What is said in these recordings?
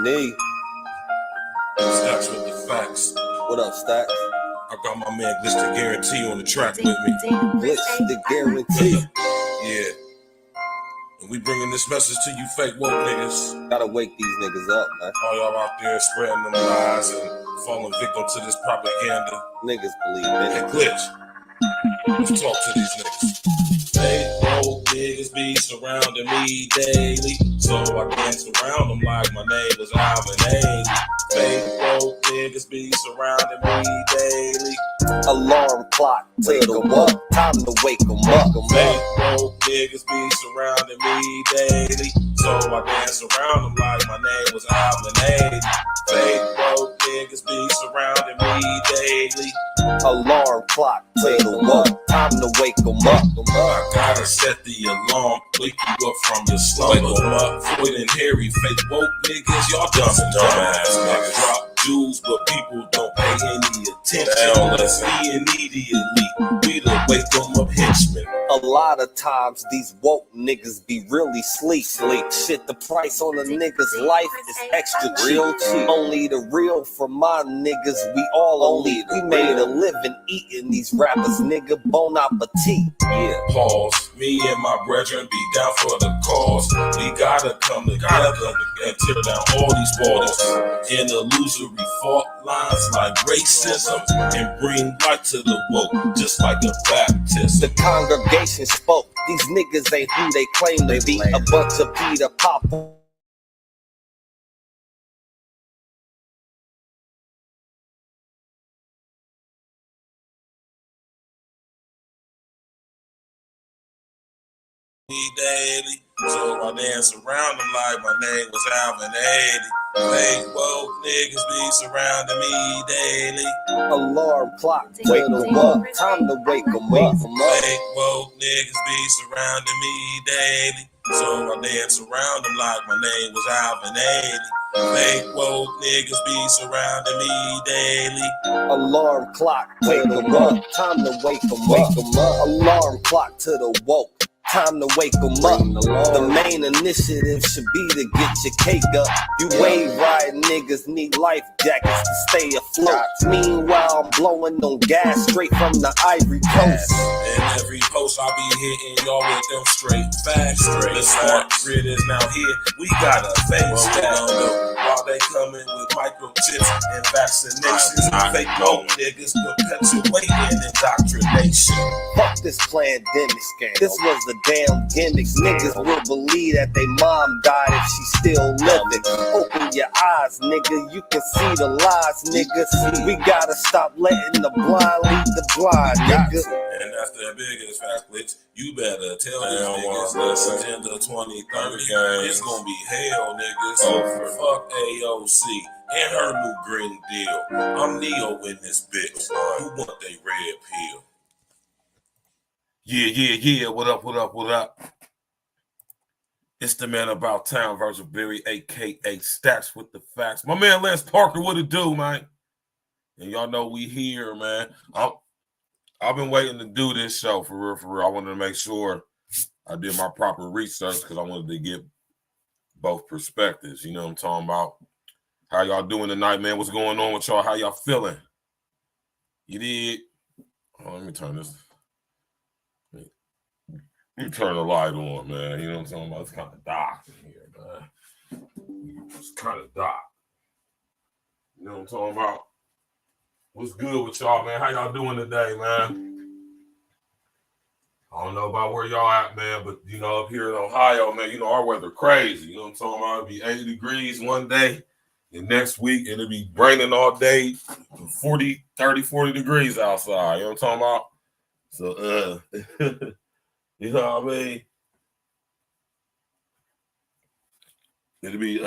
knee. Stacks with the facts. What up, Stacks? I got my man Glitch the Guarantee on the track with me. Glitch the Guarantee. Yeah. And we bringing this message to you fake woke niggas. Gotta wake these niggas up, man. All y'all out there spreading them lies and falling victim to this propaganda. Niggas believe it. Hey, Glitch, let's talk to these niggas. Fake woke niggas be surrounding me daily, so I dance around them like my name was Alvin Ailey. Fake woke niggas be surrounding me daily. Alarm clock, wake 'em up. Time to wake 'em up. Fake woke niggas be surrounding me daily, so I dance around them like my name was Alvin Ailey. Fake woke niggas be surrounding me daily. Alarm clock, wake 'em up. Time to wake 'em up. I gotta set the alarm, wake you up from your slumber. Wake 'em up, Floyd and Harry, fake woke niggas, y'all dumbass niggas. Drop jewels, but people don't pay any attention. Let's be immediately, we the wake 'em up henchmen. A lot of times these woke niggas be really sleep. Shit, the price on a nigga's life is extra real cheap. Only the real for my niggas, we all only. We made a living eating these rappers, nigga. Bon appetit. Yeah. Pause. Me and my brethren be down for the cause. We gotta come together and tear down all these borders and illusory fault lines like racism, and bring light to the woke, just like a Baptist. The congregation spoke. These niggas ain't who they claim to be. A bunch of Peter Papa. Daily, so I dance around them like my name was Alvin Ailey. Fake woke niggas be surrounding me daily. Alarm clock, wake 'em up. Time to wake 'em up. Fake woke niggas be surrounding me daily, so I dance around them like my name was Alvin Ailey. Fake woke niggas be surrounding me daily. Alarm clock, wake 'em up. Time to wake 'em up. Alarm clock to the woke. Time to wake 'em up. The main initiative should be to get your cake up. You wave riding niggas need life jackets to stay afloat. Meanwhile, I'm blowing on gas straight from the Ivory Coast. And every post I be hitting y'all with them straight facts. The smart grid is now here. We gotta face that. While they coming with microchips and vaccinations, fake woke niggas perpetuating indoctrination. Fuck this pandemic. This was the damn gimmicks. Niggas will believe that they mom died if she still living. Open your eyes, nigga. You can see the lies, nigga. We gotta stop letting the blind lead the blind, nigga. And that's the biggest fact, Glitch. You better tell these niggas this Agenda 2030. It's gonna be hell, niggas. Fuck AOC and her new Green Deal. I'm Neo in this bitch. Who want they red pill? Yeah. What up? It's the man about town, Virgil, a.k.a. Stacks with the Facts. My man Lance Parker, what it do, man? And y'all know we here, man. I've been waiting to do this show for real. I wanted to make sure I did my proper research because I wanted to get both perspectives. You know what I'm talking about? How y'all doing tonight, man? What's going on with y'all? How y'all feeling? You did? Oh, let me turn this. You turn the light on, man. You know what I'm talking about? It's kind of dark in here, man. It's kind of dark. You know what I'm talking about? What's good with y'all, man? How y'all doing today, man? I don't know about where y'all at, man, but, you know, up here in Ohio, man, you know, our weather crazy. You know what I'm talking about? It'll be 80 degrees one day, and next week it'll be raining all day, 40 degrees outside. You know what I'm talking about? So, you know what I mean? It'll be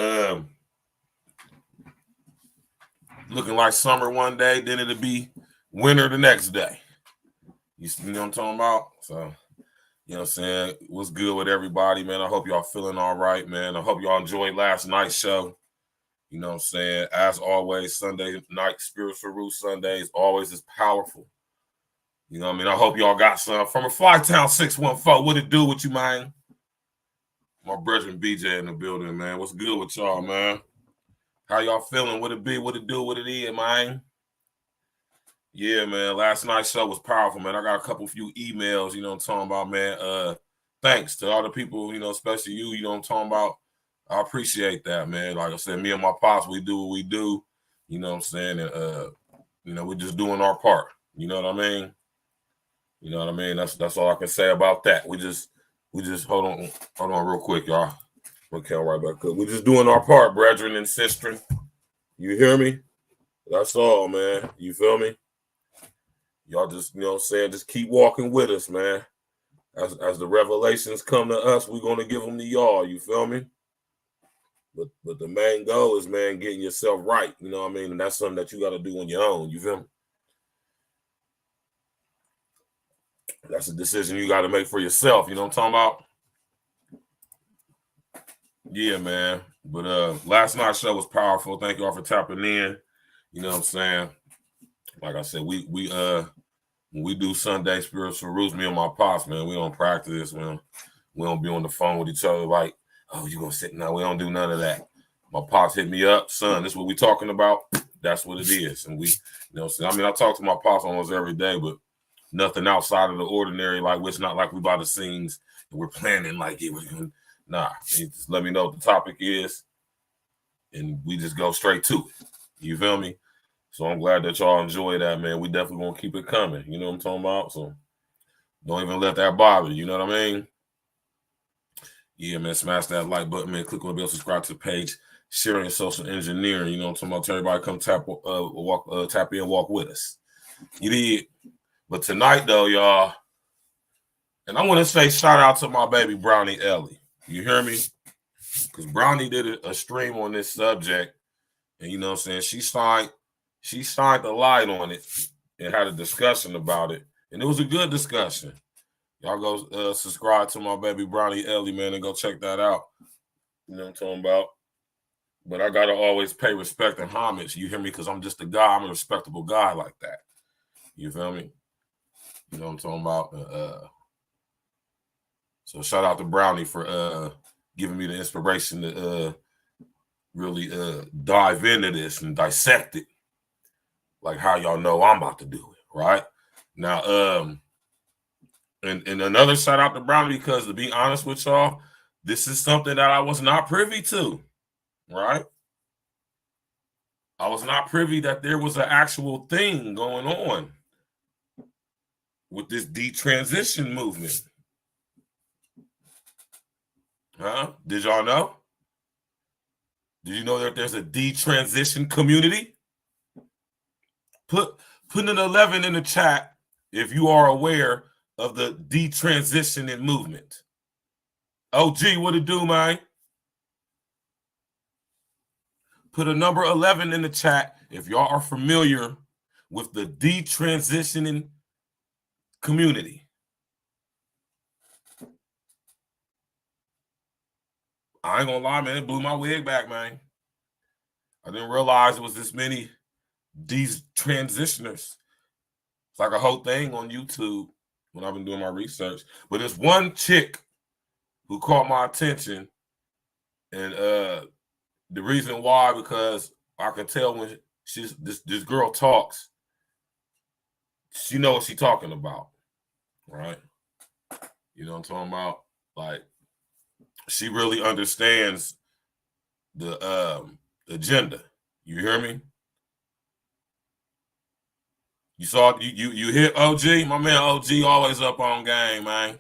looking like summer one day, then it'll be winter the next day. You know what I'm talking about? So, you know what I'm saying? What's good with everybody, man? I hope y'all feeling all right, man. I hope y'all enjoyed last night's show. You know what I'm saying? As always, Sunday night, Spiritual Root Sundays, always is powerful. You know what I mean? I hope y'all got some from a Flytown 614. What it do with you, man? My brethren BJ in the building, man. What's good with y'all, man? How y'all feeling? What it be? What it do? What it is, man? Yeah, man. Last night's show was powerful, man. I got a few emails, you know what I'm talking about, man. Thanks to all the people, you know, especially you know what I'm talking about. I appreciate that, man. Like I said, me and my pops, we do what we do, you know what I'm saying? And you know, we're just doing our part. You know what I mean? You know what I mean? That's all I can say about that. We just hold on real quick, y'all. Okay, right back up. We're just doing our part, brethren and sistren. You hear me? That's all, man. You feel me? Y'all just, you know what I'm saying, just keep walking with us, man. As the revelations come to us, we're going to give them to y'all. You feel me? But the main goal is, man, getting yourself right. You know what I mean? And that's something that you got to do on your own. You feel me? That's a decision you got to make for yourself. You know what I'm talking about? Yeah, man. But last night's show was powerful. Thank you all for tapping in. You know what I'm saying? Like I said, we when we do Sunday spiritual roots, me and my pops, man, we don't practice. We don't be on the phone with each other like, oh, you gonna sit now? We don't do none of that. My pops hit me up, son, this is what we talking about. That's what it is. And we, you know, I mean, I talk to my pops almost every day, but nothing outside of the ordinary. Like, it's not like we by the scenes and we're planning like it was gonna, nah. He just let me know what the topic is, and we just go straight to it. You feel me? So I'm glad that y'all enjoy that, man. We definitely gonna keep it coming. You know what I'm talking about? So don't even let that bother you. You know what I mean? Yeah, man. Smash that like button, man. Click on the bell, subscribe to the page, sharing social engineering. You know what I'm talking about? Tell everybody come tap in, walk with us. You did. But tonight, though, y'all, and I want to say shout out to my baby Brownie Ellie. You hear me? Because Brownie did a stream on this subject, and you know what I'm saying? She shined the light on it and had a discussion about it. And it was a good discussion. Y'all go subscribe to my baby Brownie Ellie, man, and go check that out. You know what I'm talking about? But I got to always pay respect and homage. You hear me? Because I'm just a guy. I'm a respectable guy like that. You feel me? You know what I'm talking about? So shout out to Brownie for giving me the inspiration to really dive into this and dissect it. Like how y'all know I'm about to do it, right? Now, and another shout out to Brownie, because to be honest with y'all, this is something that I was not privy to, right? I was not privy that there was an actual thing going on with this detransition movement. Huh? Did y'all know? Did you know that there's a detransition community? Put an 11 in the chat if you are aware of the detransitioning movement. OG, what it do, man? Put a number 11 in the chat if y'all are familiar with the detransitioning community. I ain't gonna lie, man, it blew my wig back, man. I didn't realize it was this many detransitioners. It's like a whole thing on YouTube when I've been doing my research. But there's one chick who caught my attention, and the reason why, because I can tell when this girl talks, she knows what she's talking about, right? You know what I'm talking about? Like, she really understands the agenda. You hear me? You saw you hit OG? My man OG always up on game, man.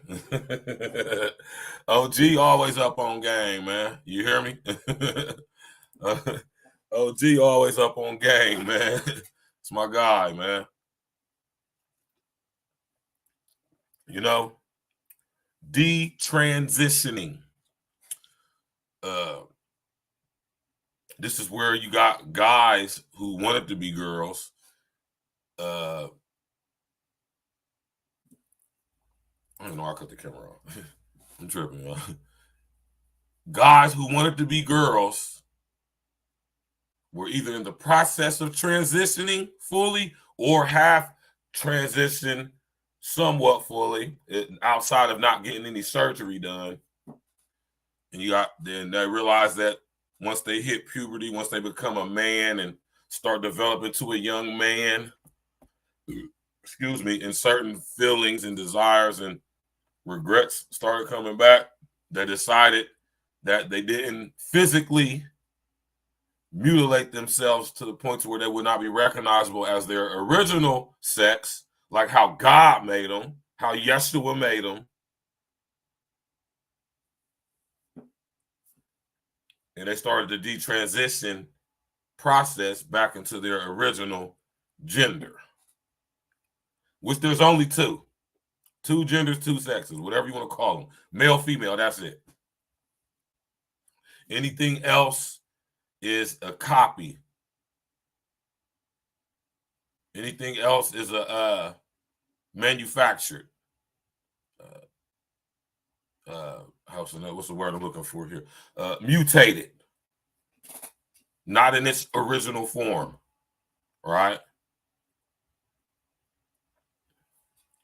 OG always up on game, man. You hear me? OG always up on game, man. It's my guy, man. You know, detransitioning. This is where you got guys who wanted to be girls. I don't know. I cut the camera off. I'm tripping, y'all. Guys who wanted to be girls were either in the process of transitioning fully or have transitioned somewhat fully, outside of not getting any surgery done. And then they realized that once they hit puberty, once they become a man and start developing to a young man, excuse me, and certain feelings and desires and regrets started coming back, they decided that they didn't physically mutilate themselves to the point to where they would not be recognizable as their original sex, like how God made them, how Yeshua made them. And they started the detransition process back into their original gender, which there's only two genders, two sexes, whatever you want to call them, male, female, that's it. Anything else is a copy. Anything else is a manufactured. What's the word I'm looking for here? Mutated. Not in its original form, right?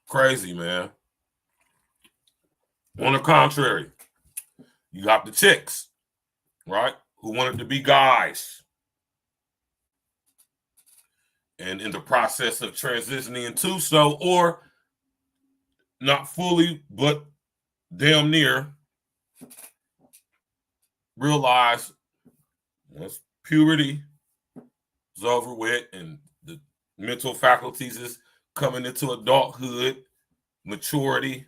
Crazy, man. On the contrary, you got the chicks, right, who wanted to be guys. And in the process of transitioning into so, or not fully, but damn near, realize once puberty is over with and the mental faculties is coming into adulthood, maturity,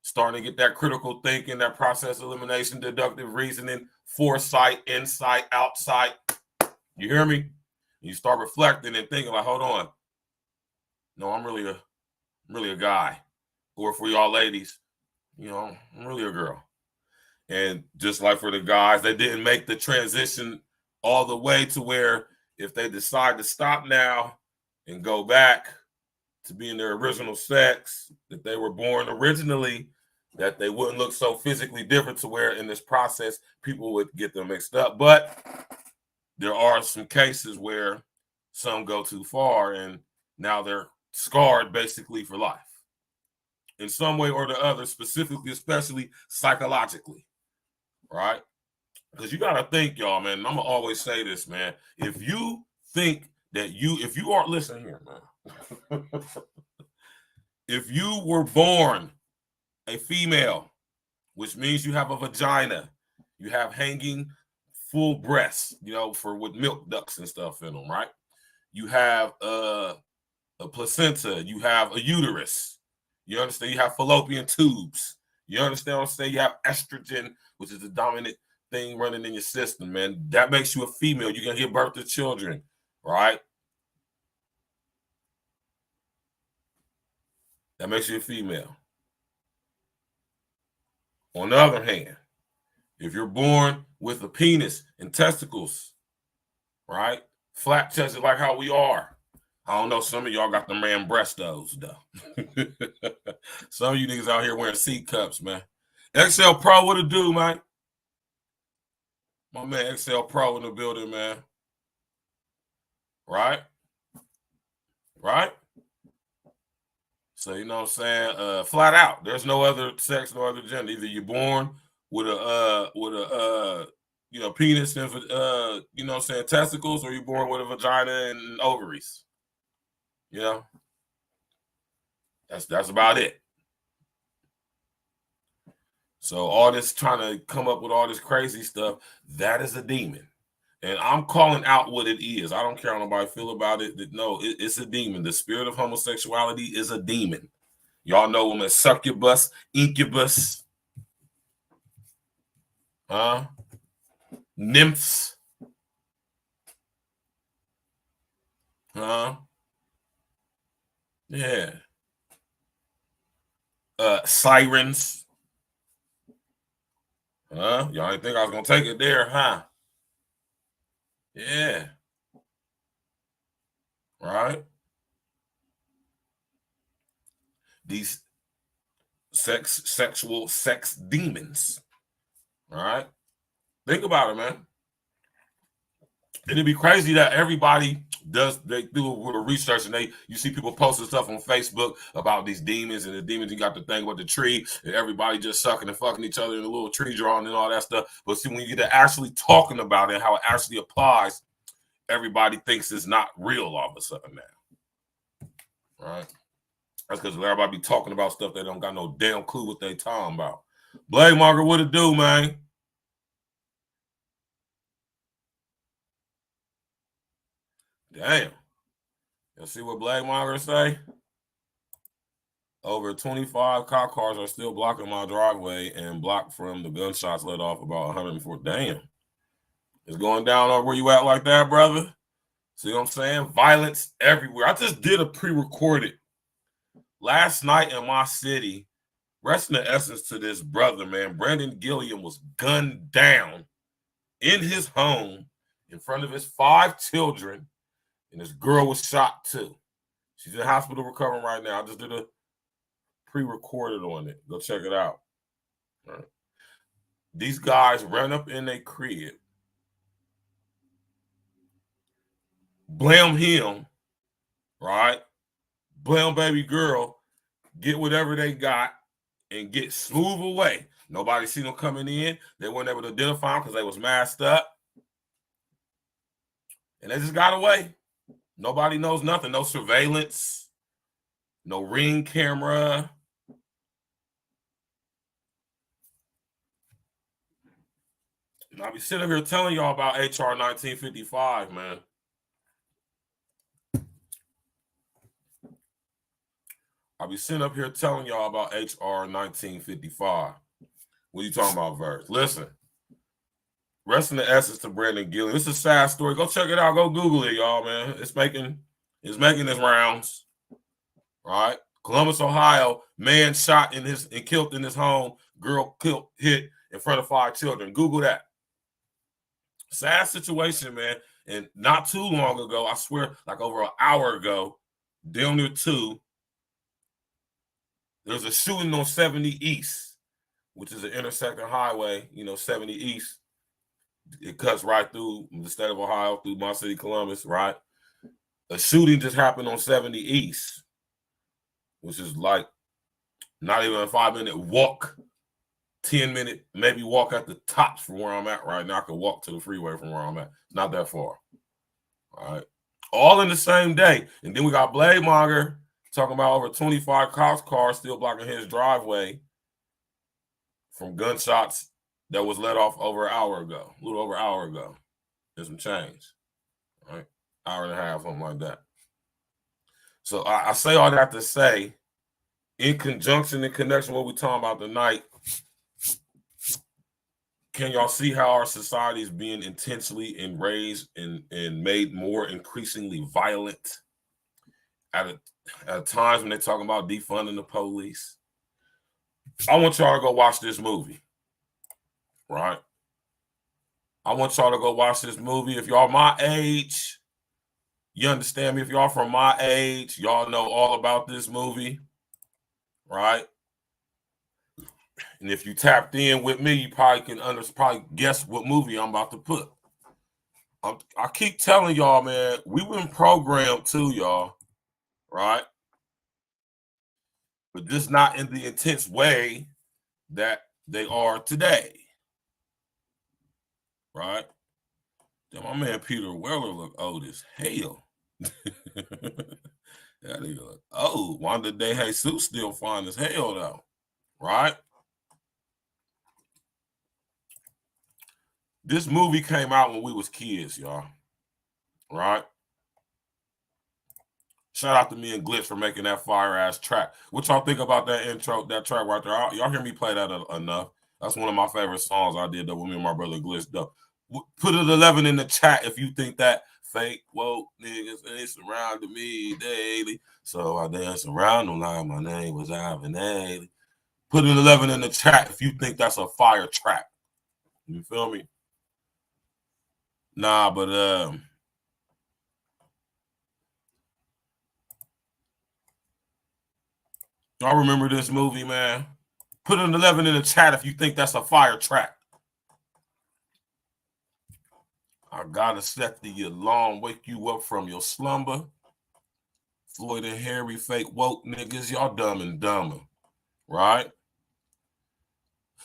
starting to get that critical thinking, that process elimination, deductive reasoning, foresight, insight, outsight. You hear me? You start reflecting and thinking like, hold on. No, I'm really a guy. Or for y'all ladies, you know, I'm really a girl. And just like for the guys, they didn't make the transition all the way to where if they decide to stop now and go back to being their original sex that they were born originally, that they wouldn't look so physically different to where in this process people would get them mixed up. But there are some cases where some go too far and now they're scarred basically for life in some way or the other, specifically, especially psychologically, right? Because you got to think, y'all, man, and I'm going to always say this, man. If you think that if you are, listen here, man. If you were born a female, which means you have a vagina, you have hanging full breasts, you know, with milk ducts and stuff in them, right? You have a placenta, you have a uterus, you understand? You have fallopian tubes, you understand what I'm saying? You have estrogen, which is the dominant thing running in your system, man. That makes you a female. You're going to give birth to children, right? That makes you a female. On the other hand, if you're born with a penis and testicles, right? Flat chested like how we are. I don't know, some of y'all got the man breastos, though. Some of you niggas out here wearing C cups, man. XL Pro, what it do, man? My man XL Pro in the building, man. Right? Right? So, you know what I'm saying? Flat out. There's no other sex, no other gender. Either you're born with a you know, penis and you know what I'm saying, testicles, or you're born with a vagina and ovaries. You know? That's about it. So all this trying to come up with all this crazy stuff, that is a demon. And I'm calling out what it is. I don't care how nobody feel about it. No, it's a demon. The spirit of homosexuality is a demon. Y'all know them as succubus, incubus, nymphs, yeah, sirens, y'all didn't think I was gonna take it there, huh? Yeah, right. These sexual sex demons. All right. Think about it, man. it'd be crazy that everybody they do a little research, and you see people posting stuff on Facebook about these demons, and the demons, you got the thing with the tree, and everybody just sucking and fucking each other in a little tree drawing and all that stuff. But see, when you get to actually talking about it, how it actually applies, everybody thinks it's not real all of a sudden now. Right? That's because everybody be talking about stuff they don't got no damn clue what they talking about. Blade Monger, what it do, man? Damn. You see what Blade Monger say? Over 25 cop cars are still blocking my driveway and blocked from the gunshots let off about 104. Damn. It's going down on where you at like that, brother? See what I'm saying? Violence everywhere. I just did a pre-recorded last night in my city. Rest in the essence to this brother, man. Brandon Gilliam was gunned down in his home in front of his 5 children, and this girl was shot too. She's in the hospital recovering right now. I just did a pre-recorded on it. Go check it out. All right. These guys ran up in their crib, blame him, right? Blame baby girl, get whatever they got, and get smooth away. Nobody seen them coming in. They weren't able to identify them because they was masked up. And they just got away. Nobody knows nothing. No surveillance. No ring camera. And I'll be sitting here telling y'all about HR 1955, man. I'll be sitting up here telling y'all about HR 1955. What are you talking about, Verge? Listen. Rest in the essence to Brandon Gilliam. This is a sad story. Go check it out. Go Google it, y'all, man. It's making its rounds. Right? Columbus, Ohio, man shot and killed in his home. Girl hit in front of 5 children. Google that. Sad situation, man. And not too long ago, I swear, like over an hour ago, down near 2, there was a shooting on 70 East, which is an intersecting highway, 70 East. It cuts right through the state of Ohio, through my city, Columbus, right? A shooting just happened on 70 East, which is like not even a 5-minute walk, 10-minute maybe walk at the tops from where I'm at right now. I could walk to the freeway from where I'm at. It's not that far. All right. All in the same day. And then we got Blade Monger talking about over 25 cops cars still blocking his driveway from gunshots that was let off over an hour ago, a little over an hour ago. There's some change, right? Hour and a half, something like that. So I say all that to say, in connection with what we're talking about tonight, can y'all see how our society is being intentionally enraged and made more increasingly violent at times when they're talking about defunding the police? I want y'all to go watch this movie. Right? I want y'all to go watch this movie. If y'all my age, you understand me? If y'all from my age, y'all know all about this movie. Right? And if you tapped in with me, you probably can guess what movie I'm about to put. I keep telling y'all, man, we've been programmed too, y'all. Right? But just not in the intense way that they are today. Right? Damn, my man Peter Weller look old as hell. That nigga look old. Wanda De Jesus still fine as hell though. Right? This movie came out when we was kids, y'all. Right? Shout out to me and Glitch for making that fire ass track. What y'all think about that intro, that track right there? Y'all hear me play that enough? That's one of my favorite songs I did that with me and my brother Glitch though. Put an 11 in the chat if you think that fake woke niggas, they surrounded me daily. So I dance around them like my name was Ivan Daily. Put an 11 in the chat if you think that's a fire track. You feel me? Nah, but y'all remember this movie, man? Put an 11 in the chat if you think that's a fire track. I gotta set the alarm, wake you up from your slumber. Floyd and Harry, fake woke niggas, y'all dumb and dumber, right?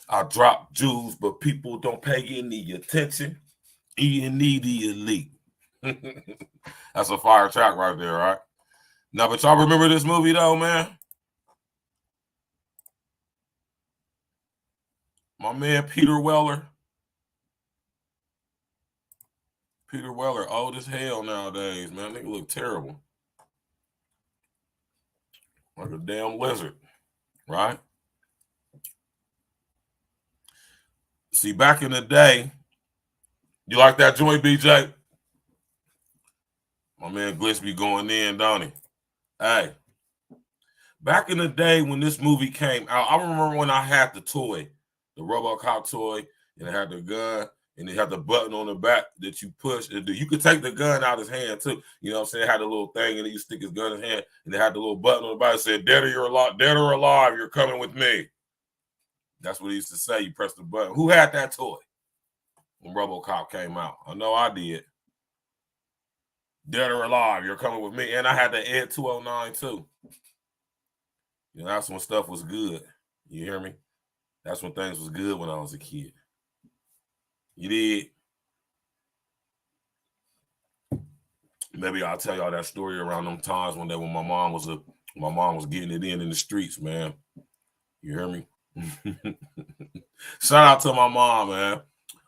I drop jewels, but people don't pay any attention. E&E the elite. That's a fire track right there, right? Now, but y'all remember this movie though, man? My man Peter Weller. Peter Weller, old as hell nowadays, man. Nigga look terrible. Like a damn lizard, right? See, back in the day, you like that joint, BJ? My man Glitch be going in, don't he? Hey, back in the day when this movie came out, I remember when I had the toy, the RoboCop toy, and it had the gun, and it had the button on the back that you push. You could take the gun out of his hand, too. You know what I'm saying? It had a little thing, and then you stick his gun in his hand, and it had the little button on the back that said, dead or alive, you're coming with me. That's what he used to say. You press the button. Who had that toy when RoboCop came out? I know I did. Dead or alive, you're coming with me. And I had the Ed 209 too. You know, that's when stuff was good. You hear me? That's when things was good when I was a kid. You did. Maybe I'll tell y'all that story around them times one day when my mom was getting it in the streets, man. You hear me? Shout out to my mom, man.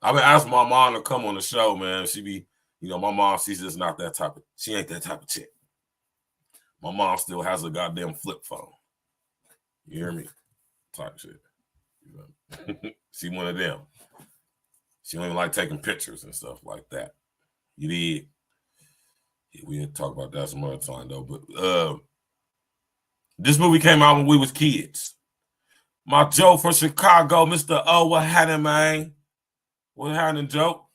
I've been asking my mom to come on the show, man. She be, you know, my mom, she's just not that type of, she ain't that type of chick. My mom still has a goddamn flip phone. You hear me? Type shit. You know? She one of them. She don't even like taking pictures and stuff like that. You did. Yeah, we'll talk about that some other time though. But this movie came out when we was kids. My Joe from Chicago, Mr. O, what happening, man? What happening, Joe?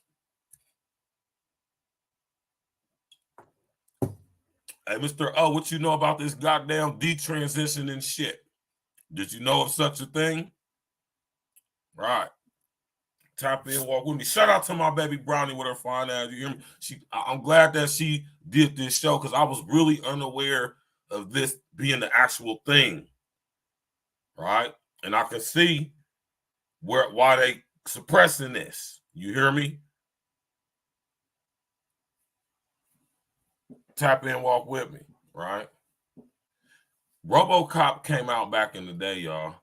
Hey, Mr. O, what you know about this goddamn detransition and shit? Did you know of such a thing? Right. Tap in, walk with me. Shout out to my baby Brownie with her fine ass. You hear me? I'm glad that she did this show because I was really unaware of this being the actual thing. Right? And I can see why they suppressing this. You hear me? Tap in, walk with me, right? RoboCop came out back in the day, y'all.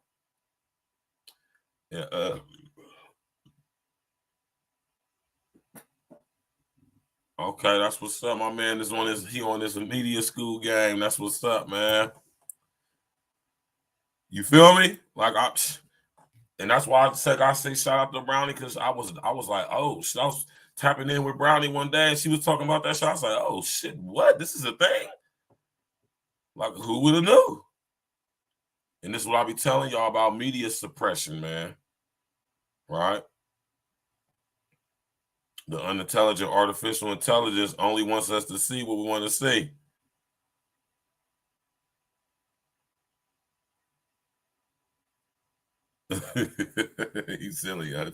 Okay, that's what's up. My man is on this media school game. That's what's up, man. You feel me? And that's why I say shout out to Brownie because I was like, oh, I was tapping in with Brownie one day and she was talking about that show. I was like, oh shit, what? This is a thing? Like, who would have knew? And this is what I be telling y'all about media suppression, man. Right? The unintelligent artificial intelligence only wants us to see what we want to see. He's silly, OG.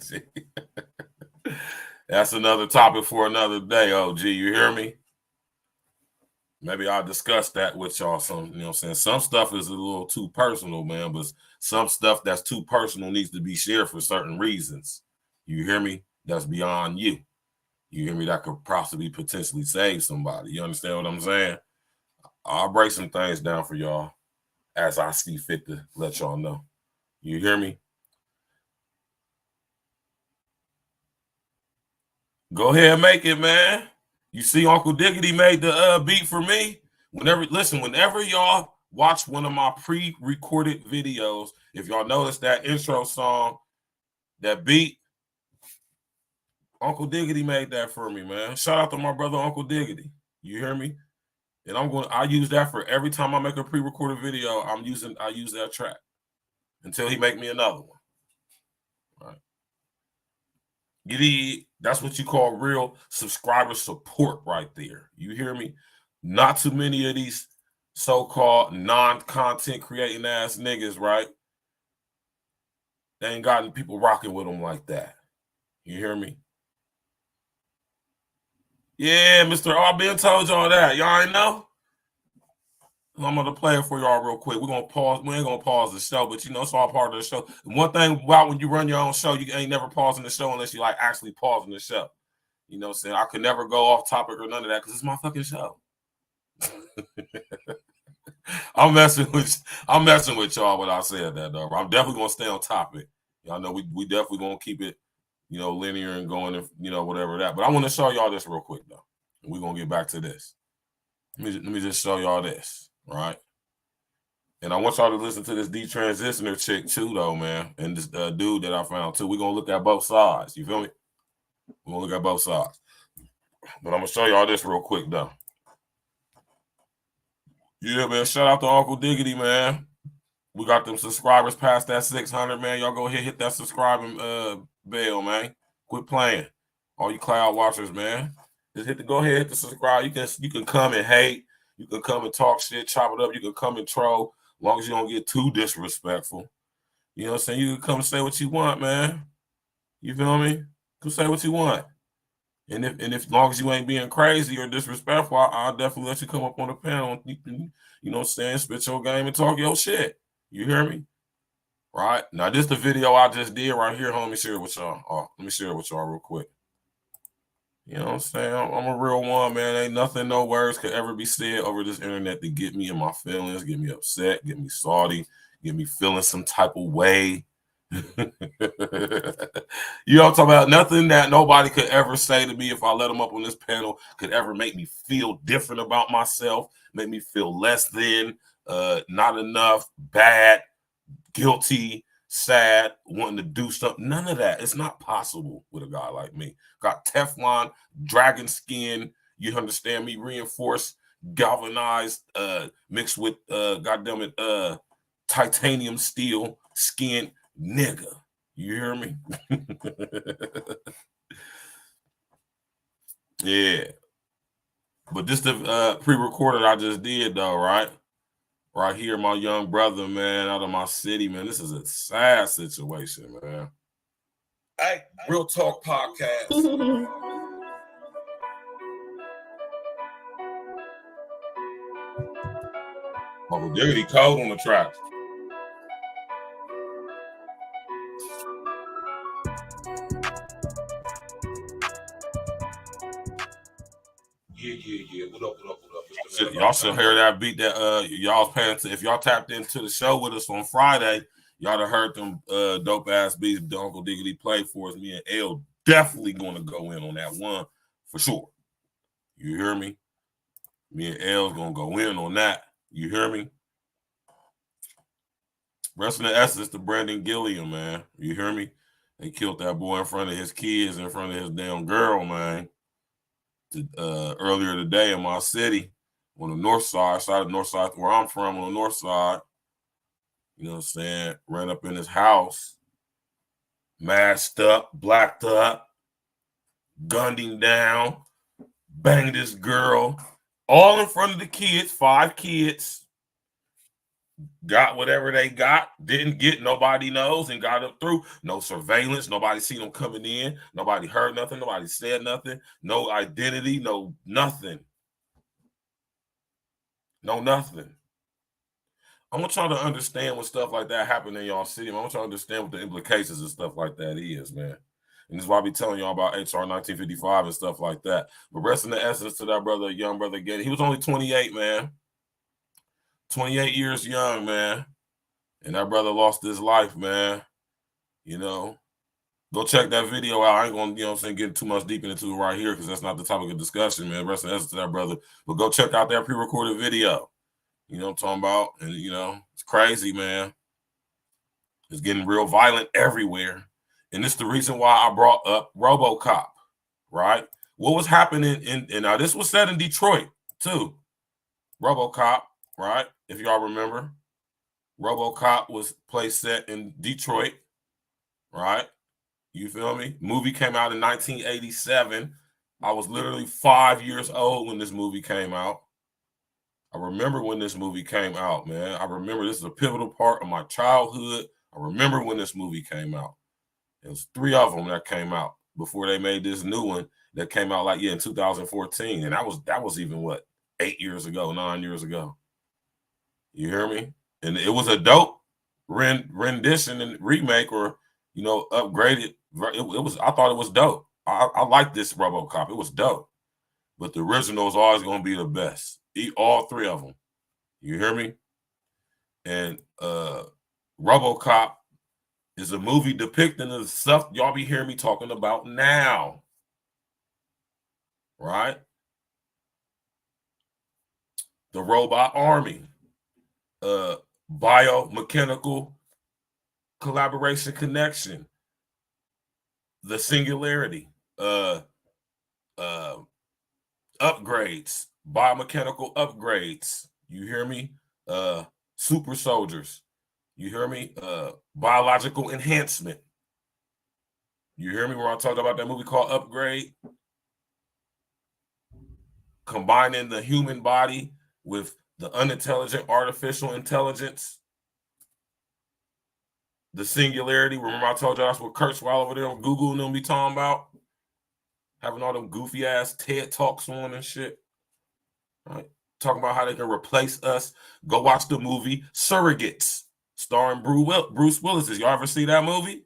That's another topic for another day, OG. You hear me? Maybe I'll discuss that with y'all. Some, you know what I'm saying? Some stuff is a little too personal, man, but some stuff that's too personal needs to be shared for certain reasons. You hear me? That's beyond you. You hear me? That could possibly potentially save somebody. You understand what I'm saying? I'll break some things down for y'all as I see fit to let y'all know. You hear me? Go ahead and make it, man. You see Uncle Diggity made the beat for me. Whenever y'all watch one of my pre-recorded videos, if y'all notice that intro song, that beat, Uncle Diggity made that for me, man. Shout out to my brother Uncle Diggity. You hear me? And I use that for every time I make a pre-recorded video. I use that track until he make me another one. Right. That's what you call real subscriber support right there. You hear me? Not too many of these so-called non-content creating ass niggas, right? They ain't gotten people rocking with them like that. You hear me? Yeah, Mr. I've been told y'all that. Y'all ain't know? I'm gonna play it for y'all real quick. We're gonna pause. We ain't gonna pause the show, but you know it's all part of the show. And one thing about when you run your own show, you ain't never pausing the show unless you like actually pausing the show. You know what I'm saying? I could never go off topic or none of that because it's my fucking show. I'm messing with y'all when I said that though. I'm definitely gonna stay on topic. Y'all know we definitely gonna keep it, you know, linear and going and you know, whatever that. But I want to show y'all this real quick though. And we're gonna get back to this. Let me just show y'all this, right? And I want y'all to listen to this detransitioner chick too, though, man. And this dude that I found too. We're gonna look at both sides. You feel me? We're gonna look at both sides. But I'm gonna show y'all this real quick though. Yeah, man. Shout out to Uncle Diggity, man. We got them subscribers past that 600, man. Y'all go ahead, hit that subscribing bell, man. Quit playing. All you cloud watchers, man. Just go ahead, hit the subscribe. You can come and hate. You can come and talk shit, chop it up. You can come and troll. As long as you don't get too disrespectful. You know what I'm saying? You can come and say what you want, man. You feel me? Come say what you want. And if as long as you ain't being crazy or disrespectful, I'll definitely let you come up on the panel and you know what I'm saying, spit your game and talk your shit. You hear me? Right? Now, this is the video I just did right here. Let me share it with y'all. Let me share it with y'all real quick. You know what I'm saying? I'm a real one, man. Ain't nothing, no words could ever be said over this internet to get me in my feelings, get me upset, get me salty, get me feeling some type of way. You know what I'm talking about? Nothing that nobody could ever say to me if I let them up on this panel could ever make me feel different about myself, make me feel less than, not enough, bad, guilty, sad, wanting to do something. None of that. It's not possible with a guy like me. Got Teflon, dragon skin, you understand me, reinforced, galvanized, mixed with goddamn it, titanium steel skin nigga. You hear me? Yeah. But this the pre-recorded I just did though, right? Right here, my young brother, man, out of my city, man. This is a sad situation, man. Hey, Real Talk Podcast. Uncle Diggity cold on the track. Yeah. What up? Y'all should hear that beat that y'all paying to. If y'all tapped into the show with us on Friday, y'all have heard them dope ass beats that Uncle Diggity played for us. Me and L definitely going to go in on that one for sure. You hear me? Me and L's gonna go in on that. You hear me? Rest in the essence to Brandon Gilliam, man. You hear me? They killed that boy in front of his kids, in front of his damn girl, man. Earlier today in my city, on the north side where I'm from, on the north side, you know what I'm saying, ran up in his house, masked up, blacked up, gunned him down, banged his girl, all in front of the kids, 5 kids, got whatever they got, didn't get, nobody knows, and got up through. No surveillance, nobody seen them coming in, nobody heard nothing, nobody said nothing, no identity, no nothing. No nothing. I want y'all to understand when stuff like that happen in y'all city. I want y'all to understand what the implications and stuff like that is, man. And this is why I be telling y'all about HR 1955 and stuff like that. But rest in the essence to that brother, young brother Getty. He was only 28, man. 28 years young, man. And that brother lost his life, man. You know, go check that video out. I ain't going to, you know what I'm saying, get too much deep into it right here because that's not the topic of discussion, man. Rest in the essence to that brother. But go check out that pre-recorded video. You know what I'm talking about? And, you know, it's crazy, man. It's getting real violent everywhere. And this is the reason why I brought up RoboCop, right? What was happening and now this was set in Detroit, too. RoboCop, right? If y'all remember. RoboCop was set in Detroit, right? You feel me? Movie came out in 1987. I was literally 5 years old when this movie came out. I remember when this movie came out, man. I remember this is a pivotal part of my childhood. I remember when this movie came out. It was 3 of them that came out before they made this new one. that came out like in 2014, and that was even what 8 years ago, 9 years ago. You hear me? And it was a dope rendition and remake, or upgraded. It was. I thought it was dope. I like this RoboCop. It was dope. But the original is always going to be the best. Eat all three of them. You hear me? And RoboCop is a movie depicting the stuff y'all be hearing me talking about now. Right? The robot army. Biomechanical collaboration connection. The singularity. Upgrades. Biomechanical upgrades. You hear me? Super soldiers. You hear me? Biological enhancement. You hear me? Where I talked about that movie called Upgrade? Combining the human body with the unintelligent artificial intelligence. The singularity. Remember I told you that's what Kurzweil over there on Google and them be talking about? Having all them goofy ass TED Talks on and shit. Right? Talking about how they can replace us. Go watch the movie Surrogates, starring Bruce Willis. Y'all ever see that movie?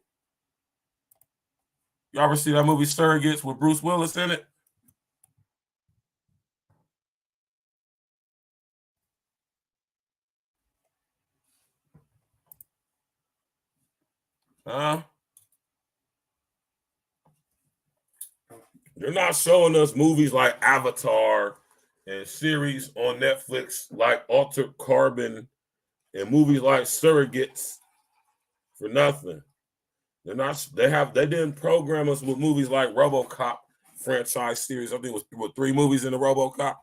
Y'all ever see that movie Surrogates with Bruce Willis in it? They're not showing us movies like Avatar and series on Netflix like Altered Carbon and movies like Surrogates for nothing. They're not. They didn't program us with movies like RoboCop franchise series. I think it was 3 movies in the RoboCop.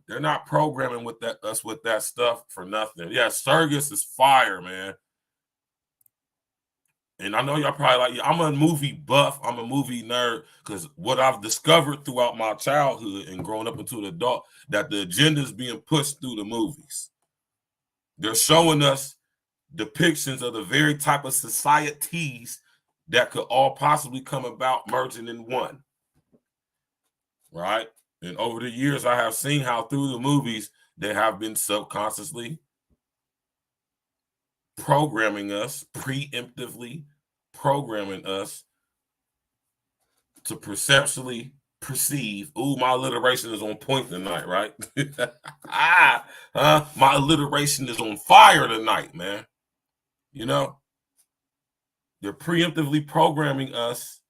They're not programming us with that stuff for nothing. Yeah, Surrogates is fire, man. And I know y'all probably like, I'm a movie buff, I'm a movie nerd, because what I've discovered throughout my childhood and growing up into the adult, that the agenda is being pushed through the movies. They're showing us depictions of the very type of societies that could all possibly come about merging in one. Right? And over the years, I have seen how through the movies, they have been subconsciously programming us, preemptively programming us to perceptually perceive. Ooh, my alliteration is on point tonight, right? My alliteration is on fire tonight, man. You know, they're preemptively programming us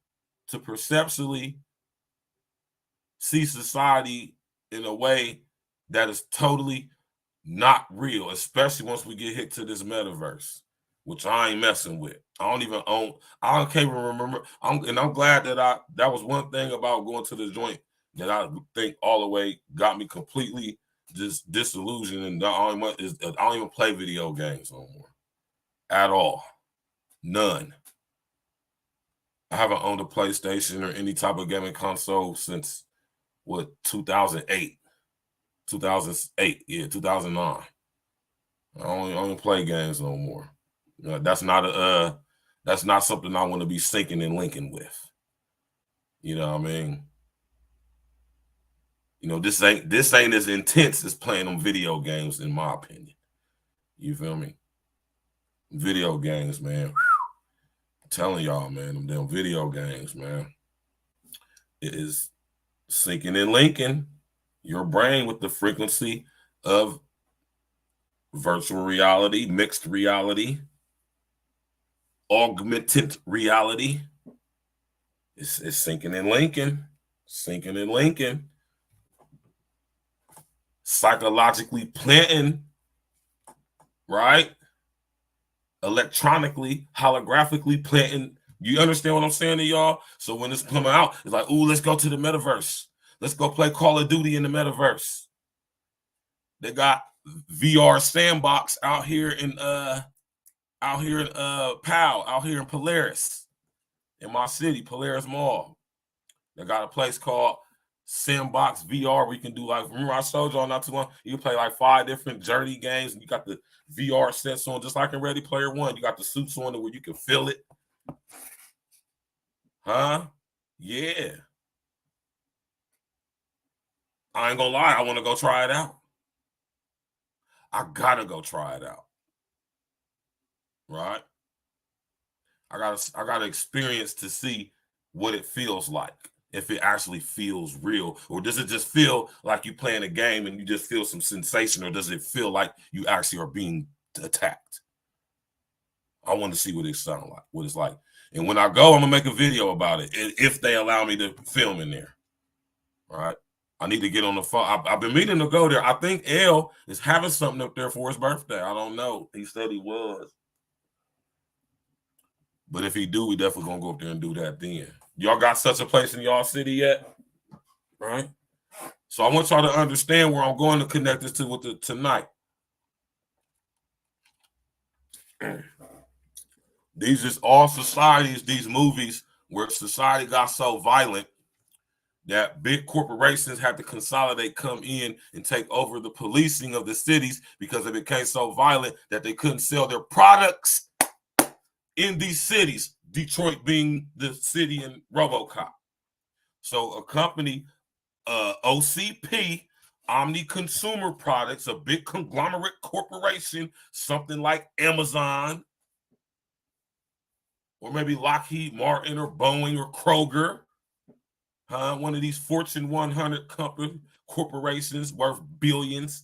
to perceptually see society in a way that is totally not real, especially once we get hit to this metaverse, which I ain't messing with. I don't can't even remember. I'm glad that that was one thing about going to the joint that I think all the way got me completely just disillusioned, and I don't even play video games no more at all. None. I haven't owned a PlayStation or any type of gaming console since 2008. 2008, yeah, 2009. I don't play games no more. That's not something I want to be sinking and linking with. You know what I mean? You know, this ain't as intense as playing on video games, in my opinion. You feel me? Video games, man. I'm telling y'all, man, them damn video games, man. It is sinking and linking your brain with the frequency of virtual reality, mixed reality, augmented reality. It's sinking and linking, psychologically planting, right? Electronically, holographically planting. You understand what I'm saying to y'all? So when it's coming out, it's like, ooh, let's go to the metaverse. Let's go play Call of Duty in the metaverse. They got VR Sandbox out here in Polaris, in my city, Polaris Mall. They got a place called Sandbox VR where you can do, like, remember I showed y'all not too long, you can play like 5 different Journey games, and you got the VR sets on just like in Ready Player One. You got the suits on where you can feel it. Yeah. I ain't gonna lie, I want to go try it out. I gotta go try it out. Right? I gotta experience to see what it feels like. If it actually feels real, or does it just feel like you playing a game and you just feel some sensation, or does it feel like you actually are being attacked? I want to see what it sounds like, what it's like. And when I go, I'm gonna make a video about it if they allow me to film in there. All right. I need to get on the phone. I've been meaning to go there. I think L is having something up there for his birthday. I don't know. He said he was. But if he do, we definitely gonna go up there and do that then. Y'all got such a place in y'all city yet? Right? So I want y'all to understand where I'm going to connect this to with tonight. These is all societies, these movies where society got so violent that big corporations had to consolidate, come in and take over the policing of the cities because it became so violent that they couldn't sell their products in these cities, Detroit being the city in RoboCop. So a company, OCP, Omni Consumer Products, a big conglomerate corporation, something like Amazon, or maybe Lockheed Martin or Boeing or Kroger, one of these Fortune 100 corporations worth billions,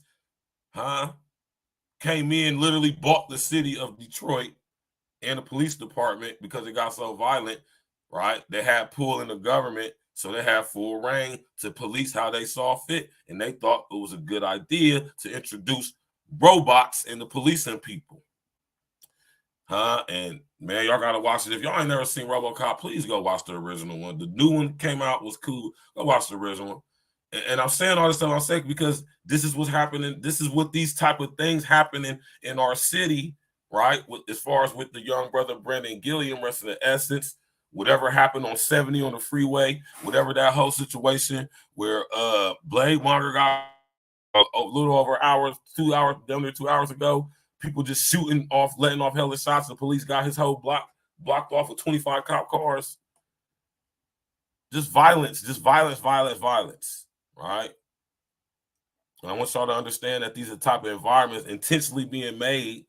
came in, literally bought the city of Detroit and the police department because it got so violent, right? They had pull in the government, so they had full reign to police how they saw fit, and they thought it was a good idea to introduce robots in the policing people. And man, y'all gotta watch it. If y'all ain't never seen RoboCop, please go watch the original one. The new one came out, was cool. Go watch the original one. And I'm saying all this stuff I'm saying because this is what's happening. This is what these type of things happening in our city, right? As far as with the young brother Brandon Gilliam, rest of the Essence, whatever happened on 70 on the freeway, whatever that whole situation where Blade Monitor got a little over an hour, 2 hours, down there 2 hours ago. People just shooting off, letting off hella shots. The police got his whole block blocked off with 25 cop cars. Just violence, violence, right? And I want y'all to understand that these are the type of environments intentionally being made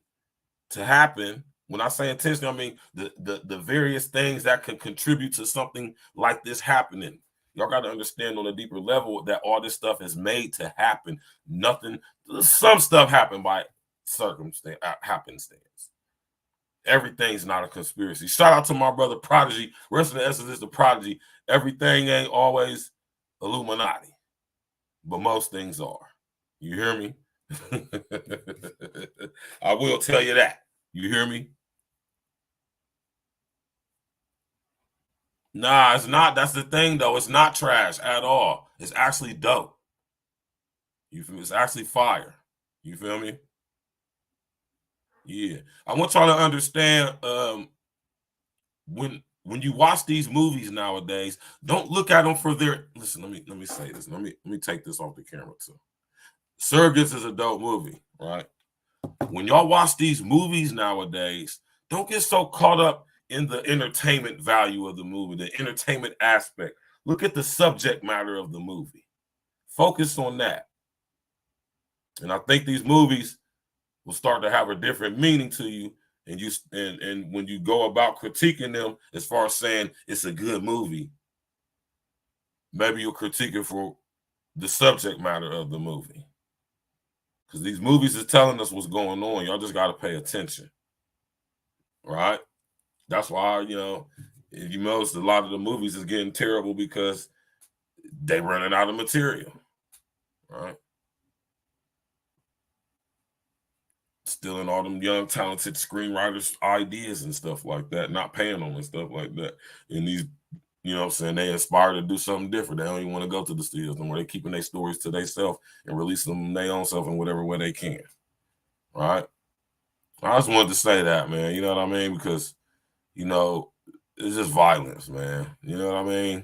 to happen. When I say intentionally, I mean the various things that can contribute to something like this happening. Y'all got to understand on a deeper level that all this stuff is made to happen. Some stuff happened by happenstance. Everything's not a conspiracy. Shout out to my brother Prodigy. Rest of the Essence is the Prodigy. Everything ain't always Illuminati, but most things are. You hear me? I will tell you that. You hear me? Nah, it's not. That's the thing, though. It's not trash at all. It's actually dope. You feel me? It's actually fire. You feel me? Yeah. I want y'all to understand when you watch these movies nowadays, don't look at them for their listen, let me say this. Let me take this off the camera too. Surrogates is a dope movie, right? When y'all watch these movies nowadays, don't get so caught up in the entertainment value of the movie, the entertainment aspect. Look at the subject matter of the movie. Focus on that. And I think these movies will start to have a different meaning to you, and when you go about critiquing them as far as saying it's a good movie, maybe you'll critique it for the subject matter of the movie. Because these movies is telling us what's going on. Y'all just got to pay attention, right? That's why, if you notice, a lot of the movies is getting terrible because they running out of material, right? Stealing all them young, talented screenwriters' ideas and stuff like that, not paying them and stuff like that. And these, they inspire to do something different. They don't even want to go to the studios no more. They're keeping their stories to themselves and releasing them their own self in whatever way they can. Right? I just wanted to say that, man. You know what I mean? Because, it's just violence, man. You know what I mean?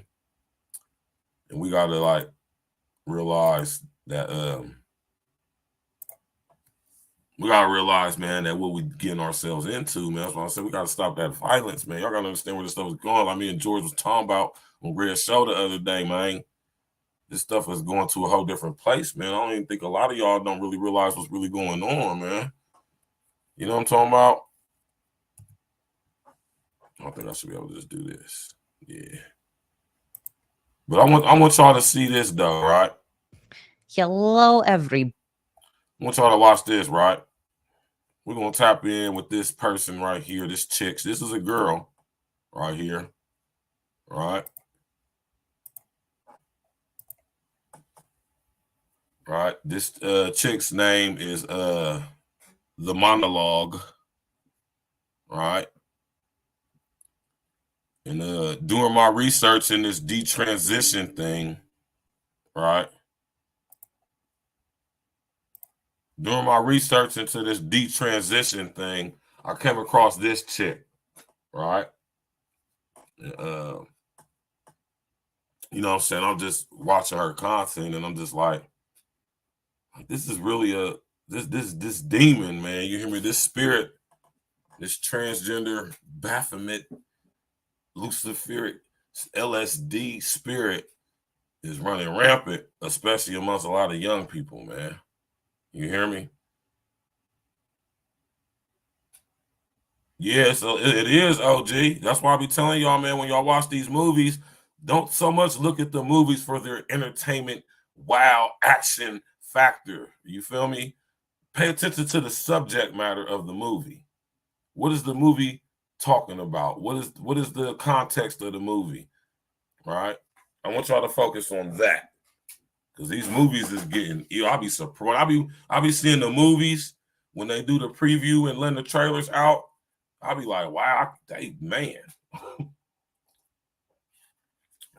And we got to, realize that, we gotta realize, man, that what we getting ourselves into, man. That's why I said we gotta stop that violence, man. Y'all gotta understand where this stuff is going. Like me and George was talking about on Red's show the other day, man. this stuff is going to a whole different place, man. I don't even think a lot of y'all don't really realize what's really going on, man. You know what I'm talking about? I don't think I should be able to just do this. Yeah. But I want y'all to see this though, right? Hello, everybody. I want y'all to watch this, right? We're gonna tap in with this person right here, this chick. This is a girl right here, right? Right. This chick's name is The Monologue, right? And doing my research in this detransition thing, right? Doing my research into this detransition thing, I came across this chick, right? You know what I'm saying? I'm just watching her content and I'm just like, this is really this demon, man. You hear me? This spirit, this transgender Baphomet, Luciferic, LSD spirit is running rampant, especially amongst a lot of young people, man. You hear me? Yeah, so it is, OG. That's why I be telling y'all, man, when y'all watch these movies, don't so much look at the movies for their entertainment, wow, action factor. You feel me? Pay attention to the subject matter of the movie. What is the movie talking about? What is the context of the movie? Right? I want y'all to focus on that. Because these movies is getting, I'll be surprised. I'll be seeing the movies when they do the preview and letting the trailers out. I'll be like, wow, man.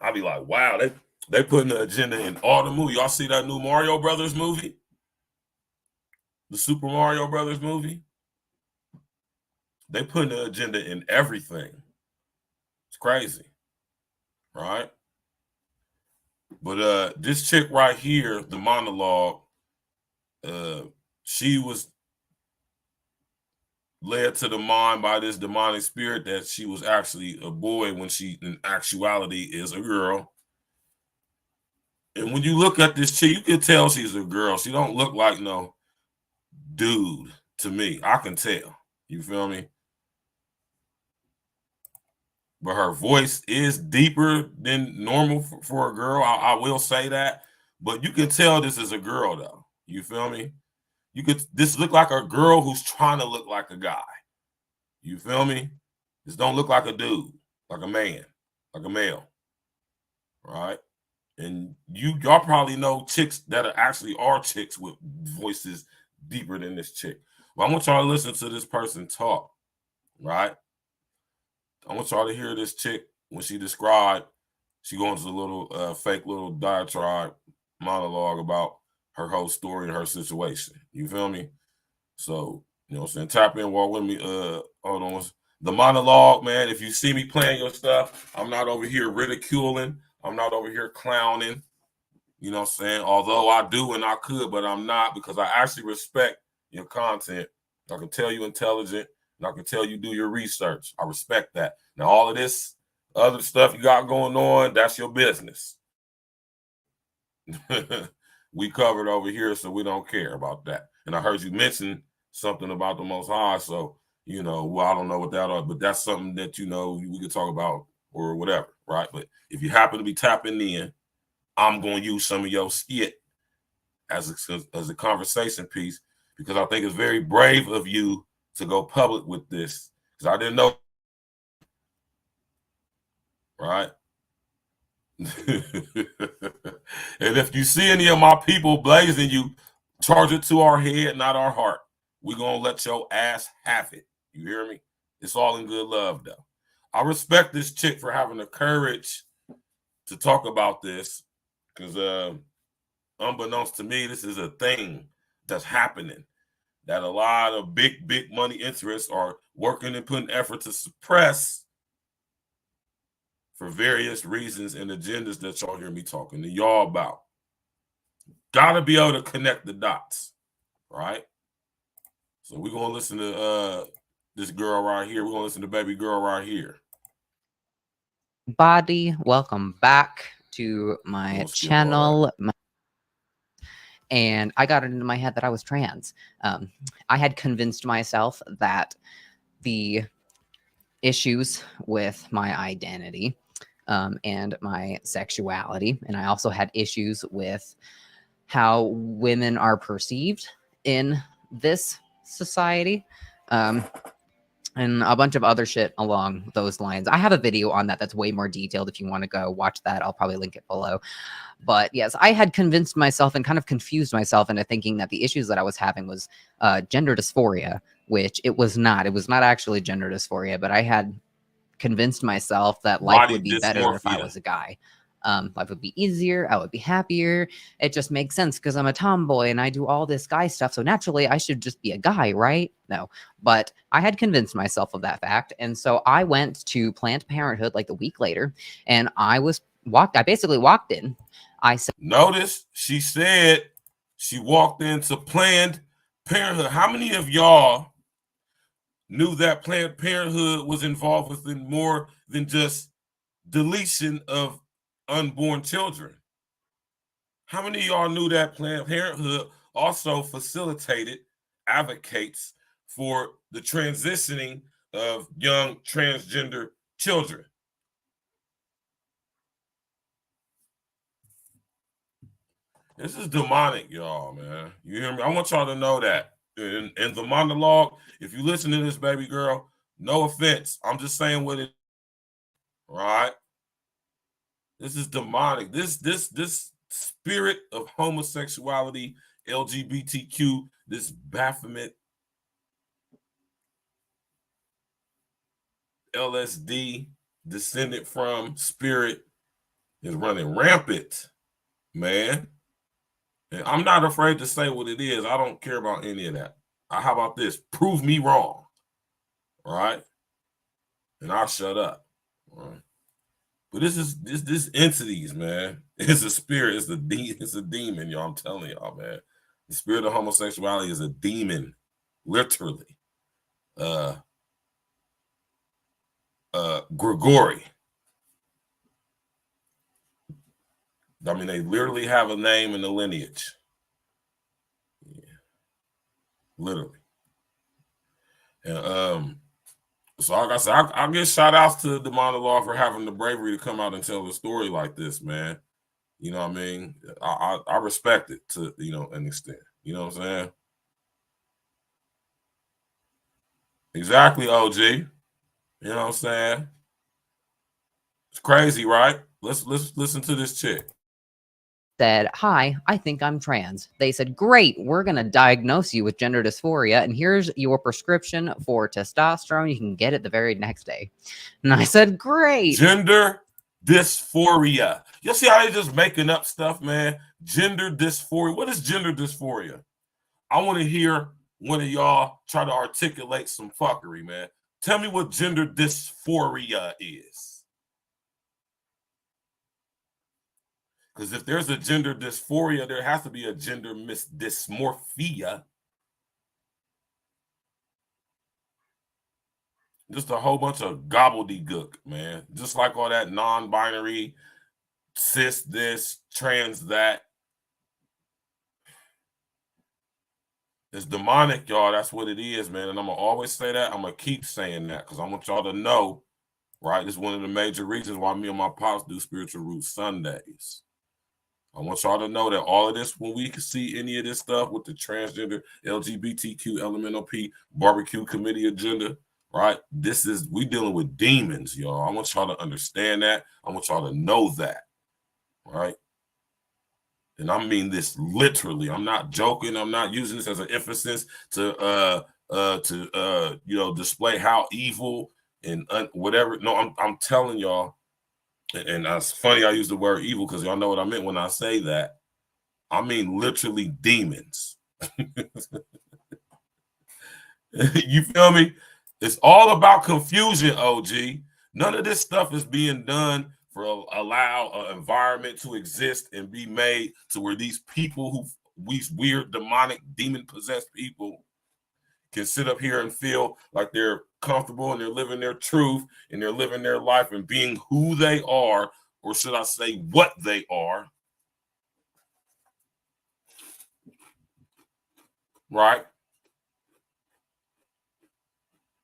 I'll be like, wow, they putting the agenda in all the movies. Y'all see that new Mario Brothers movie? The Super Mario Brothers movie? They putting the agenda in everything. It's crazy. Right? But this chick right here, The Monologue, she was led to the mind by this demonic spirit that she was actually a boy when she in actuality is a girl. And when you look at this chick, you can tell she's a girl. She don't look like no dude to me. I can tell. You feel me? But her voice is deeper than normal for a girl. I will say that. But you can tell this is a girl though. You feel me? This look like a girl who's trying to look like a guy. You feel me? This don't look like a dude, like a man, like a male. Right? And y'all probably know chicks that are chicks with voices deeper than this chick. Well, I want y'all to listen to this person talk, right? I want y'all to hear this chick when she described, she goes into a little fake little diatribe monologue about her whole story and her situation. You feel me? So, you know what I'm saying? Tap in, walk with me. Hold on. The Monologue, man. If you see me playing your stuff, I'm not over here ridiculing. I'm not over here clowning. You know what I'm saying? Although I do and I could, but I'm not, because I actually respect your content. I can tell you intelligent, and I can tell you do your research. I respect that. Now, all of this other stuff you got going on, that's your business. We covered over here, so we don't care about that. And I heard you mention something about the Most High, so, you know, well, I don't know what that is, but that's something that, you know, we could talk about or whatever, right? But if you happen to be tapping in, I'm going to use some of your skit as a conversation piece, because I think it's very brave of you to go public with this, because I didn't know, right? And if you see any of my people blazing you, charge it to our head, not our heart. We're going to let your ass have it. You hear me? It's all in good love, though. I respect this chick for having the courage to talk about this, because unbeknownst to me, this is a thing that's happening that a lot of big money interests are working and putting effort to suppress for various reasons and agendas that y'all hear me talking to y'all about. Gotta be able to connect the dots, right? So we're gonna listen to this girl right here. We're gonna listen to baby girl right here. Body, welcome back to my Don't skip all that. channel, and I got it into my head that I was trans. I had convinced myself that the issues with my identity and my sexuality, and I also had issues with how women are perceived in this society, and a bunch of other shit along those lines. I have a video on that that's way more detailed. If you want to go watch that, I'll probably link it below. But yes, I had convinced myself and kind of confused myself into thinking that the issues that I was having was gender dysphoria, which it was not. It was not actually gender dysphoria, but I had convinced myself that life Body would be better if I dysmorphia. was a guy. Life would be easier. I would be happier. It just makes sense because I'm a tomboy and I do all this guy stuff. So naturally, I should just be a guy, right? No, but I had convinced myself of that fact. And so I went to Planned Parenthood like a week later, and I basically walked in. I said, Notice she said she walked into Planned Parenthood. How many of y'all knew that Planned Parenthood was involved within more than just deletion of unborn children? How many of y'all knew that Planned Parenthood also advocates for the transitioning of young transgender children? This is demonic, y'all, man. You hear me? I want y'all to know that. In the monologue, if you listen to this, baby girl, no offense. I'm just saying what it is. Right? This is demonic. This spirit of homosexuality, LGBTQ, this Baphomet, LSD, descended from spirit, is running rampant, man. And I'm not afraid to say what it is. I don't care about any of that. How about this? Prove me wrong, right? And I'll shut up, right? But this entities, man. It's a spirit. It's a demon, y'all. I'm telling y'all, man. The spirit of homosexuality is a demon, literally. Gregory. I mean, they literally have a name in the lineage. Yeah. Literally. And so like I said, I give shout outs to the monologue for having the bravery to come out and tell a story like this, man. You know what I mean? I respect it to, an extent. You know what I'm saying? Exactly, OG. You know what I'm saying? It's crazy, right? Let's listen to this chick. said, "Hi, I think I'm trans." They said, "Great, we're going to diagnose you with gender dysphoria, and here's your prescription for testosterone. You can get it the very next day." And I said, "Great." Gender dysphoria. You see how they just making up stuff, man? Gender dysphoria. What is gender dysphoria? I want to hear one of y'all try to articulate some fuckery, man. Tell me what gender dysphoria is. Because if there's a gender dysphoria, there has to be a gender dysmorphia. Just a whole bunch of gobbledygook, man. Just like all that non-binary, cis this, trans that. It's demonic, y'all. That's what it is, man. And I'm going to always say that. I'm going to keep saying that because I want y'all to know, right? It's one of the major reasons why me and my pops do Spiritual Roots Sundays. I want y'all to know that all of this, when we can see any of this stuff with the transgender, LGBTQ, LMNOP, barbecue committee agenda, right? We dealing with demons, y'all. I want y'all to understand that. I want y'all to know that, right? And I mean this literally. I'm not joking. I'm not using this as an emphasis to display how evil and whatever. No, I'm telling y'all. And that's funny I use the word evil because y'all know what I meant when I say that. I mean literally demons. You feel me? It's all about confusion, OG. None of this stuff is being done for allow an environment to exist and be made to where these people these weird, demonic, demon-possessed people can sit up here and feel like they're comfortable and they're living their truth and they're living their life and being who they are or should I say what they are, right?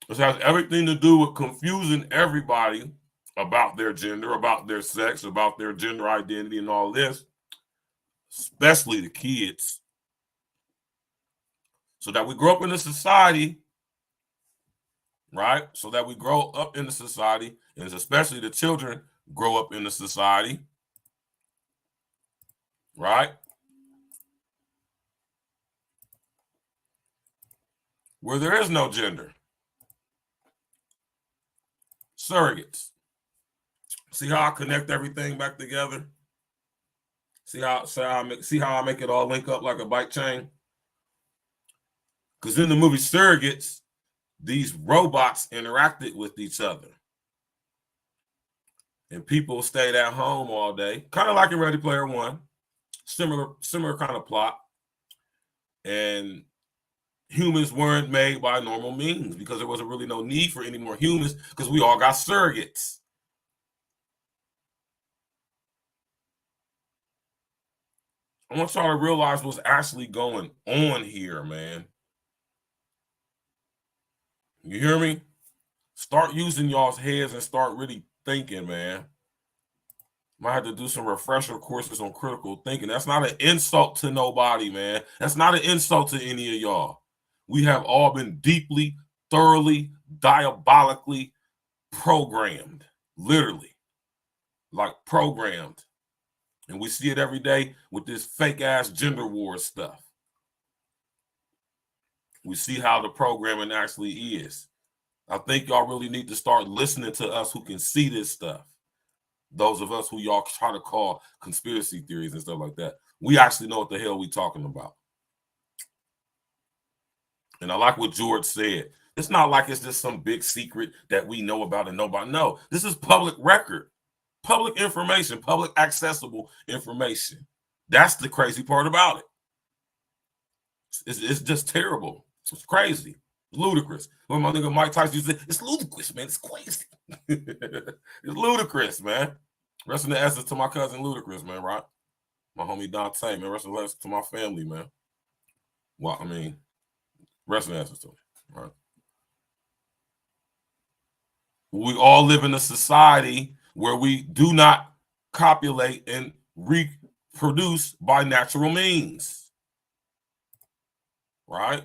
It has everything to do with confusing everybody about their gender, about their sex, about their gender identity and all this, especially the kids, so that we grow up in a society, right? So that we grow up in the society, and especially the children grow up in the society, right? Where there is no gender. Surrogates. See how I connect everything back together? See how I make it all link up like a bike chain? Because in the movie Surrogates, these robots interacted with each other. And people stayed at home all day, kind of like in Ready Player One. Similar kind of plot. And humans weren't made by normal means because there wasn't really no need for any more humans because we all got surrogates. I want y'all to realize what's actually going on here, man. You hear me? Start using y'all's heads and start really thinking, man. Might have to do some refresher courses on critical thinking. That's not an insult to nobody, man. That's not an insult to any of y'all. We have all been deeply, thoroughly, diabolically programmed. Literally. Like programmed. And we see it every day with this fake-ass gender war stuff. We see how the programming actually is. I think y'all really need to start listening to us who can see this stuff. Those of us who y'all try to call conspiracy theories and stuff like that. We actually know what the hell we talking about. And I like what George said. It's not like it's just some big secret that we know about and nobody know. This is public record, public information, public accessible information. That's the crazy part about it. It's just terrible. It's crazy. It's ludicrous. When my nigga Mike Tyson used to say, it's ludicrous, man. It's crazy. It's ludicrous, man. Rest in the essence to my cousin Ludacris, man, right? My homie Dante, man. Rest in the essence to my family, man. Well, I mean, rest in the essence to him, right? We all live in a society where we do not copulate and reproduce by natural means, right?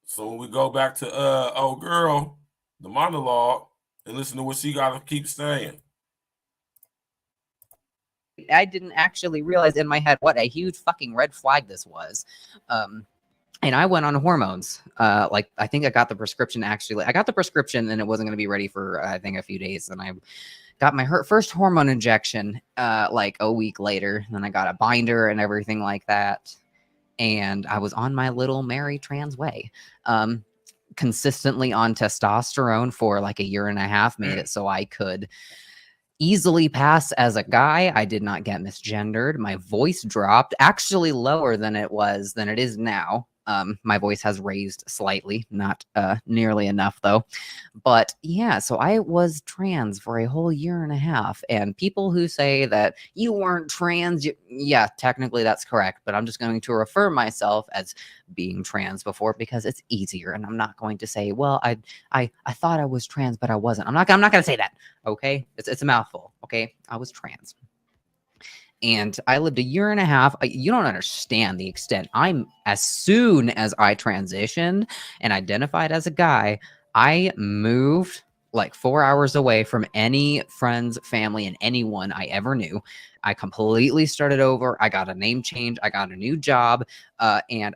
So when we go back to old girl, the monologue, and listen to what she got to keep saying. I didn't actually realize in my head what a huge fucking red flag this was. And I went on hormones. Like, I think I got the prescription actually. I got the prescription and it wasn't going to be ready for, I think, a few days. And I got my first hormone injection like a week later. And then I got a binder and everything like that. And I was on my little merry trans way. Consistently on testosterone for like a year and a half made it so I could easily pass as a guy. I did not get misgendered. My voice dropped actually lower than it is now. My voice has raised slightly, not nearly enough though. But yeah, so I was trans for a whole year and a half. And people who say that you weren't trans, yeah, technically that's correct. But I'm just going to refer myself as being trans before because it's easier. And I'm not going to say, well, I thought I was trans, but I wasn't. I'm not going to say that. Okay, it's a mouthful. Okay, I was trans. And I lived a year and a half. You don't understand the extent. As soon as I transitioned and identified as a guy, I moved like 4 hours away from any friends, family, and anyone I ever knew. I completely started over. I got a name change. I got a new job. And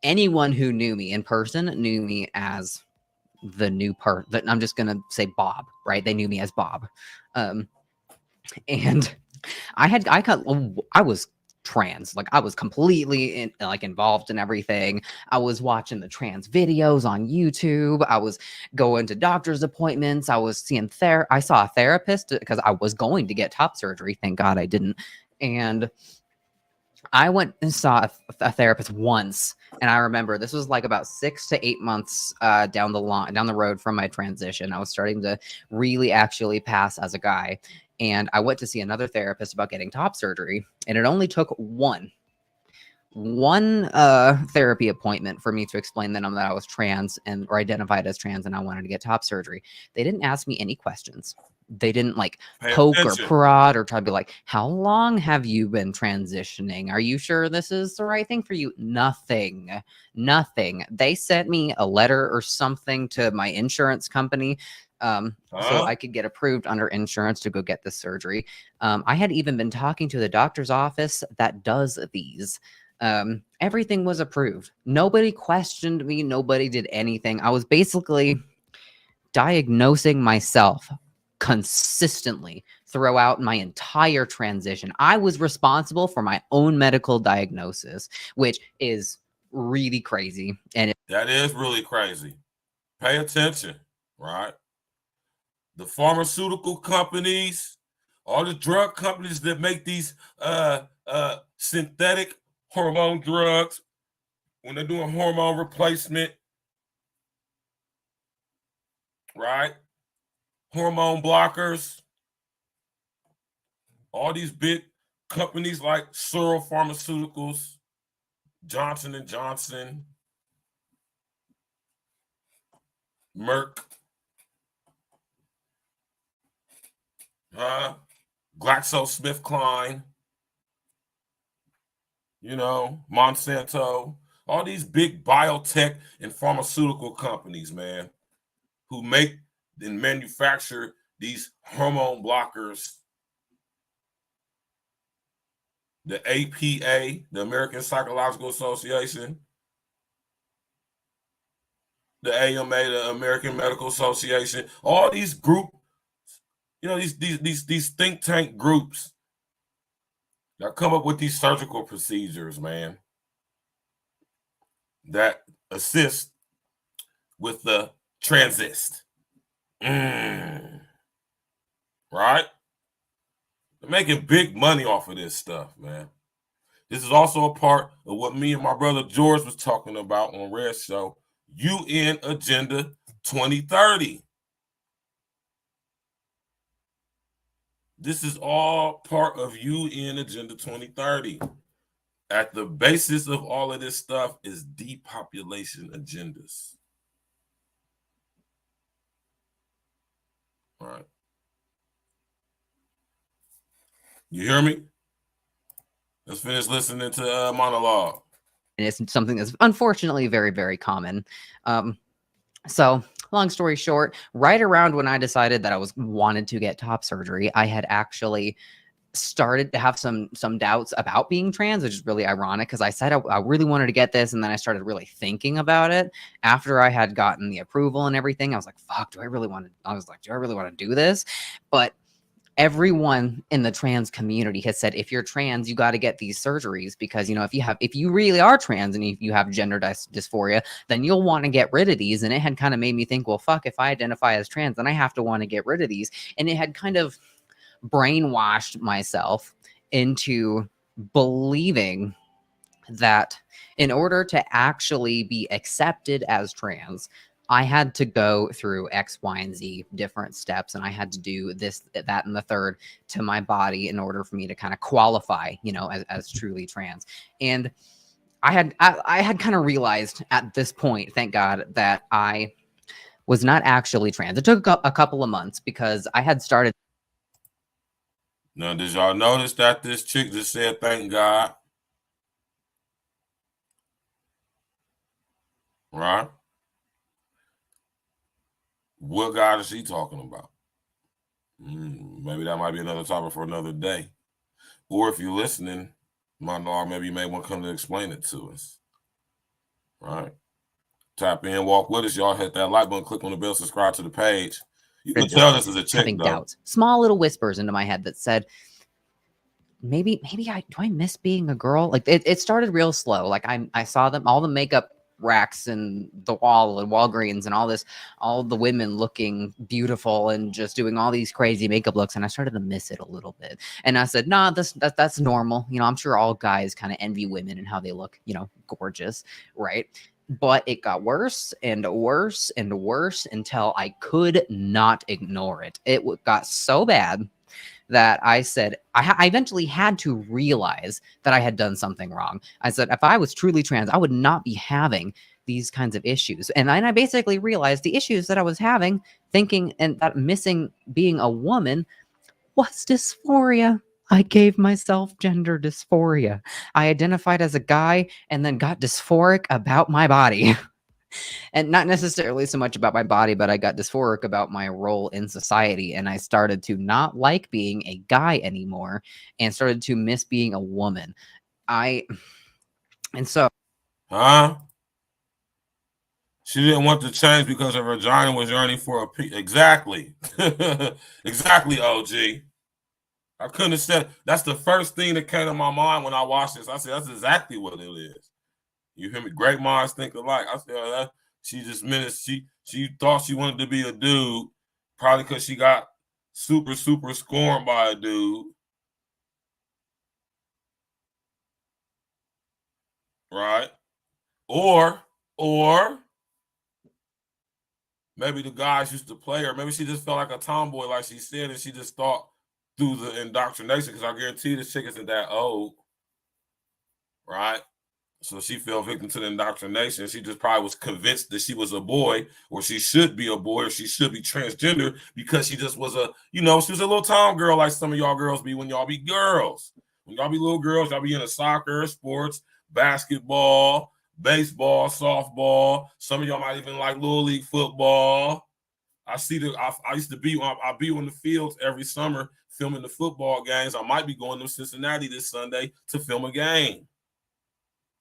anyone who knew me in person knew me as the new part. I'm just going to say Bob, right? They knew me as Bob. And I was trans. Like, I was completely involved in everything. I was watching the trans videos on YouTube. I was going to doctor's appointments. I was seeing I saw a therapist because I was going to get top surgery. Thank God I didn't. And I went and saw a therapist once, and I remember this was like about 6 to 8 months down the road from my transition. I was starting to really actually pass as a guy. And I went to see another therapist about getting top surgery, and it only took one therapy appointment for me to explain to them that I was trans or identified as trans and I wanted to get top surgery. They didn't ask me any questions. They didn't like poke or prod or try to be like, how long have you been transitioning? Are you sure this is the right thing for you? Nothing. They sent me a letter or something to my insurance company so I could get approved under insurance to go get this surgery. I had even been talking to the doctor's office that does these. Everything was approved. Nobody questioned me. Nobody did anything. I was basically diagnosing myself consistently throughout my entire transition. I was responsible for my own medical diagnosis, which is really crazy. And that is really crazy. Pay attention, right? The pharmaceutical companies, all the drug companies that make these synthetic hormone drugs, when they're doing hormone replacement, right? Hormone blockers, all these big companies like Searle Pharmaceuticals, Johnson & Johnson, Merck, GlaxoSmithKline, Monsanto, all these big biotech and pharmaceutical companies, man, who make and manufacture these hormone blockers. The APA, the American Psychological Association, the AMA, the American Medical Association, all these groups, these think tank groups that come up with these surgical procedures, man, that assist with the transist. Right? They're making big money off of this stuff, man. This is also a part of what me and my brother George was talking about on Red's show, UN Agenda 2030. This is all part of UN Agenda 2030. At the basis of all of this stuff is depopulation agendas. All right. You hear me? Let's finish listening to monologue. And it's something that's unfortunately very, very common. So long story short, right around when I decided that I wanted to get top surgery, I had actually started to have some doubts about being trans, which is really ironic because I said I really wanted to get this, and then I started really thinking about it after I had gotten the approval and everything. I was like, fuck, do I really want to do this? But everyone in the trans community has said, if you're trans, you got to get these surgeries because, if you really are trans and if you have gender dysphoria, then you'll want to get rid of these. And it had kind of made me think, well, fuck, if I identify as trans, then I have to want to get rid of these. And it had kind of brainwashed myself into believing that in order to actually be accepted as trans, I had to go through X, Y, and Z different steps, and I had to do this, that, and the third to my body in order for me to kind of qualify, as truly trans. And I had kind of realized at this point, thank God, that I was not actually trans. It took a couple of months because I had started. Now, did y'all notice that this chick just said, thank God? Right? What God is she talking about? Maybe that might be another topic for another day. Or if you're listening, monologue, maybe you may want to come to explain it to us. Right? Tap in, walk with us. Y'all hit that like button, click on the bell, subscribe to the page. You can tell this is a chick, having doubts, small little whispers into my head that said, maybe I miss being a girl? Like it started real slow. Like I saw them, all the makeup racks and the wall and Walgreens and all the women looking beautiful and just doing all these crazy makeup looks, and I started to miss it a little bit. And I said, nah, that's normal. I'm sure all guys kind of envy women and how they look, gorgeous, right? But it got worse and worse and worse until I could not ignore it. It got so bad that I said, I eventually had to realize that I had done something wrong. I said, if I was truly trans, I would not be having these kinds of issues. And I basically realized the issues that I was having, thinking and that missing being a woman, was dysphoria. I gave myself gender dysphoria. I identified as a guy and then got dysphoric about my body. And not necessarily so much about my body, but I got dysphoric about my role in society. And I started to not like being a guy anymore and started to miss being a woman. And so. Huh? She didn't want to change because her vagina was yearning for a piece. Exactly. Exactly, OG. I couldn't have said, that's the first thing that came to my mind when I watched this. I said, that's exactly what it is. You hear me? Great minds think alike. I said, that she just meant she thought she wanted to be a dude, probably because she got super scorned by a dude. Right? Or maybe the guys used to play her. Maybe she just felt like a tomboy, like she said, and she just thought through the indoctrination, because I guarantee this chick isn't that old. Right? So she fell victim to the indoctrination. She just probably was convinced that she was a boy, or she should be a boy, or she should be transgender, because she just was she was a little town girl, like some of y'all girls be when y'all be girls. When y'all be little girls, y'all be into soccer, sports, basketball, baseball, softball. Some of y'all might even like little league football. I used to be on the fields every summer filming the football games. I might be going to Cincinnati this Sunday to film a game.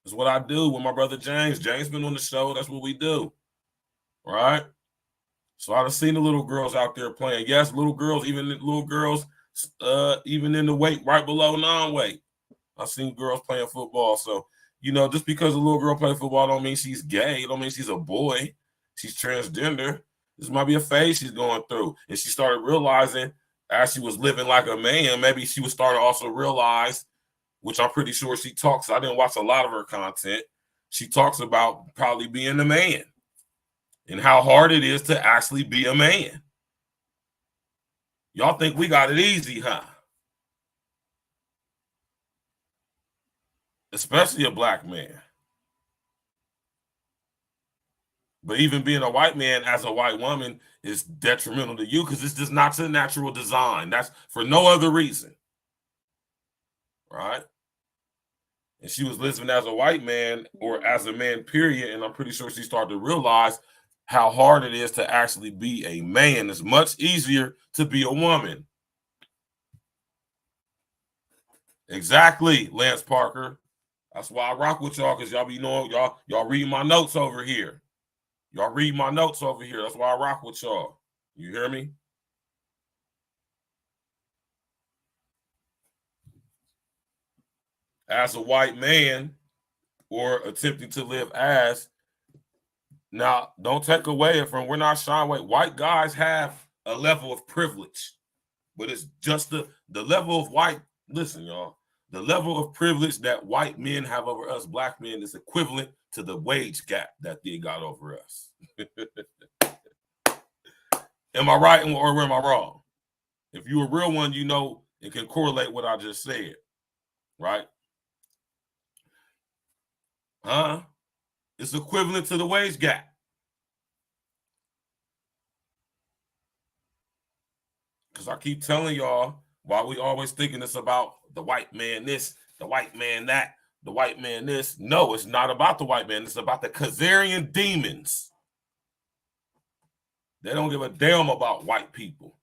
That's what I do with my brother James. James been on the show. That's what we do. Right? So I've seen the little girls out there playing. Yes, little girls, even in the weight right below non-weight. I've seen girls playing football. So, just because a little girl plays football don't mean she's gay. It don't mean she's a boy. She's transgender. This might be a phase she's going through. And she started realizing as she was living like a man, maybe she was starting to also realize, which I'm pretty sure she talks. I didn't watch a lot of her content. She talks about probably being a man and how hard it is to actually be a man. Y'all think we got it easy, huh? Especially a black man. But even being a white man as a white woman is detrimental to you, because it's just not your natural design. That's for no other reason. Right? And she was living as a white man, or as a man, period. And I'm pretty sure she started to realize how hard it is to actually be a man. It's much easier to be a woman. Exactly, Lance Parker. That's why I rock with y'all, because y'all be knowing, y'all read my notes over here. Y'all read my notes over here. That's why I rock with y'all. You hear me? As a white man, or attempting to live as, now don't take away from, we're not shying away. White guys have a level of privilege, but it's just the level of white. Listen, y'all, the level of privilege that white men have over us black men is equivalent to the wage gap that they got over us. Am I right or am I wrong? If you're a real one, you know it can correlate what I just said, right? Huh? It's equivalent to the wage gap. Because I keep telling y'all, why we always thinking it's about the white man this, the white man that, the white man this. No, it's not about the white man. It's about the Khazarian demons. They don't give a damn about white people.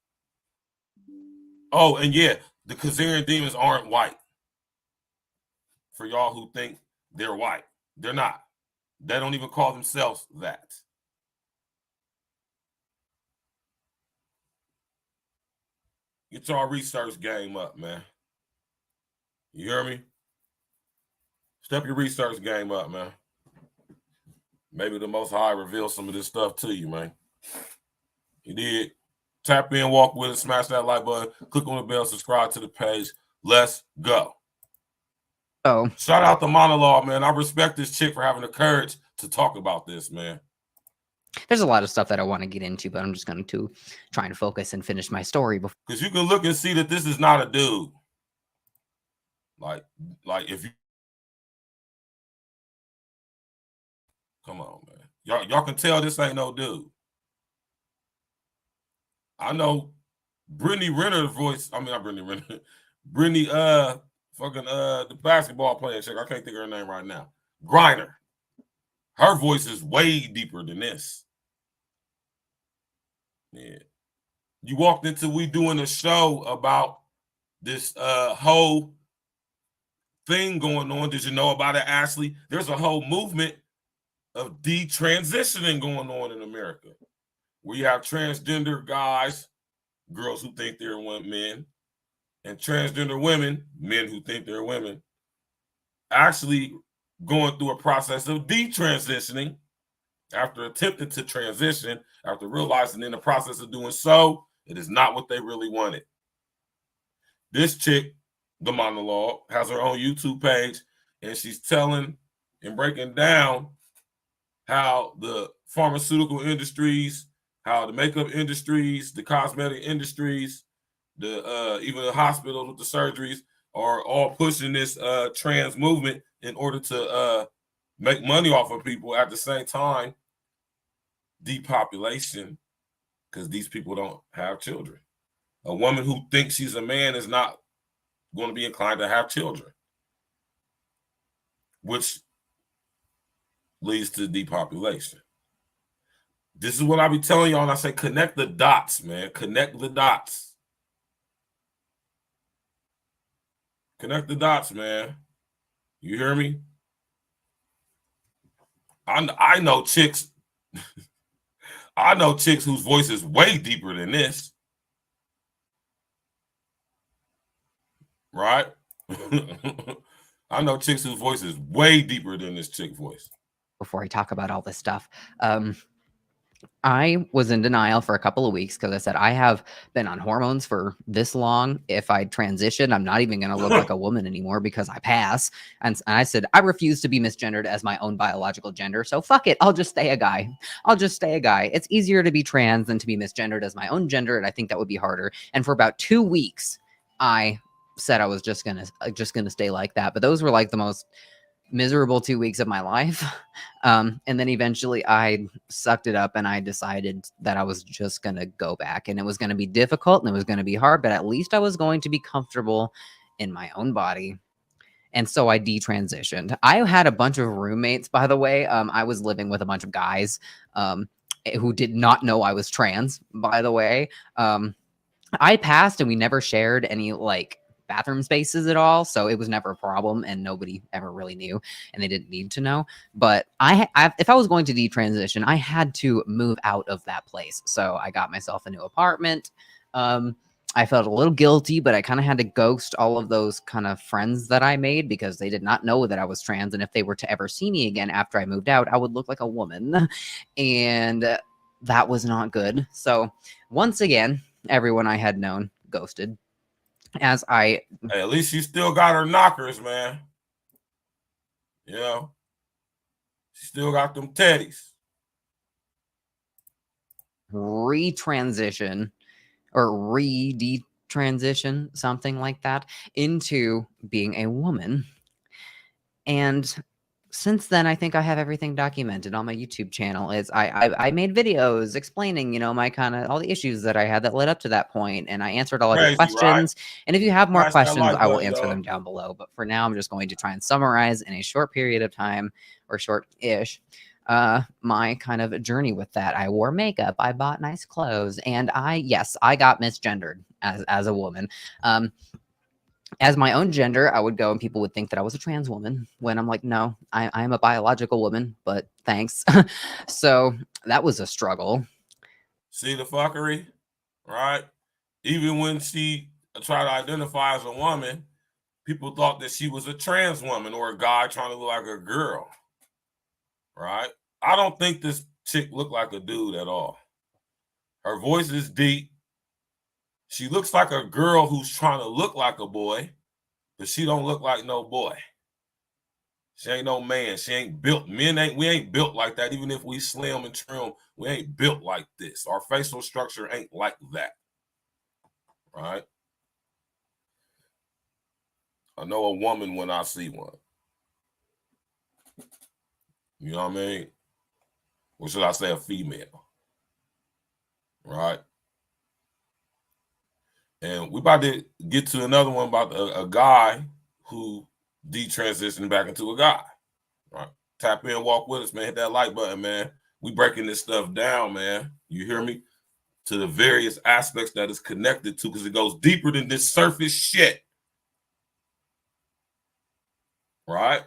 Oh, and yeah, the Khazarian demons aren't white. For y'all who think they're white, they're not. They don't even call themselves that. Get y'all research game up, man. You hear me? Step your research game up, man. Maybe the Most High reveals some of this stuff to you, man. You did. Tap in, walk with it, smash that like button, click on the bell, subscribe to the page. Let's go. Oh. Shout out to Monologue, man. I respect this chick for having the courage to talk about this, man. There's a lot of stuff that I want to get into, but I'm just going to try and focus and finish my story before. Because you can look and see that this is not a dude. Like if you come on, man. Y'all can tell this ain't no dude. I know Brittany Renner's voice. I mean, not Brittany Renner. Brittany, the basketball playing chick. I can't think of her name right now. Griner. Her voice is way deeper than this. Yeah. You walked into we doing a show about this whole thing going on. Did you know about it, Ashley? There's a whole movement of detransitioning going on in America, where you have transgender guys, girls who think they're men, and transgender women, men who think they're women, actually going through a process of detransitioning after attempting to transition, after realizing in the process of doing so, it is not what they really wanted. This chick, the monologue, has her own YouTube page, and she's telling and breaking down how the pharmaceutical industries, how the makeup industries, the cosmetic industries, the even the hospitals with the surgeries are all pushing this trans movement in order to make money off of people. At the same time, depopulation, because these people don't have children. A woman who thinks she's a man is not going to be inclined to have children, which leads to depopulation. This is what I be telling y'all, and I say connect the dots, man. Connect the dots. Connect the dots, man. You hear me? I know chicks. I know chicks whose voice is way deeper than this. Right? I know chicks whose voice is way deeper than this chick voice. Before I talk about all this stuff, I was in denial for a couple of weeks because I said, I have been on hormones for this long. If I transition, I'm not even going to look like a woman anymore because I pass. And I said, I refuse to be misgendered as my own biological gender. So fuck it. I'll just stay a guy. I'll just stay a guy. It's easier to be trans than to be misgendered as my own gender. And I think that would be harder. And for about 2 weeks, I said I was just gonna stay like that. But those were like the most miserable 2 weeks of my life. And then eventually I sucked it up and I decided that I was just going to go back, and it was going to be difficult and it was going to be hard, but at least I was going to be comfortable in my own body. And so I detransitioned. I had a bunch of roommates, by the way. I was living with a bunch of guys who did not know I was trans, by the way. I passed and we never shared any like bathroom spaces at all, so it was never a problem and nobody ever really knew and they didn't need to know. But if I was going to detransition, I had to move out of that place, so I got myself a new apartment. I felt a little guilty, but I kind of had to ghost all of those kind of friends that I made because they did not know that I was trans, and if they were to ever see me again after I moved out, I would look like a woman, and that was not good. So once again, everyone I had known ghosted. As I Hey, at least she still got her knockers, man. You know, she still got them teddies. retransition or re-detransition, something like that, into being a woman. And since then, I think I have everything documented on my YouTube channel. I made videos explaining, you know, my kind of all the issues that I had that led up to that point, and I answered all of your questions. Right? And if you have more questions, I will answer them down below. But for now, I'm just going to try and summarize in a short period of time, or short-ish, my kind of journey with that. I wore makeup, I bought nice clothes, and I got misgendered as a woman. As my own gender, I would go and people would think that I was a trans woman when I'm like, no, I am a biological woman, but thanks. So that was a struggle. See the fuckery, right? Even when she tried to identify as a woman, people thought that she was a trans woman or a guy trying to look like a girl, right? I don't think this chick looked like a dude at all. Her voice is deep. She looks like a girl who's trying to look like a boy, but she don't look like no boy. She ain't no man. She ain't built. We ain't built like that. Even if we slim and trim, we ain't built like this. Our facial structure ain't like that. Right? I know a woman when I see one. You know what I mean? Or should I say a female? Right? And we about to get to another one about a guy who detransitioned back into a guy. Right? Tap in, walk with us, man. Hit that like button, man. We breaking this stuff down, man. You hear me? To the various aspects that it's connected to, because it goes deeper than this surface shit. Right?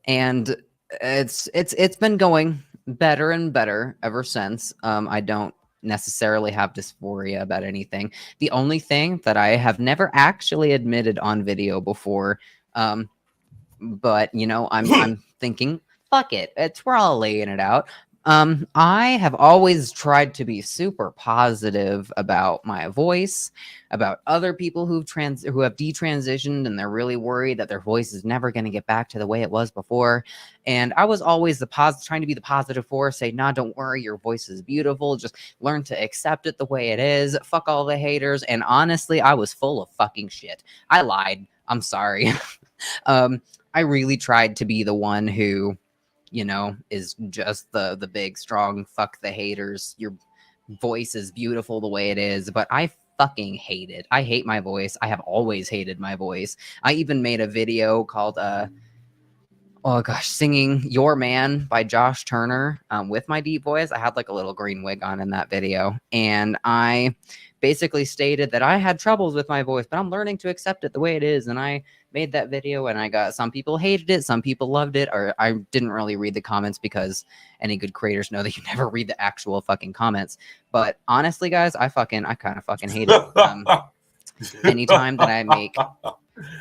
And it's been going better and better ever since. I don't necessarily have dysphoria about anything. The only thing that I have never actually admitted on video before, but you know, I'm thinking, fuck it, we're all laying it out. I have always tried to be super positive about my voice, about other people who have detransitioned and they're really worried that their voice is never going to get back to the way it was before. And I was always trying to be the positive force, say, nah, don't worry, your voice is beautiful. Just learn to accept it the way it is. Fuck all the haters. And honestly, I was full of fucking shit. I lied. I'm sorry. I really tried to be the one who, you know, is just the big, strong, fuck the haters. Your voice is beautiful the way it is, but I fucking hate it. I hate my voice. I have always hated my voice. I even made a video called, oh gosh, singing Your Man by Josh Turner with my deep voice. I had like a little green wig on in that video. And I basically stated that I had troubles with my voice, but I'm learning to accept it the way it is. And I made that video and I got some people hated it, some people loved it, or I didn't really read the comments because any good creators know that you never read the actual fucking comments. But honestly, guys, I kind of fucking hate it. Anytime that I make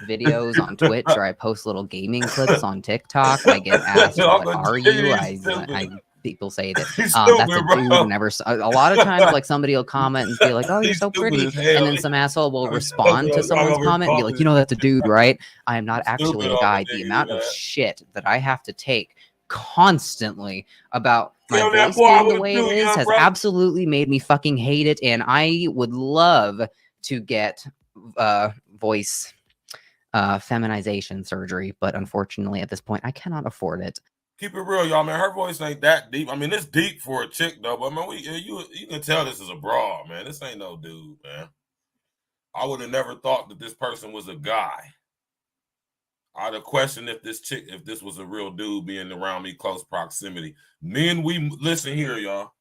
videos on Twitch or I post little gaming clips on TikTok, I get asked, what are you? People say that that's a dude. Never. A lot of times, like somebody will comment and be like, "Oh, you're so pretty," and then some asshole will respond to someone's comment and be like, "You know, that's a dude, right?" I am not actually a guy. The amount of shit that I have to take constantly about my voice being the way it is has absolutely made me fucking hate it, and I would love to get voice feminization surgery, but unfortunately at this point I cannot afford it. Keep it real, y'all, man. Her voice ain't that deep. I mean, it's deep for a chick, though. But man, you can tell this is a broad, man. This ain't no dude, man. I would have never thought that this person was a guy. I'd have questioned if this was a real dude being around me close proximity. Men, we listen here, y'all.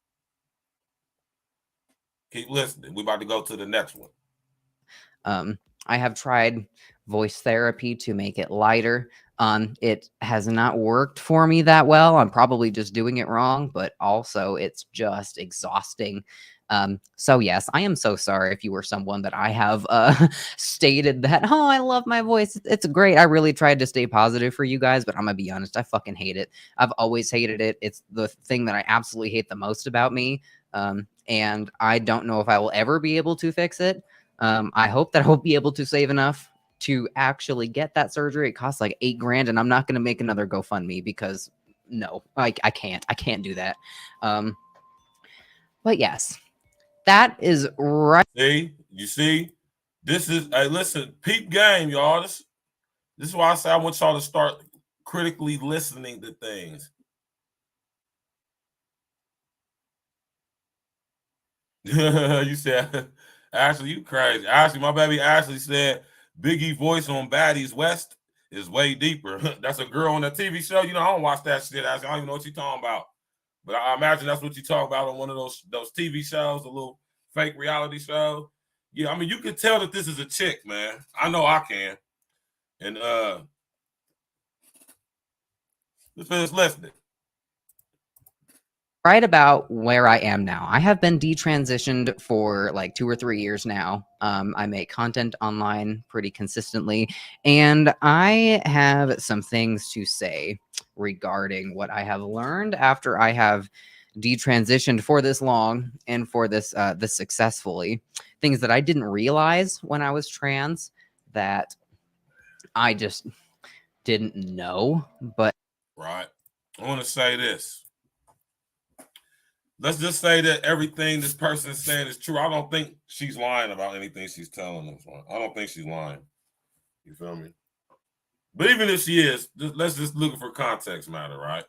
Keep listening. We about to go to the next one. I have tried voice therapy to make it lighter. It has not worked for me that well. I'm probably just doing it wrong, but also it's just exhausting. So yes, I am so sorry if you were someone that I have stated that, oh, I love my voice. It's great. I really tried to stay positive for you guys, but I'm gonna be honest, I fucking hate it. I've always hated it. It's the thing that I absolutely hate the most about me. And I don't know if I will ever be able to fix it. I hope that I'll be able to save enough to actually get that surgery. It costs like $8,000, and I'm not going to make another GoFundMe because no, I can't do that. But yes, that is right. You see, this is, hey, listen, peep game, y'all. This is why I say I want y'all to start critically listening to things. You said, Ashley, you crazy. Ashley, my baby Ashley said Biggie voice on Baddies West is way deeper. That's a girl on a TV show. You know, I don't watch that shit, Ashley. I don't even know what you're talking about. But I imagine that's what you talk about on one of those TV shows, a little fake reality show. Yeah, I mean, you can tell that this is a chick, man. I know I can. And let's finish listening. Right about where I am now. I have been detransitioned for like 2 or 3 years now. I make content online pretty consistently, and I have some things to say regarding what I have learned after I have detransitioned for this long and for this this successfully, things that I didn't realize when I was trans that I just didn't know. But right, I want to say this. Let's just say that everything this person is saying is true. I don't think she's lying about anything she's telling us. I don't think she's lying. You feel me? But even if she is, let's just look for context matter, right?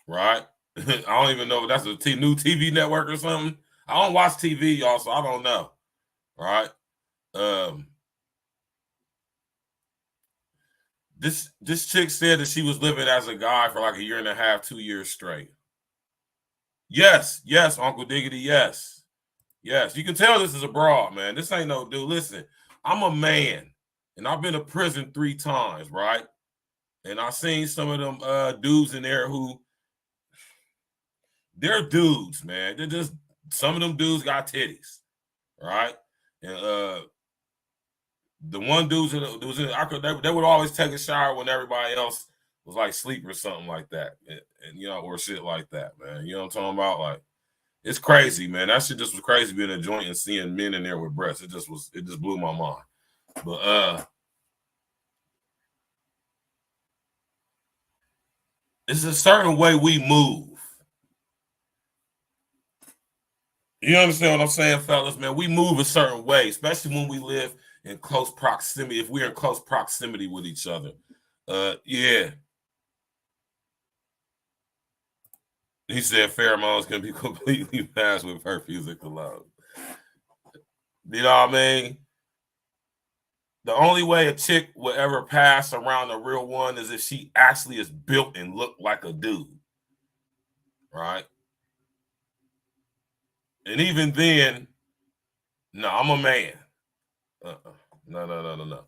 Right? I don't even know if that's a new TV network or something. I don't watch TV, y'all, so I don't know. Right? This chick said that she was living as a guy for like 1.5 years, 2 years straight. Yes, Uncle Diggity, yes. Yes, you can tell this is a broad, man. This ain't no dude. Listen, I'm a man, and I've been to prison 3 times, right? And I've seen some of them dudes in there who, they're dudes, man. They're just, some of them dudes got titties, right? And the one dudes that was in, they would always take a shower when everybody else was like sleep or something like that, and you know, or shit like that, man. You know what I'm talking about? Like, it's crazy, man. That shit just was crazy being a joint and seeing men in there with breasts. It just blew my mind. But it's a certain way we move. You understand what I'm saying, fellas, man? We move a certain way, especially when we live in close proximity. If we're in close proximity with each other. Yeah. He said pheromones can be completely matched with her physical love. You know what I mean? The only way a chick will ever pass around a real one is if she actually is built and look like a dude. Right? And even then, no, I'm a man. No.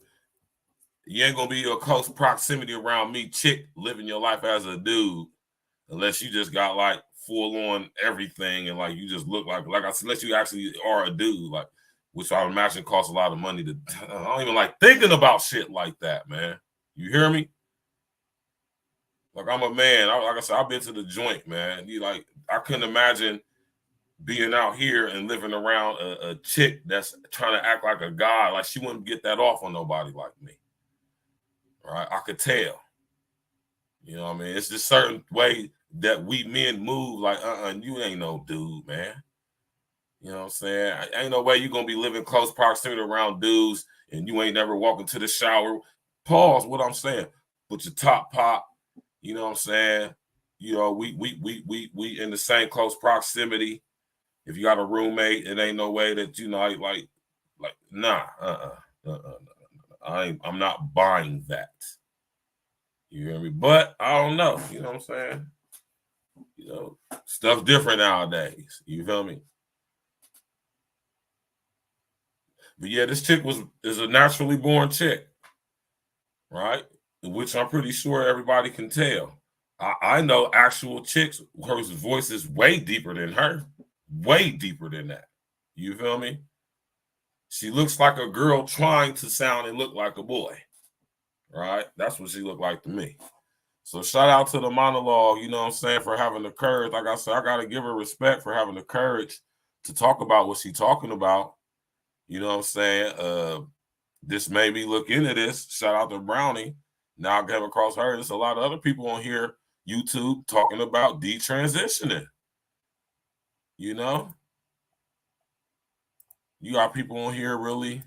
You ain't gonna be a close proximity around me, chick, living your life as a dude, unless you just got like full on everything and like you just look like I said, unless you actually are a dude, like, which I imagine costs a lot of money to. I don't even like thinking about shit like that, man. You hear me? Like, I'm a man. Like I said, I've been to the joint, man. I couldn't imagine being out here and living around a chick that's trying to act like a guy. Like, she wouldn't get that off on nobody like me. Right? I could tell. You know what I mean? It's just certain way that we men move. Like, you ain't no dude, man. You know what I'm saying? Ain't no way you gonna be living close proximity around dudes and you ain't never walking to the shower. Pause. What I'm saying. Put your top pop. You know what I'm saying? You know, we in the same close proximity. If you got a roommate, it ain't no way that, you know, like nah, I'm not buying that. You hear me? But I don't know. You know what I'm saying? You know, stuff's different nowadays. You feel me? But yeah, this chick is a naturally born chick, right? Which I'm pretty sure everybody can tell. I know actual chicks whose voice is way deeper than her. Way deeper than that. You feel me? She looks like a girl trying to sound and look like a boy. Right? That's what she looked like to me. So shout out to the monologue, you know what I'm saying, for having the courage. Like I said, I got to give her respect for having the courage to talk about what she's talking about. You know what I'm saying? This made me look into this. Shout out to Brownie. Now I came across her. There's a lot of other people on here, YouTube, talking about detransitioning. You know? You got people on here really,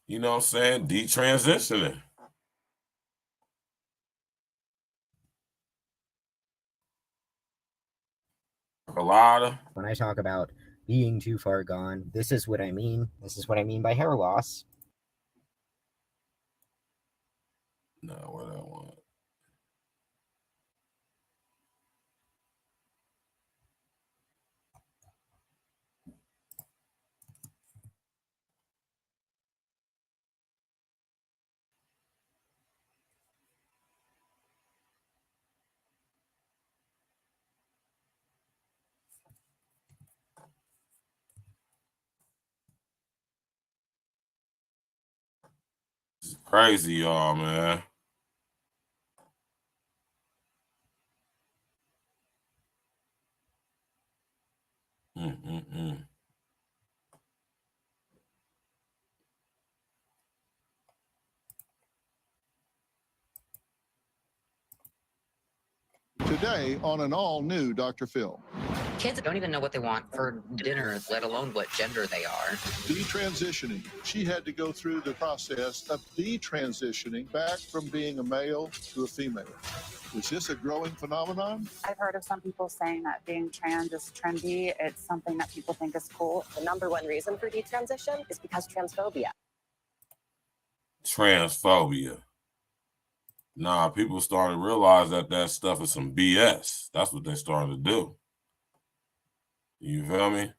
you know what I'm saying, detransitioning. A lot of. When I talk about being too far gone, this is what I mean. This is what I mean by hair loss. No, what I want. It's crazy, y'all, man. Today on an all-new Dr. Phil. Kids don't even know what they want for dinner, let alone what gender they are. Detransitioning. She had to go through the process of detransitioning back from being a male to a female. Is this a growing phenomenon? I've heard of some people saying that being trans is trendy. It's something that people think is cool. The #1 reason for detransition is because transphobia. Transphobia. Nah, people starting to realize that that stuff is some BS. That's what they starting to do. You feel me?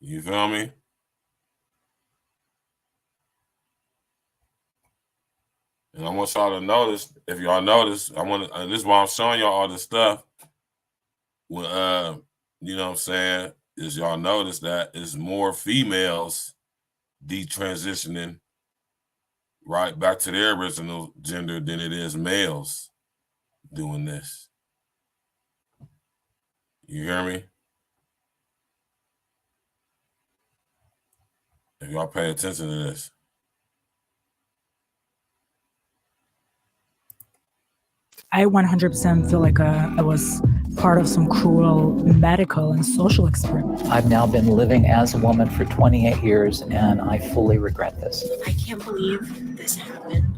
You feel me? And I want y'all to notice, if y'all notice, this is why I'm showing y'all all this stuff. When you know what I'm saying, is y'all notice that it's more females detransitioning right back to their original gender than it is males doing this. You hear me? If y'all pay attention to this. I 100% feel like I was part of some cruel medical and social experiment. I've now been living as a woman for 28 years, and I fully regret this. I can't believe this happened.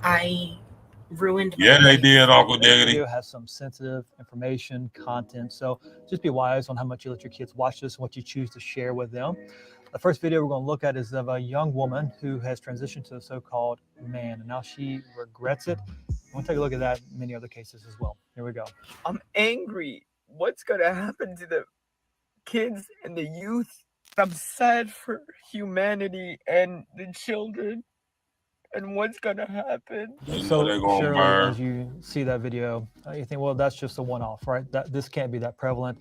I ruined my Yeah, they life. did, Uncle This Diggity. video has some sensitive information, content, so just be wise on how much you let your kids watch this and what you choose to share with them. The first video we're going to look at is of a young woman who has transitioned to the so-called man, and now she regrets it. We'll take a look at that in many other cases as well. Here we go. I'm angry. What's going to happen to the kids and the youth? I'm sad for humanity and the children. And what's going to happen? So, they're gonna Shirley, burn. as you see that video, you think, well, that's just a one-off, right? This can't be that prevalent.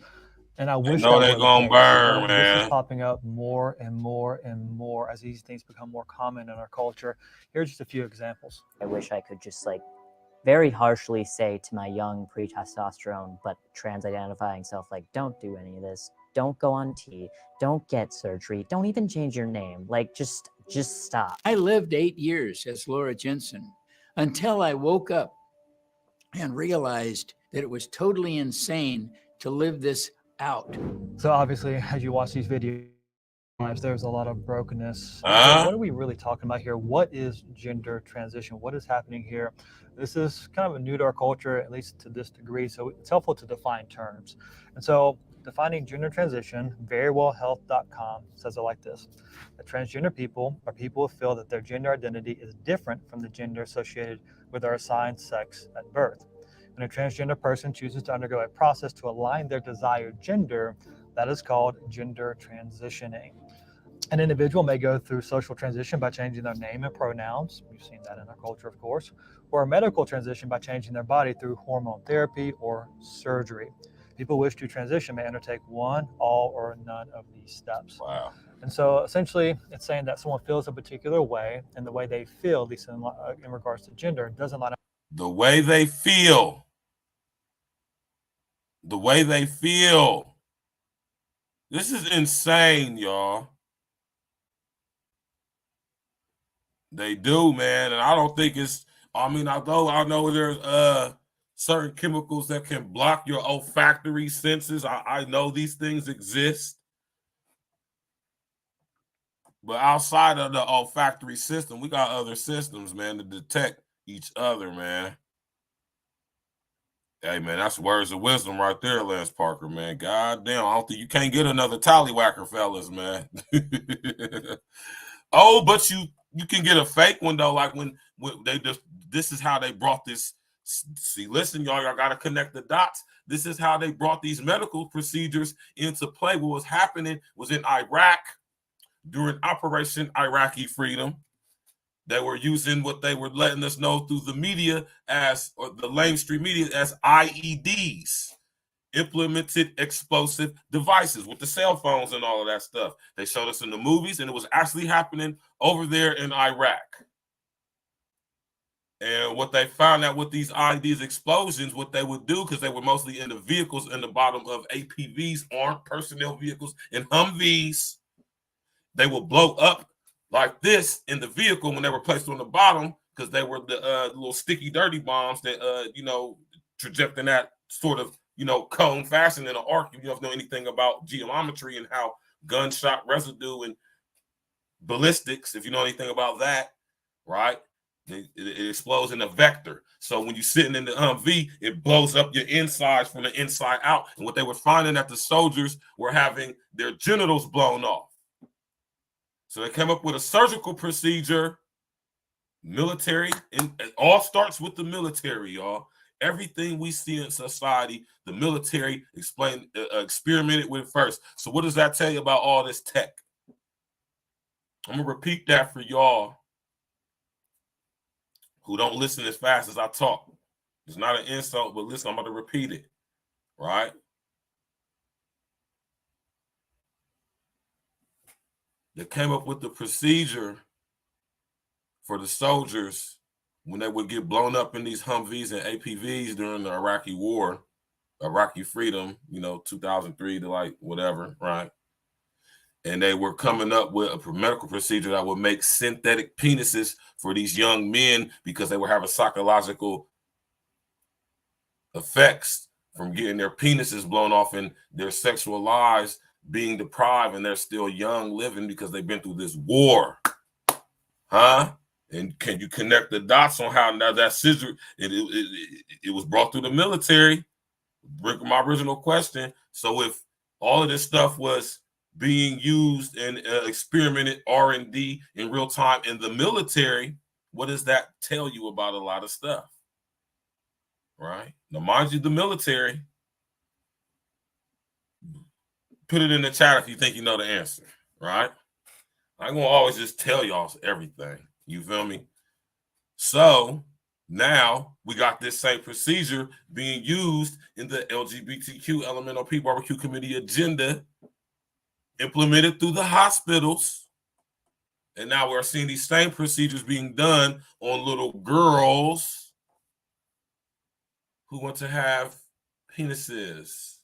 And I wish know that they were the gonna case, burn, but man. This is popping up more and more and more as these things become more common in our culture. Here's just a few examples. I wish I could just very harshly say to my young pre-testosterone but trans-identifying self, don't do any of this. Don't go on T. Don't get surgery. Don't even change your name. Just stop. I lived 8 years as Laura Jensen until I woke up and realized that it was totally insane to live this out. So obviously, as you watch these videos, there's a lot of brokenness. So what are we really talking about here? What is gender transition? What is happening here? This is kind of new to our culture, at least to this degree. So it's helpful to define terms. And so defining gender transition, verywellhealth.com says it like this: that transgender people are people who feel that their gender identity is different from the gender associated with their assigned sex at birth. When a transgender person chooses to undergo a process to align their desired gender, that is called gender transitioning. An individual may go through social transition by changing their name and pronouns. We've seen that in our culture, of course, or a medical transition by changing their body through hormone therapy or surgery. People who wish to transition may undertake one, all, or none of these steps. Wow. And so essentially, it's saying that someone feels a particular way, and the way they feel, at least in regards to gender, doesn't line up. The way they feel. The way they feel. This is insane, y'all. They do, man. And I don't think it's, although I know there's certain chemicals that can block your olfactory senses. I know these things exist. But outside of the olfactory system, we got other systems, man, to detect each other, man. Hey, man, that's words of wisdom right there, Lance Parker, man. God damn, I don't think you can't get another tallywhacker, fellas, man. Oh, but you can get a fake one, though, like when they just, this is how they brought this. See, listen, y'all got to connect the dots. This is how they brought these medical procedures into play. What was happening was in Iraq during Operation Iraqi Freedom. They were using what they were letting us know through the media or the mainstream media as IEDs, implemented explosive devices, with the cell phones and all of that stuff. They showed us in the movies, and it was actually happening over there in Iraq. And what they found out with these explosions, what they would do, because they were mostly in the vehicles in the bottom of APVs, armed personnel vehicles, and Humvees, they would blow up like this in the vehicle when they were placed on the bottom, because they were the little sticky, dirty bombs that, you know, trajecting that sort of, you know, cone fashion in an arc. If you don't know anything about geometry and how gunshot residue and ballistics, if you know anything about that, right? It explodes in a vector. So when you're sitting in the Humvee, it blows up your insides from the inside out. And what they were finding that the soldiers were having their genitals blown off. So they came up with a surgical procedure, military, and it all starts with the military, y'all. Everything we see in society, the military experimented with first. So what does that tell you about all this tech? I'm going to repeat that for y'all who don't listen as fast as I talk. It's not an insult, but listen, I'm about to repeat it, right? They came up with the procedure for the soldiers when they would get blown up in these Humvees and APVs during the Iraqi war, Iraqi freedom, you know, 2003 to like whatever, right? And they were coming up with a medical procedure that would make synthetic penises for these young men because they were having psychological effects from getting their penises blown off and their sexual lives being deprived, and they're still young living because they've been through this war. Huh? And can you connect the dots on how now that scissor, it was brought through the military? My original question. So if all of this stuff was being used and experimented R&D in real time in the military, what does that tell you about a lot of stuff? Right? Now, mind you, the military, put it in the chat if you think you know the answer, right? I'm going to always just tell y'all everything. You feel me? So now we got this same procedure being used in the LGBTQ LMNOP barbecue committee agenda, implemented through the hospitals. And now we're seeing these same procedures being done on little girls who want to have penises.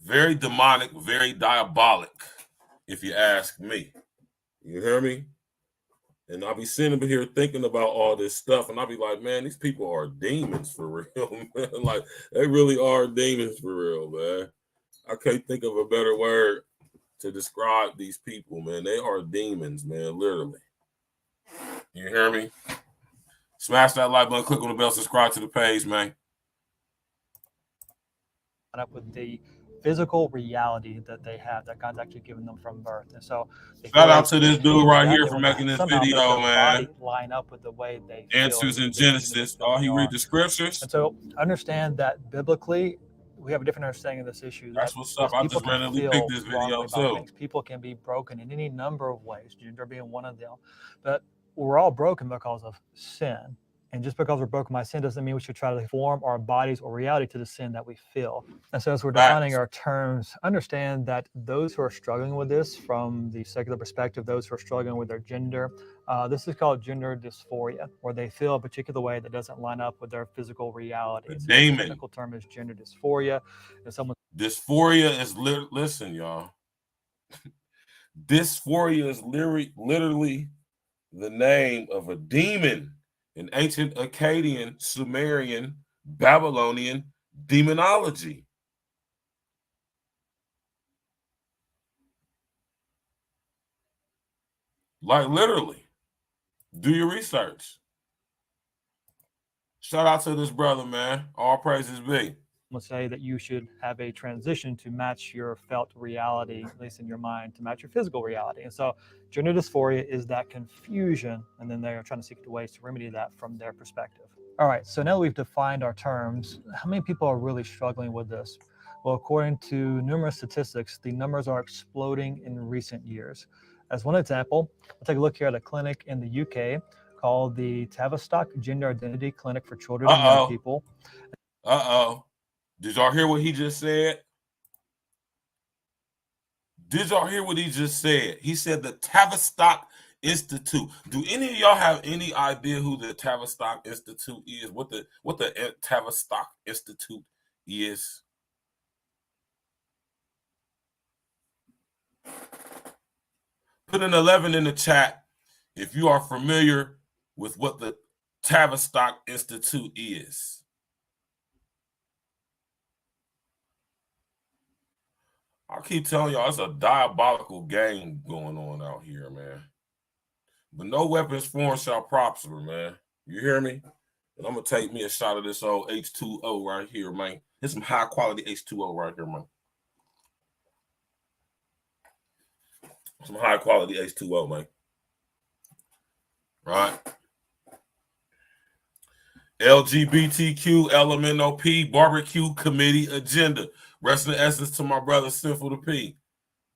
Very demonic, very diabolic, if you ask me. You hear me? And I'll be sitting over here thinking about all this stuff, and I'll be like, man, these people are demons for real, man. Like, they really are demons for real, man. I can't think of a better word to describe these people, man. They are demons, man, literally. You hear me? Smash that like button, click on the bell, subscribe to the page, man. Up with the physical reality that they have, that God's actually given them from birth. And so shout out to this dude right here for making this video, man. Line up with the way they Answers in Genesis. Oh, he read the scriptures. And so understand that biblically, we have a different understanding of this issue. That's what's up. I just randomly picked this video too. People can be broken in any number of ways, gender being one of them. But we're all broken because of sin. And just because we're broken by sin doesn't mean we should try to conform our bodies or reality to the sin that we feel. And so as we're defining our terms, understand that those who are struggling with this from the secular perspective, those who are struggling with their gender, this is called gender dysphoria, where they feel a particular way that doesn't line up with their physical reality. So the technical term is gender dysphoria. And someone dysphoria is listen, y'all. Dysphoria is literally the name of a demon in ancient Akkadian, Sumerian, Babylonian demonology. Like literally. Do your research. Shout out to this brother, man. All praises be. Let's say that you should have a transition to match your felt reality, at least in your mind, to match your physical reality. And so gender dysphoria is that confusion, and then they're trying to seek ways to remedy that from their perspective. All right, so now that we've defined our terms, how many people are really struggling with this? Well, according to numerous statistics, the numbers are exploding in recent years. As one example, we'll take a look here at a clinic in the UK called the Tavistock Gender Identity Clinic for Children and Young People. Did y'all hear what he just said? Did y'all hear what he just said? He said the Tavistock Institute. Do any of y'all have any idea who the Tavistock Institute is? What the Tavistock Institute is? Put an 11 in the chat if you are familiar with what the Tavistock Institute is. I keep telling y'all, it's a diabolical game going on out here, man. But no weapons formed shall prosper, man. You hear me? And I'm going to take me a shot of this old H2O right here, man. It's some high quality H2O right here, man. Some high quality H2O, man. Right? LGBTQ, LMNOP, barbecue committee agenda. Rest in essence to my brother, Sinful to P.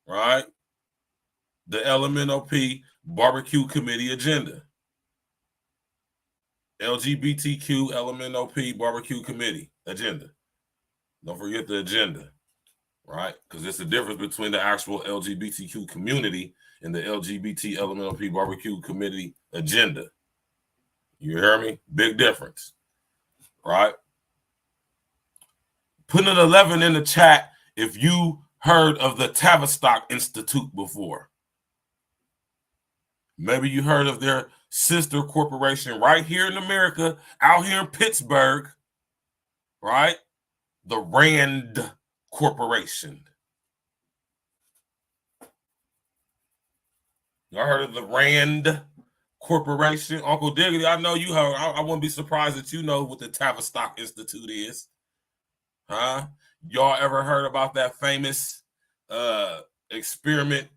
Right? The LMNOP barbecue committee agenda. LGBTQ, LMNOP barbecue committee agenda. Don't forget the agenda. Right? Because there's a difference between the actual LGBTQ community and the LGBT LMNOP barbecue committee agenda. You hear me? Big difference. Right? Put an 11 in the chat if you heard of the Tavistock Institute before. Maybe you heard of their sister corporation right here in America, out here in Pittsburgh, right? The Rand Corporation. Y'all heard of the Rand Corporation? Uncle Diggity, I know you heard. I wouldn't be surprised that you know what the Tavistock Institute is. Huh? Y'all ever heard about that famous experiment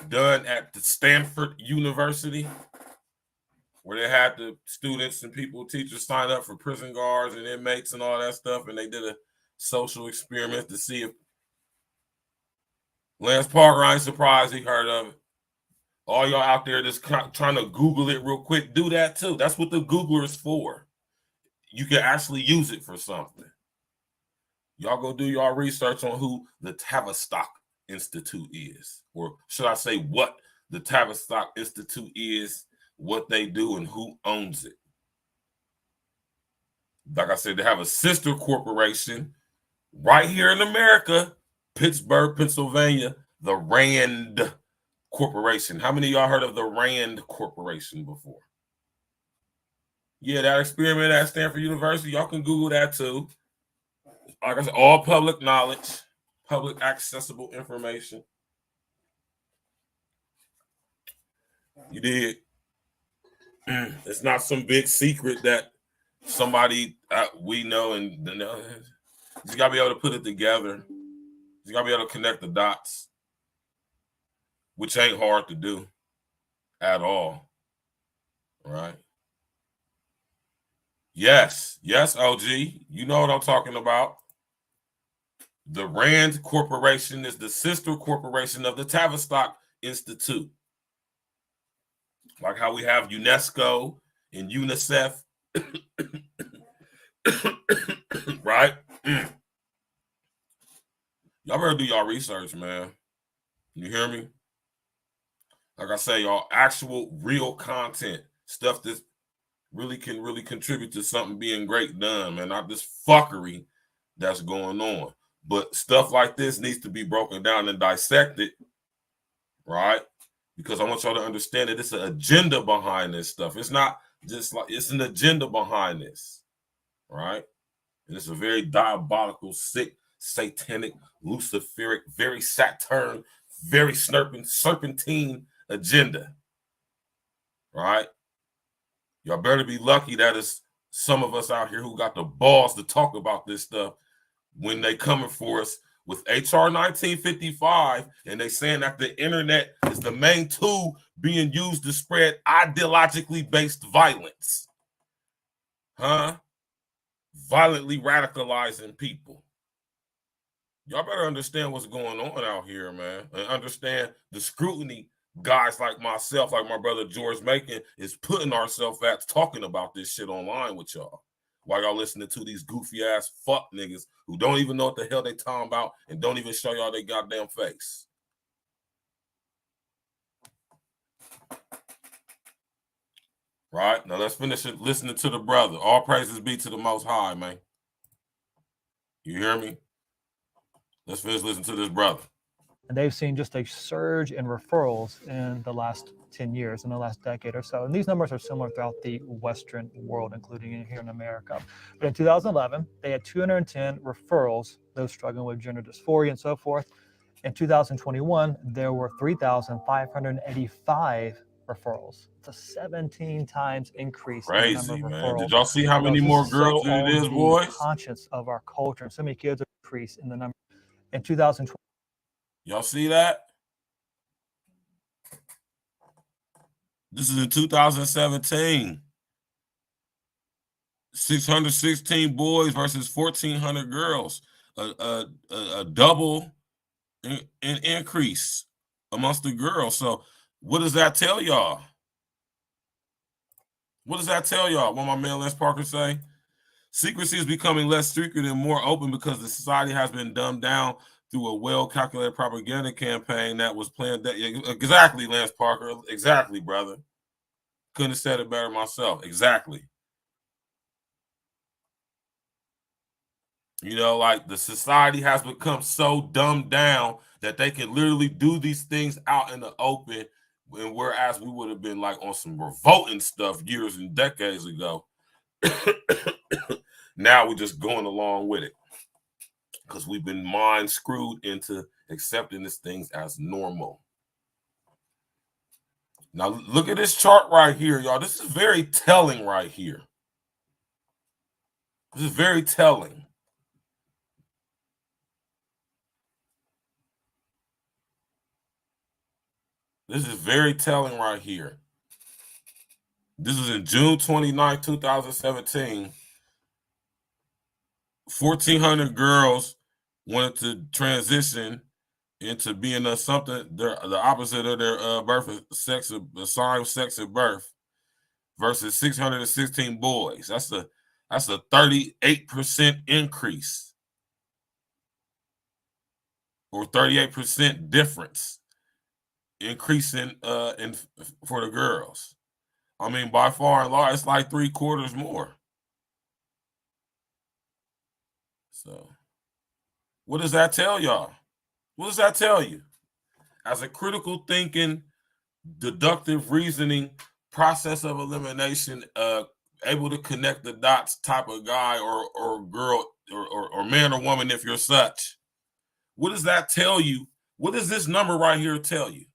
done at the Stanford University where they had the students and people, teachers sign up for prison guards and inmates and all that stuff, and they did a social experiment to see if Lance Parker, I ain't surprised he heard of it. All y'all out there just trying to Google it real quick, do that too. That's what the Googler is for. You can actually use it for something. Y'all go do y'all research on who the Tavistock Institute is, or should I say what the Tavistock Institute is, what they do, and who owns it. Like I said, they have a sister corporation right here in America, Pittsburgh, Pennsylvania, the Rand Corporation. How many of y'all heard of the Rand Corporation before? Yeah, that experiment at Stanford University, y'all can Google that too. Like I said, all public knowledge, public accessible information. You did. It's not some big secret that somebody we know, and you gotta be able to put it together. You gotta be able to connect the dots, which ain't hard to do at all. Right? Yes, OG. You know what I'm talking about. The Rand Corporation is the sister corporation of the Tavistock Institute. Like how we have UNESCO and UNICEF. Right? Y'all better do y'all research, man. You hear me? Like I say, y'all, actual real content, stuff that really can contribute to something being great done, man. Not this fuckery that's going on. But stuff like this needs to be broken down and dissected, right? Because I want y'all to understand that it's an agenda behind this stuff. It's not just like, it's an agenda behind this, right? And it's a very diabolical, sick, satanic, luciferic, very Saturn, very serpentine agenda, right? Y'all better be lucky that it's some of us out here who got the balls to talk about this stuff when they coming for us with HR 1955, and they saying that the internet is the main tool being used to spread ideologically based violence. Huh? Violently radicalizing people. Y'all better understand what's going on out here, man, and understand the scrutiny guys like myself, like my brother George Macon, is putting ourselves at talking about this shit online with y'all. While y'all listening to these goofy ass fuck niggas who don't even know what the hell they talking about and don't even show y'all their goddamn face. Right? Now let's finish it listening to the brother. All praises be to the Most High, man. You hear me? Let's finish listening to this brother. And they've seen just a surge in referrals in the last 10 years, in the last decade or so. And these numbers are similar throughout the Western world, including here in America. But in 2011, they had 210 referrals, those struggling with gender dysphoria and so forth. In 2021, there were 3,585 referrals. It's a 17 times increase in the number Crazy, of man. referrals. Did y'all see how many This more is girls so than it on is, the boys? conscience of our culture. And so many kids increase in the number. In 2020. Y'all see that? This is in 2017. 616 boys versus 1,400 girls. A double in increase amongst the girls. So what does that tell y'all? What does that tell y'all? What my man Les Parker say? Secrecy is becoming less secret and more open because the society has been dumbed down through a well-calculated propaganda campaign that was planned. Exactly, Lance Parker. Exactly, brother. Couldn't have said it better myself. Exactly. You know, like the society has become so dumbed down that they can literally do these things out in the open, and whereas we would have been like on some revolting stuff years and decades ago. Now we're just going along with it because we've been mind screwed into accepting these things as normal. Now look at this chart right here, y'all. This is very telling right here. This is very telling. This is very telling right here. This is in June 29, 2017. 1,400 girls wanted to transition into being something the opposite of their birth sex, assigned sex at birth, versus 616 boys. That's a 38% increase, or 38% difference, increasing in for the girls. I mean, by far and large, it's like 3/4 more. So, what does that tell y'all? What does that tell you? As a critical thinking, deductive reasoning, process of elimination, able to connect the dots type of guy or girl or man or woman, if you're such, what does that tell you? What does this number right here tell you?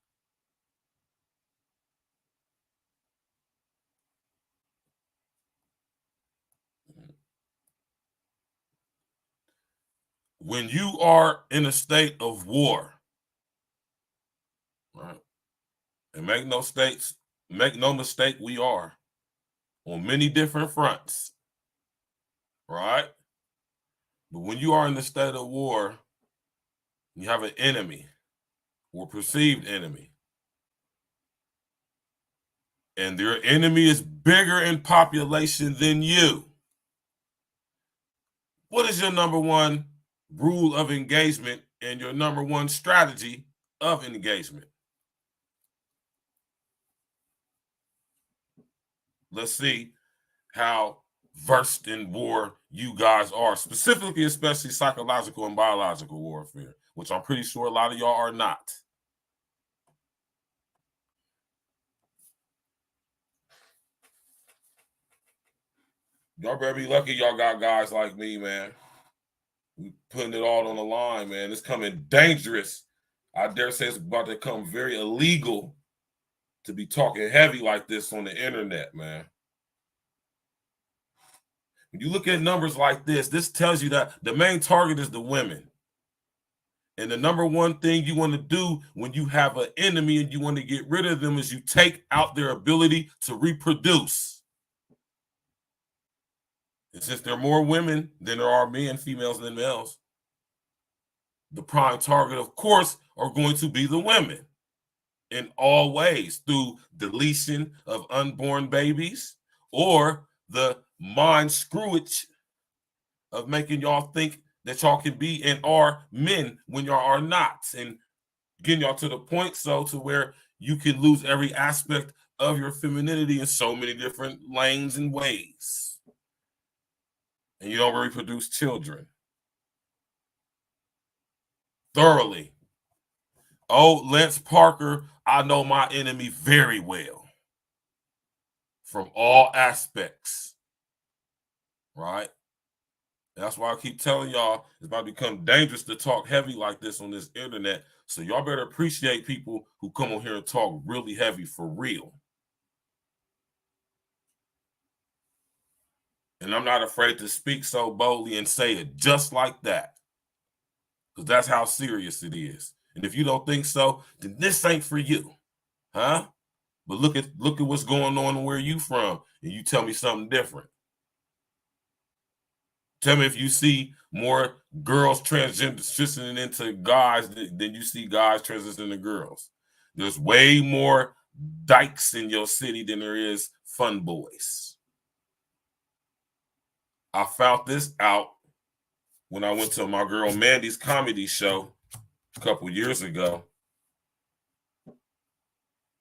When you are in a state of war, right? And make no mistake, we are on many different fronts, right? But when you are in the state of war, you have an enemy or perceived enemy, and their enemy is bigger in population than you. What is your number one rule of engagement and your number one strategy of engagement? Let's see how versed in war you guys are, specifically, especially psychological and biological warfare, which I'm pretty sure a lot of y'all are not. Y'all better be lucky y'all got guys like me, man. We putting it all on the line, man. It's coming dangerous. I dare say it's about to become very illegal to be talking heavy like this on the internet, man. When you look at numbers like this tells you that the main target is the women. And the number one thing you want to do when you have an enemy and you want to get rid of them is you take out their ability to reproduce. And since there are more women than there are men, females than males, the prime target, of course, are going to be the women in all ways, through deletion of unborn babies or the mind screwage of making y'all think that y'all can be and are men when y'all are not, and getting y'all to the point so to where you can lose every aspect of your femininity in so many different lanes and ways. And you don't reproduce children thoroughly. Oh, Lance Parker, I know my enemy very well from all aspects, right? That's why I keep telling y'all it's about to become dangerous to talk heavy like this on this internet. So y'all better appreciate people who come on here and talk really heavy for real. And I'm not afraid to speak so boldly and say it just like that, because that's how serious it is. And if you don't think so, then this ain't for you, huh? But look at what's going on and where you from, and you tell me something different. Tell me if you see more girls transitioning into guys than you see guys transitioning to girls. There's way more dykes in your city than there is fun boys. I found this out when I went to my girl Mandy's comedy show a couple years ago.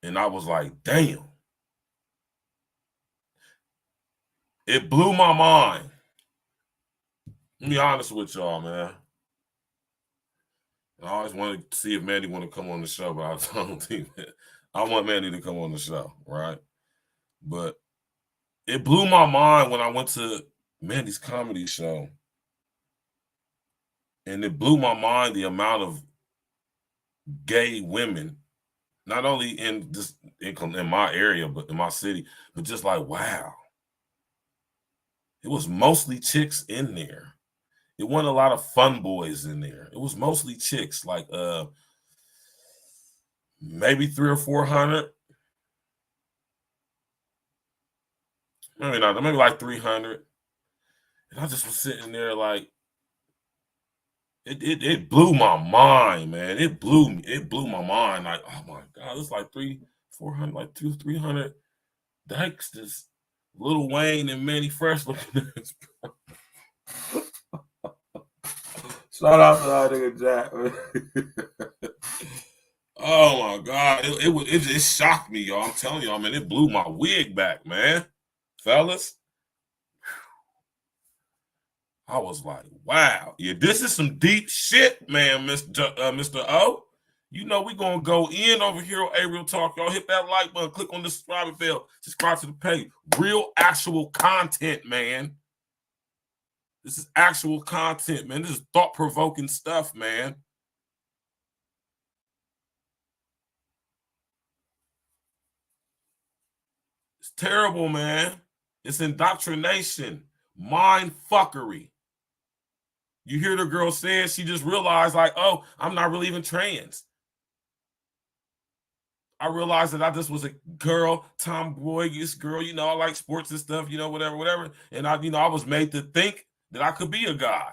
And I was like, damn. It blew my mind. Let me be honest with y'all, man. I always wanted to see if Mandy want to come on the show, but I don't think that. I want Mandy to come on the show, right? But it blew my mind when I went to Mandy's comedy show. And it blew my mind the amount of gay women, not only in my area, but in my city, but just like, wow. It was mostly chicks in there. It wasn't a lot of fun boys in there. It was mostly chicks, like maybe 300 or 400. Maybe not, maybe like 300. And I just was sitting there like, it blew my mind, man. It blew my mind. Like, oh my God, it's like 400, like 200-300 dykes. This Lil Wayne and Manny Fresh looking at this. Shout out to that nigga Jack, man. Oh my God, it just shocked me, y'all. I'm telling y'all, man, it blew my wig back, man. Fellas, I was like, wow, yeah, this is some deep shit, man, Mr. O. You know we gonna go in over here on A Real Talk. Y'all hit that like button, click on the subscribe bell, subscribe to the page. Real actual content, man. This is actual content, man. This is thought-provoking stuff, man. It's terrible, man. It's indoctrination, mind fuckery. You hear the girl saying she just realized, like, oh, I'm not really even trans. I realized that I just was a girl, tomboyish girl, you know, I like sports and stuff, you know, whatever. And I was made to think that I could be a guy.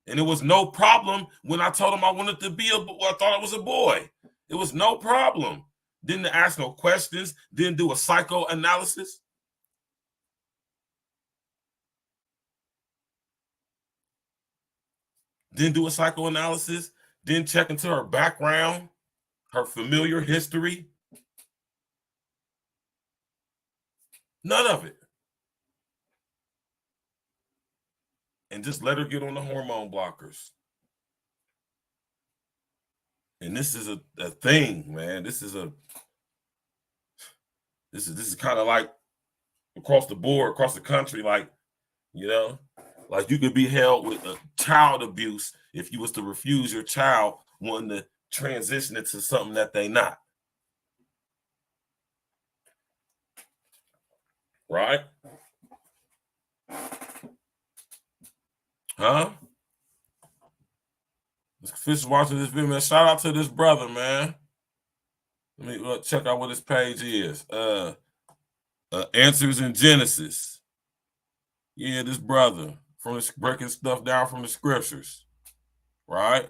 And it was no problem when I told him I wanted to be I thought I was a boy. It was no problem. Didn't ask no questions, didn't do a psychoanalysis. Didn't do a psychoanalysis, didn't check into her background, her familiar history. None of it. And just let her get on the hormone blockers. And this is a thing, man. This is kind of like across the board, across the country, like, you know, like you could be held with child abuse if you was to refuse your child wanting to transition it to something that they not. Right? Huh? This fish watching this video, man. Shout out to this brother, man. Let me check out what his page is. Answers in Genesis. Yeah, this brother from breaking stuff down from the scriptures, right?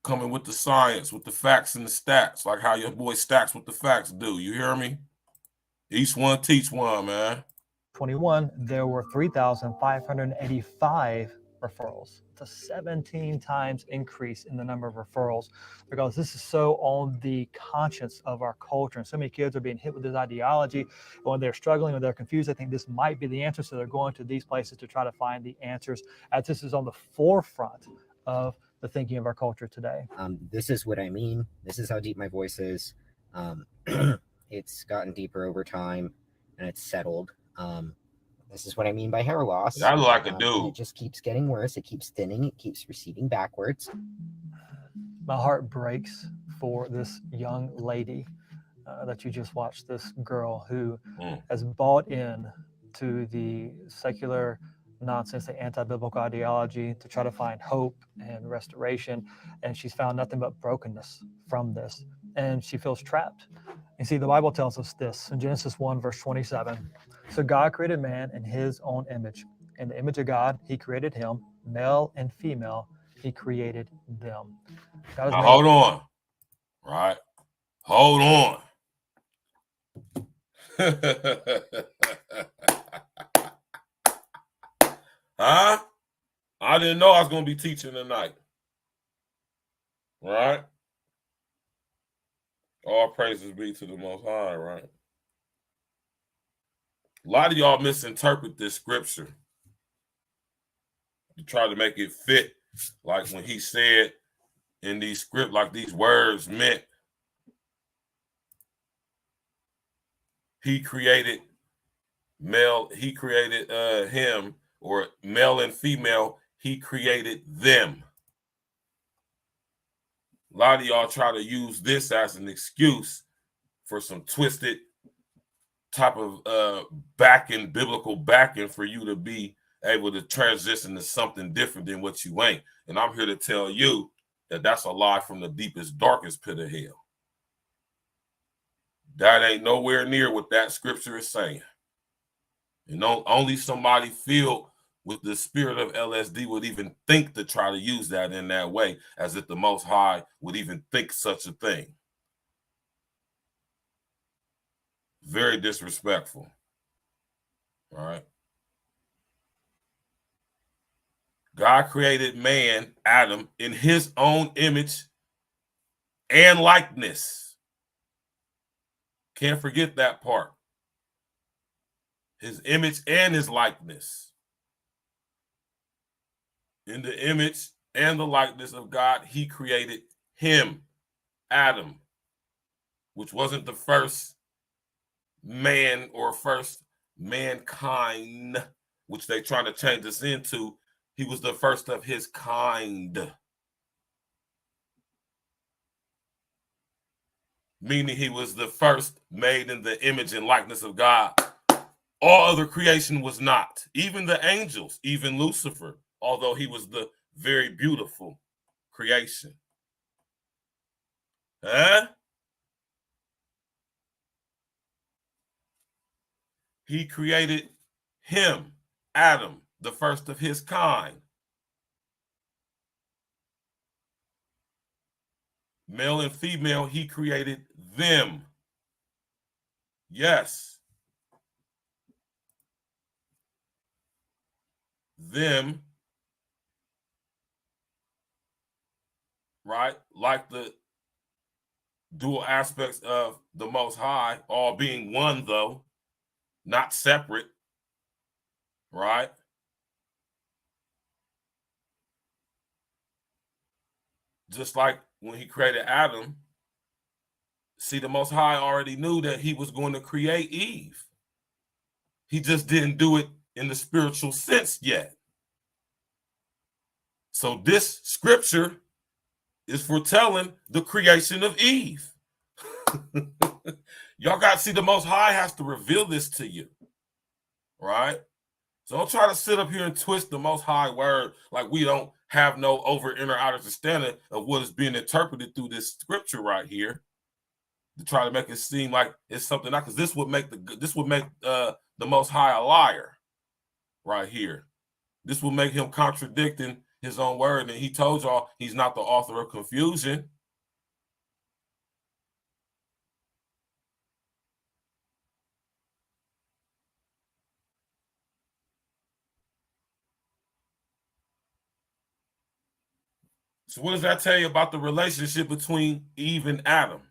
Coming with the science, with the facts and the stats, like how your boy Stacks with the facts do. You hear me? Each one teach one, man. 21, there were 3,585 referrals. It's a 17 times increase in the number of referrals because this is so on the conscience of our culture. And so many kids are being hit with this ideology. When they're struggling or they're confused, I think this might be the answer. So they're going to these places to try to find the answers, as this is on the forefront of the thinking of our culture today. This is what I mean. This is how deep my voice is. It's gotten deeper over time and it's settled. This is what I mean by hair loss. I look like a dude. It just keeps getting worse. It keeps thinning. It keeps receding backwards. My heart breaks for this young lady that you just watched. This girl who has bought in to the secular nonsense, the anti-biblical ideology, to try to find hope and restoration, and she's found nothing but brokenness from this, and she feels trapped. You see, the Bible tells us this in Genesis 1 verse 27. So God created man in his own image. In the image of God, he created him, male and female, he created them. Now, hold on. Right. Hold on. Huh? I didn't know I was going to be teaching tonight. Right? All praises be to the Most High, right? A lot of y'all misinterpret this scripture to try to make it fit, like when he said in these script, like these words meant he created male, he created him, or male and female, he created them. A lot of y'all try to use this as an excuse for some twisted type of biblical backing for you to be able to transition to something different than what you ain't. And I'm here to tell you that that's a lie from the deepest, darkest pit of hell. That ain't nowhere near what that scripture is saying. You know, only somebody filled with the spirit of LSD would even think to try to use that in that way, as if the Most High would even think such a thing. Very disrespectful. All right. God created man, Adam, in his own image and likeness. Can't forget that part. His image and his likeness. In the image and the likeness of God, he created him, Adam, which wasn't the first man or first mankind, which they trying to change us into. He was the first of his kind. Meaning he was the first made in the image and likeness of God. All other creation was not. Even the angels, even Lucifer, although he was the very beautiful creation. Huh? He created him, Adam, the first of his kind. Male and female, he created them. Yes. Them. Right? Like the dual aspects of the Most High, all being one, though, not separate. Right? Just like when he created Adam, see, the Most High already knew that he was going to create Eve. He just didn't do it in the spiritual sense yet. So this scripture is foretelling the creation of Eve. Y'all got to see, the Most High has to reveal this to you. Right? So don't try to sit up here and twist the Most High word like we don't have no over inner outer understanding of what is being interpreted through this scripture right here, to try to make it seem like it's something else, because this would make the Most High a liar right here. This will make him contradicting his own word, and he told y'all he's not the author of confusion. So what does that tell you about the relationship between Eve and Adam?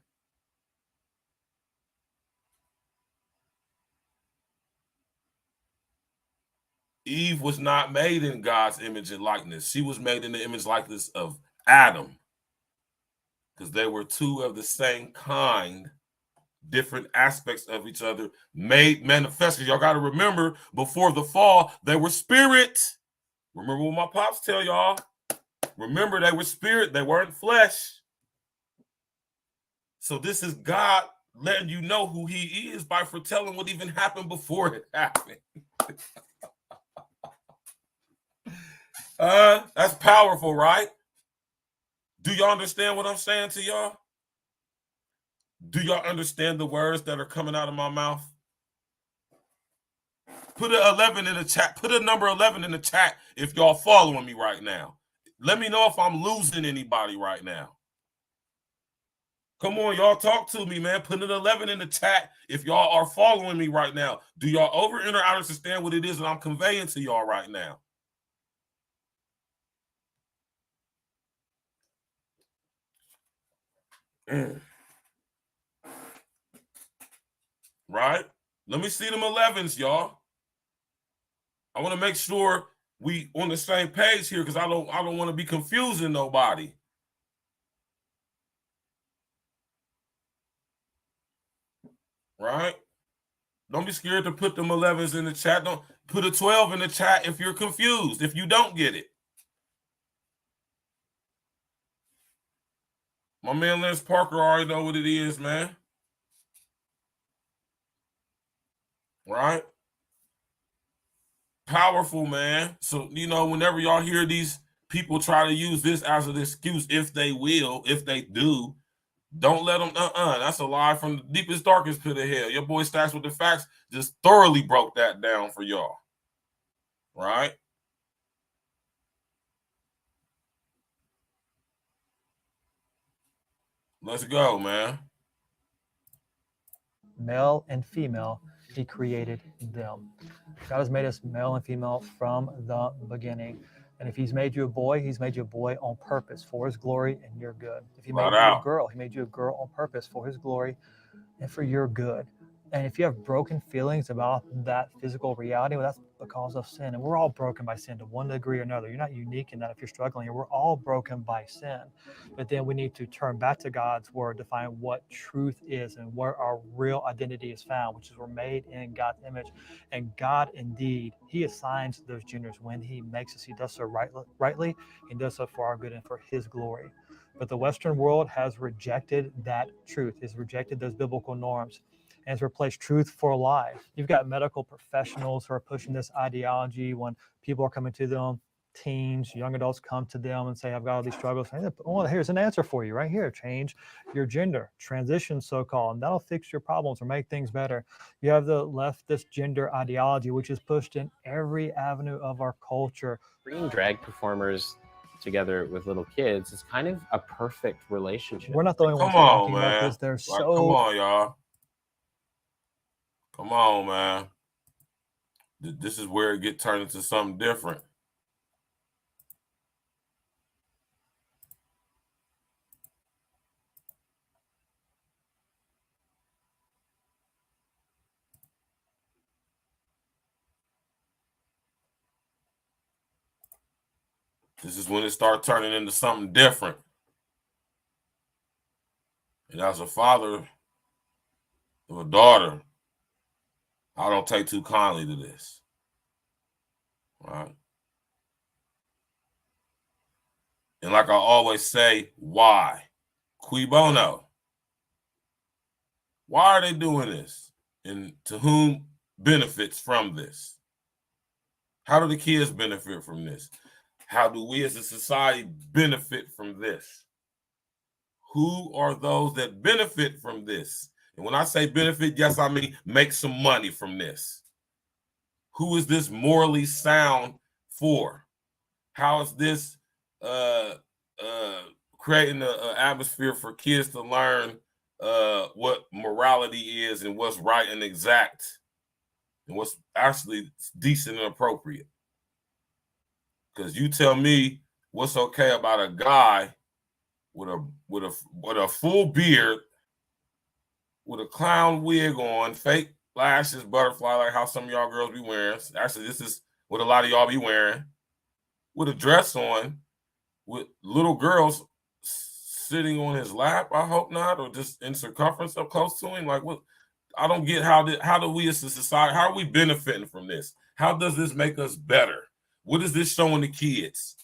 Eve was not made in God's image and likeness. She was made in the image likeness of Adam, because they were two of the same kind, different aspects of each other, made manifested. Y'all got to remember, before the fall, they were spirit. Remember what my pops tell y'all. Remember, they were spirit. They weren't flesh. So this is God letting you know who he is by foretelling what even happened before it happened. That's powerful, right? Do y'all understand what I'm saying to y'all? Do y'all understand the words that are coming out of my mouth? Put an 11 in the chat. Put a number 11 in the chat if y'all following me right now. Let me know if I'm losing anybody right now. Come on, y'all, talk to me, man. Put an 11 in the chat if y'all are following me right now. Do y'all over and or understand what it is that I'm conveying to y'all right now? Right? Let me see them 11s, y'all. I want to make sure we on the same page here, because I don't want to be confusing nobody. Right? Don't be scared to put them 11s in the chat. Don't put a 12 in the chat if you're confused, if you don't get it. My man Lance Parker already know what it is, man. Right? Powerful, man. So, you know, whenever y'all hear these people try to use this as an excuse, if they will, if they do, don't let them, that's a lie from the deepest, darkest pit of hell. Your boy Stacks with the Facts just thoroughly broke that down for y'all. Right? Let's go, man. Male and female, he created them. God has made us male and female from the beginning. And if he's made you a boy, he's made you a boy on purpose for his glory and your good. If he made you a girl, he made you a girl on purpose for his glory and for your good. And if you have broken feelings about that physical reality, well, that's because of sin. And we're all broken by sin to one degree or another. You're not unique in that if you're struggling. We're all broken by sin. But then we need to turn back to God's word to find what truth is and where our real identity is found, which is we're made in God's image. And God, indeed, he assigns those genders when he makes us. He does so rightly. He does so for our good and for his glory. But the Western world has rejected that truth, has rejected those biblical norms, and has replaced truth for a lie. You've got medical professionals who are pushing this ideology when people are coming to them, teens, young adults come to them and say, I've got all these struggles. Well, here's an answer for you right here. Change your gender, transition so-called, and that'll fix your problems or make things better. You have the leftist gender ideology, which is pushed in every avenue of our culture. Bringing drag performers together with little kids is kind of a perfect relationship. We're not the only ones talking about this. They're so... Come on, y'all. Come on, man. This is where it get turned into something different. This is when it starts turning into something different. And as a father of a daughter, I don't take too kindly to this. Right? And like I always say, why? Cui bono? Why are they doing this? And to whom benefits from this? How do the kids benefit from this? How do we as a society benefit from this? Who are those that benefit from this? And when I say benefit, yes, I mean make some money from this. Who is this morally sound for? How is this creating an atmosphere for kids to learn what morality is and what's right and exact and what's actually decent and appropriate? Because you tell me what's okay about a guy with a full beard, with a clown wig on, fake lashes, butterfly, like how some of y'all girls be wearing. Actually, this is what a lot of y'all be wearing, with a dress on, with little girls sitting on his lap. I hope not, or just in circumference up close to him. Like, what? I don't get how do we as a society, how are we benefiting from this? How does this make us better? What is this showing the kids?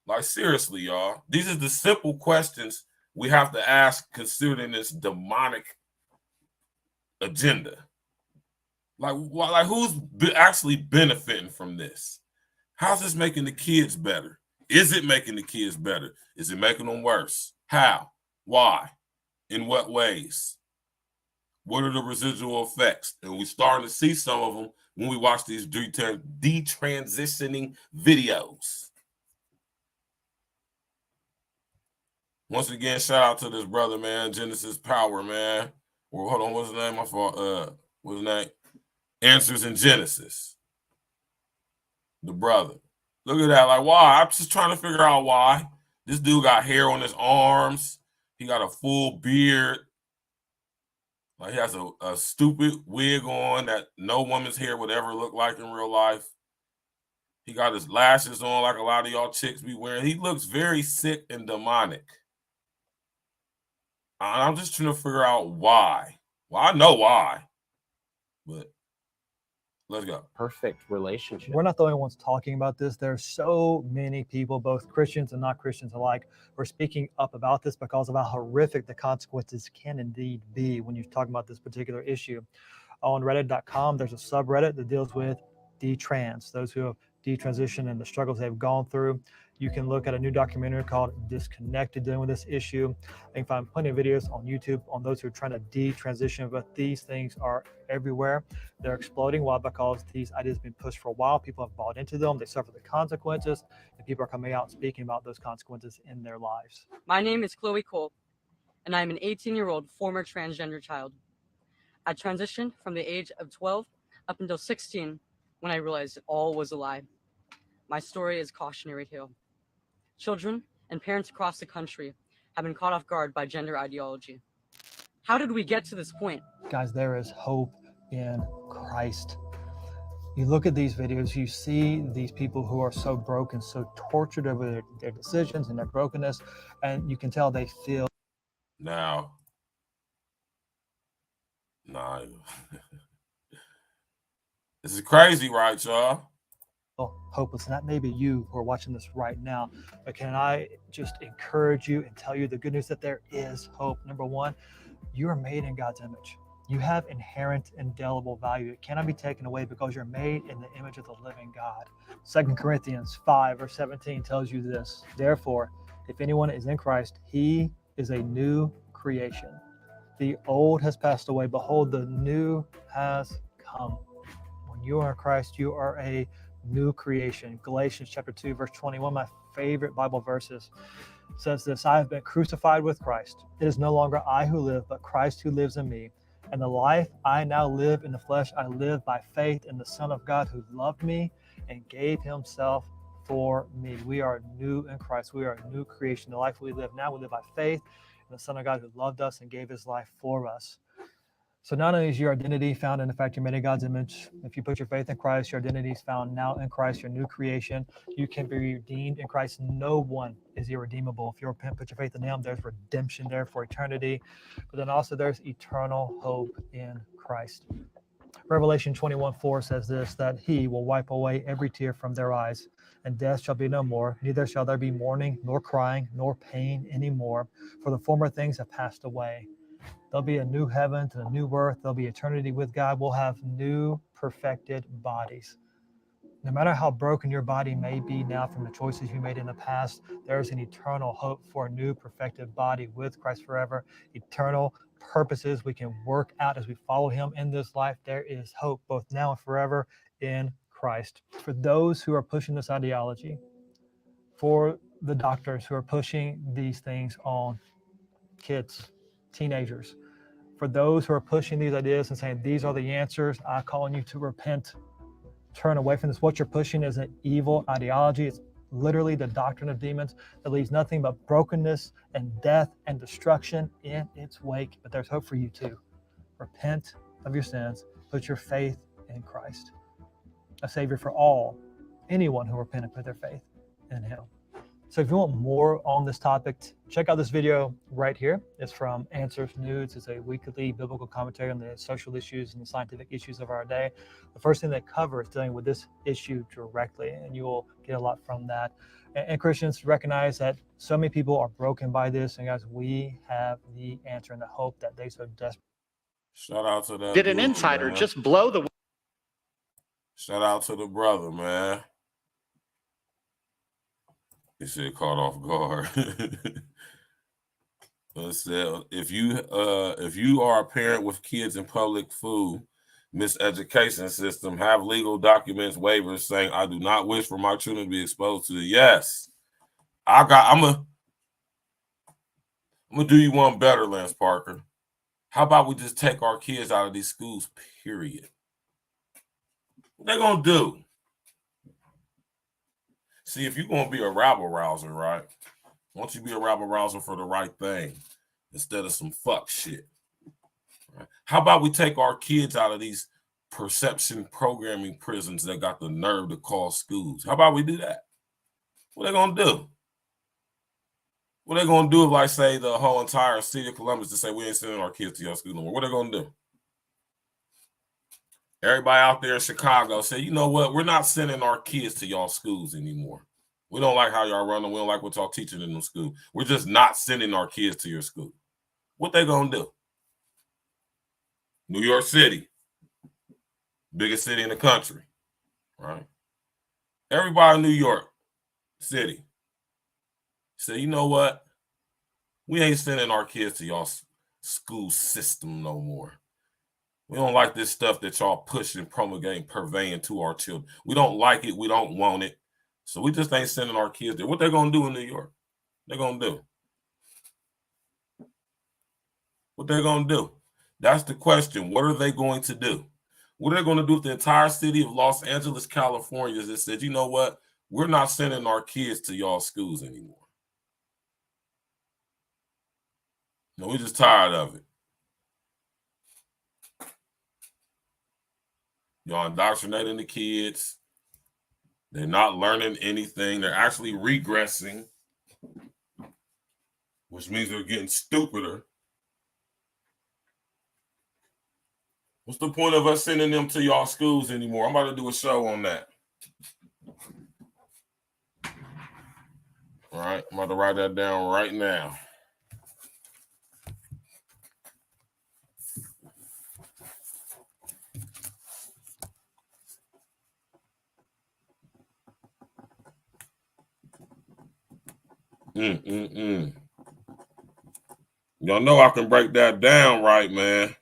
Like, seriously, y'all, these are the simple questions we have to ask considering this demonic agenda. Like who's actually benefiting from this? How's this making the kids better? Is it making the kids better? Is it making them worse? How? Why? In what ways? What are the residual effects? And we're starting to see some of them when we watch these detransitioning videos. Once again, shout out to this brother, man. Genesis Power, man. Well, hold on, what's his name? My fault. What's his name? Answers in Genesis. The brother. Look at that. Like, why? I'm just trying to figure out why. This dude got hair on his arms. He got a full beard. Like, he has a stupid wig on that no woman's hair would ever look like in real life. He got his lashes on like a lot of y'all chicks be wearing. He looks very sick and demonic. I'm just trying to figure out why. Well, I know why, but let's go. Perfect relationship. We're not the only ones talking about this. There's so many people, both Christians and not Christians alike, who are speaking up about this because of how horrific the consequences can indeed be when you're talking about this particular issue. On Reddit.com, there's a subreddit that deals with detrans, those who have detransitioned and the struggles they've gone through. You can look at a new documentary called Disconnected dealing with this issue. You can find plenty of videos on YouTube on those who are trying to detransition, but these things are everywhere. They're exploding. Why? Because these ideas have been pushed for a while. People have bought into them. They suffer the consequences, and people are coming out and speaking about those consequences in their lives. My name is Chloe Cole, and I'm an 18-year-old former transgender child. I transitioned from the age of 12 up until 16 when I realized it all was a lie. My story is a cautionary tale. Children and parents across the country have been caught off guard by gender ideology. How did we get to this point? Guys, there is hope in Christ. You look at these videos, you see these people who are so broken, so tortured over their decisions and their brokenness, and you can tell they feel. Nah. This is crazy, right, y'all? Hopeless. And that may be you who are watching this right now, but can I just encourage you and tell you the good news that there is hope? Number one, you are made in God's image. You have inherent indelible value. It cannot be taken away because you're made in the image of the living God. 2 Corinthians 5 verse 17 tells you this. Therefore, if anyone is in Christ, he is a new creation. The old has passed away. Behold, the new has come. When you are in Christ, you are a new creation. Galatians chapter 2 verse 21, my favorite Bible verses, says this: I have been crucified with Christ. It is no longer I who live, but Christ who lives in me. And the life I now live in the flesh, I live by faith in the Son of God who loved me and gave himself for me. We are new in Christ. We are a new creation. The life we live now, we live by faith in the Son of God who loved us and gave his life for us. So not only is your identity found in the fact you're made in God's image, if you put your faith in Christ, your identity is found now in Christ, your new creation. You can be redeemed in Christ. No one is irredeemable. If you repent, put your faith in him, there's redemption there for eternity. But then also there's eternal hope in Christ. Revelation 21:4 says this, that he will wipe away every tear from their eyes, and death shall be no more. Neither shall there be mourning, nor crying, nor pain anymore, for the former things have passed away. There'll be a new heaven and a new earth. There'll be eternity with God. We'll have new perfected bodies. No matter how broken your body may be now from the choices you made in the past, there's an eternal hope for a new perfected body with Christ forever. Eternal purposes we can work out as we follow him in this life. There is hope both now and forever in Christ. For those who are pushing this ideology, for the doctors who are pushing these things on kids, teenagers, for those who are pushing these ideas and saying these are the answers, I call on you to repent. Turn away from this. What you're pushing is an evil ideology. It's literally the doctrine of demons that leaves nothing but brokenness and death and destruction in its wake. But there's hope for you too. Repent of your sins, put your faith in Christ, a Savior for anyone who repent and put their faith in Him. So if you want more on this topic, check out this video right here. It's from Answers Nudes. It's a weekly biblical commentary on the social issues and the scientific issues of our day. The first thing they cover is dealing with this issue directly, and you will get a lot from that. And Christians recognize that so many people are broken by this, and guys, we have the answer and the hope that they so desperately. Shout out to that. Did an dude, insider man. just blow the... Shout out to the brother, man. He said caught off guard. It said, if you are a parent with kids in public food miseducation system, have legal documents, waivers saying I do not wish for my children to be exposed to it. Yes. I'm gonna do you one better, Lance Parker. How about we just take our kids out of these schools, period? What they gonna do? See, if you're going to be a rabble rouser, right? Why don't you be a rabble rouser for the right thing instead of some fuck shit? Right? How about we take our kids out of these perception programming prisons that got the nerve to call schools? How about we do that? What they going to do? What they going to do if, like, say, the whole entire city of Columbus to say we ain't sending our kids to your school no more? What they going to do? Everybody out there in Chicago say, you know what? We're not sending our kids to y'all schools anymore. We don't like how y'all running. We don't like what y'all teaching in them schools. We're just not sending our kids to your school. What they gonna do? New York City, biggest city in the country, right? Everybody in New York City say, you know what? We ain't sending our kids to y'all school system no more. We don't like this stuff that y'all pushing, promulgating, purveying to our children. We don't like it. We don't want it. So we just ain't sending our kids there. What they going to do in New York? They're going to do. What they're going to do? That's the question. What are they going to do? What are they going to do with the entire city of Los Angeles, California that said, you know what? We're not sending our kids to y'all schools anymore. No, we're just tired of it. Y'all indoctrinating the kids. They're not learning anything. They're actually regressing, which means they're getting stupider. What's the point of us sending them to y'all schools anymore? I'm about to do a show on that. All right, I'm about to write that down right now. Y'all know I can break that down right, man.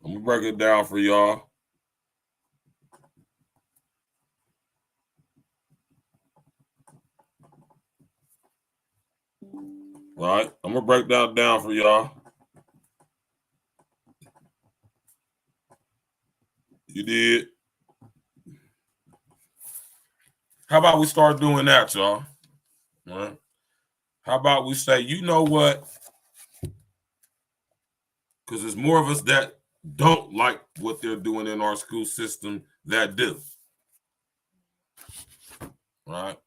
I'm gonna break it down for y'all. Right? I'm gonna break that down for y'all. You did. How about we start doing that, y'all? All right. How about we say, you know what? Because there's more of us that don't like what they're doing in our school system that do. Right?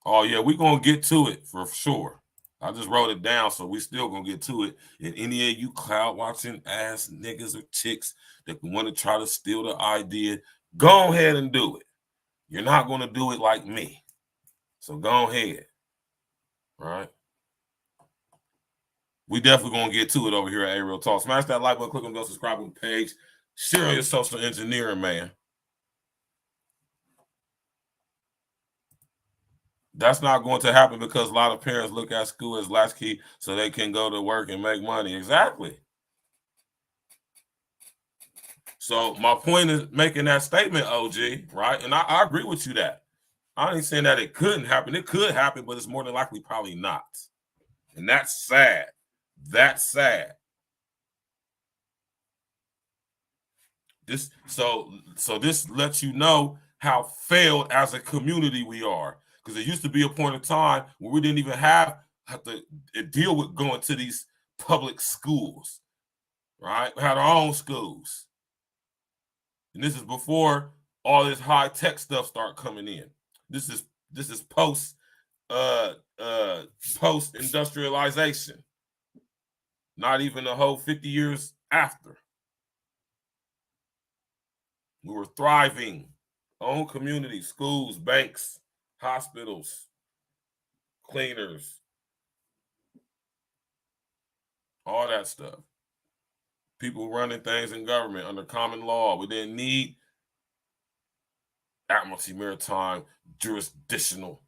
Oh, yeah, we're going to get to it for sure. I just wrote it down, so we still going to get to it. And any of you cloud watching ass niggas or chicks that want to try to steal the idea, go ahead and do it. You're not going to do it like me. So go ahead. Right? We definitely going to get to it over here at A Real Talk. Smash that like button, click on the subscribe button page. Share on your social engineering, man. That's not going to happen because a lot of parents look at school as latchkey so they can go to work and make money. Exactly. So my point is making that statement, OG, right? And I agree with you that. I ain't saying that it couldn't happen. It could happen, but it's more than likely probably not. And that's sad. That's sad. This this lets you know how failed as a community we are. Because there used to be a point in time where we didn't even have to deal with going to these public schools, right? We had our own schools. And this is before all this high-tech stuff start coming in. This is post industrialization. Not even a whole 50 years after. We were thriving. Own communities, schools, banks, hospitals, cleaners, all that stuff. People running things in government under common law. We didn't need Admiralty Maritime jurisdictional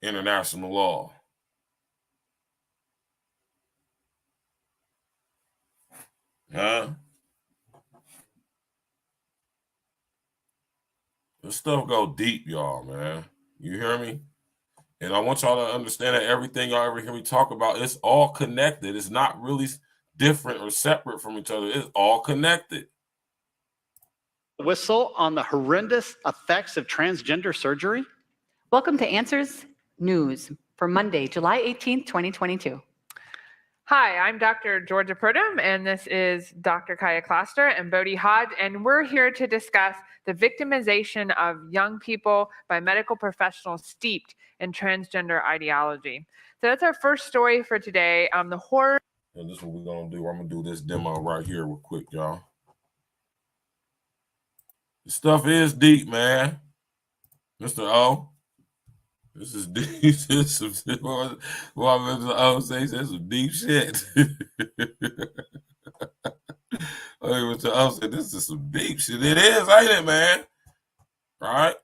international law. Huh? This stuff go deep, y'all, man. You hear me? And I want y'all to understand that everything y'all ever hear me talk about, it's all connected. It's not really different or separate from each other. It's all connected. Whistle on the horrendous effects of transgender surgery? Welcome to Answers News for Monday, July 18th, 2022. Hi, I'm Dr. Georgia Purdom, and this is Dr. Kaya Kloster and Bodhi Hodge, and we're here to discuss the victimization of young people by medical professionals steeped in transgender ideology. So that's our first story for today. The horror. And this is what we're going to do. I'm going to do this demo right here real quick, y'all. The stuff is deep, man. Mr. O. This is deep. This is what Mr. O says. This is some deep shit. Mr. O said, this is some deep shit. It is, ain't it, man? Right?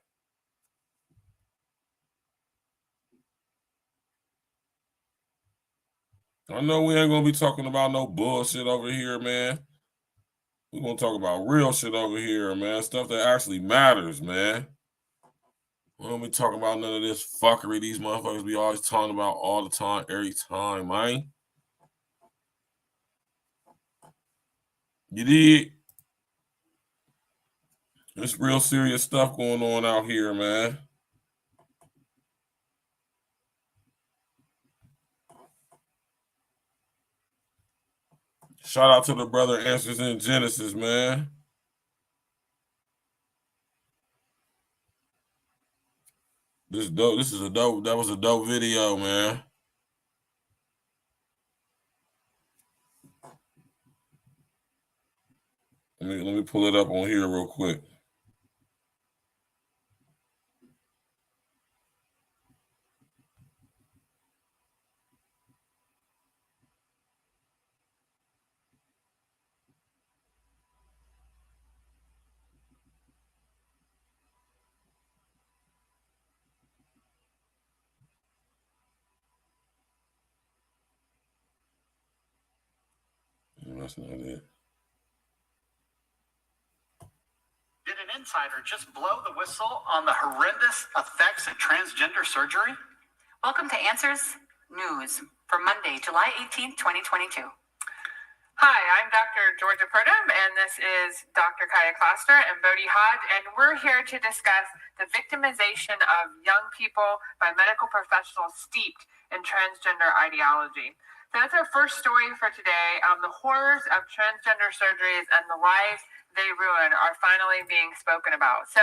I know we ain't going to be talking about no bullshit over here, man. We're going to talk about real shit over here, man. Stuff that actually matters, man. We don't be talking about none of this fuckery these motherfuckers be always talking about all the time, every time, man. You did? There's real serious stuff going on out here, man. Shout out to the brother Answers in Genesis, man. This is dope. This is a dope. That was a dope video, man. Let me pull it up on here real quick. That's not it. Did an insider just blow the whistle on the horrendous effects of transgender surgery? Welcome to Answers News for Monday, July 18th, 2022. Hi, I'm Dr. Georgia Purdom, and this is Dr. Kaya Kloster and Bodhi Hodge, and we're here to discuss the victimization of young people by medical professionals steeped in transgender ideology. So that's our first story for today. The horrors of transgender surgeries and the lives they ruin are finally being spoken about. So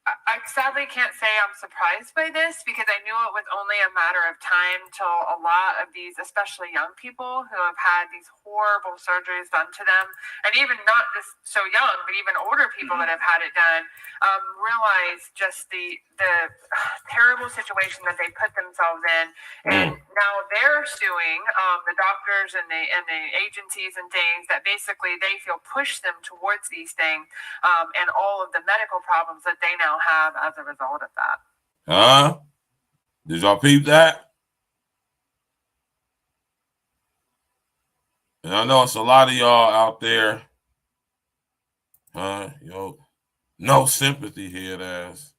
I sadly can't say I'm surprised by this because I knew it was only a matter of time till a lot of these, especially young people who have had these horrible surgeries done to them, and even not just so young, but even older people that have had it done, realize just the terrible situation that they put themselves in. And now they're suing the doctors and the agencies and things that basically they feel push them towards these things and all of the medical problems that they now have as a result of that. Huh? Did y'all peep that? And I know it's a lot of y'all out there. No sympathy here, ass.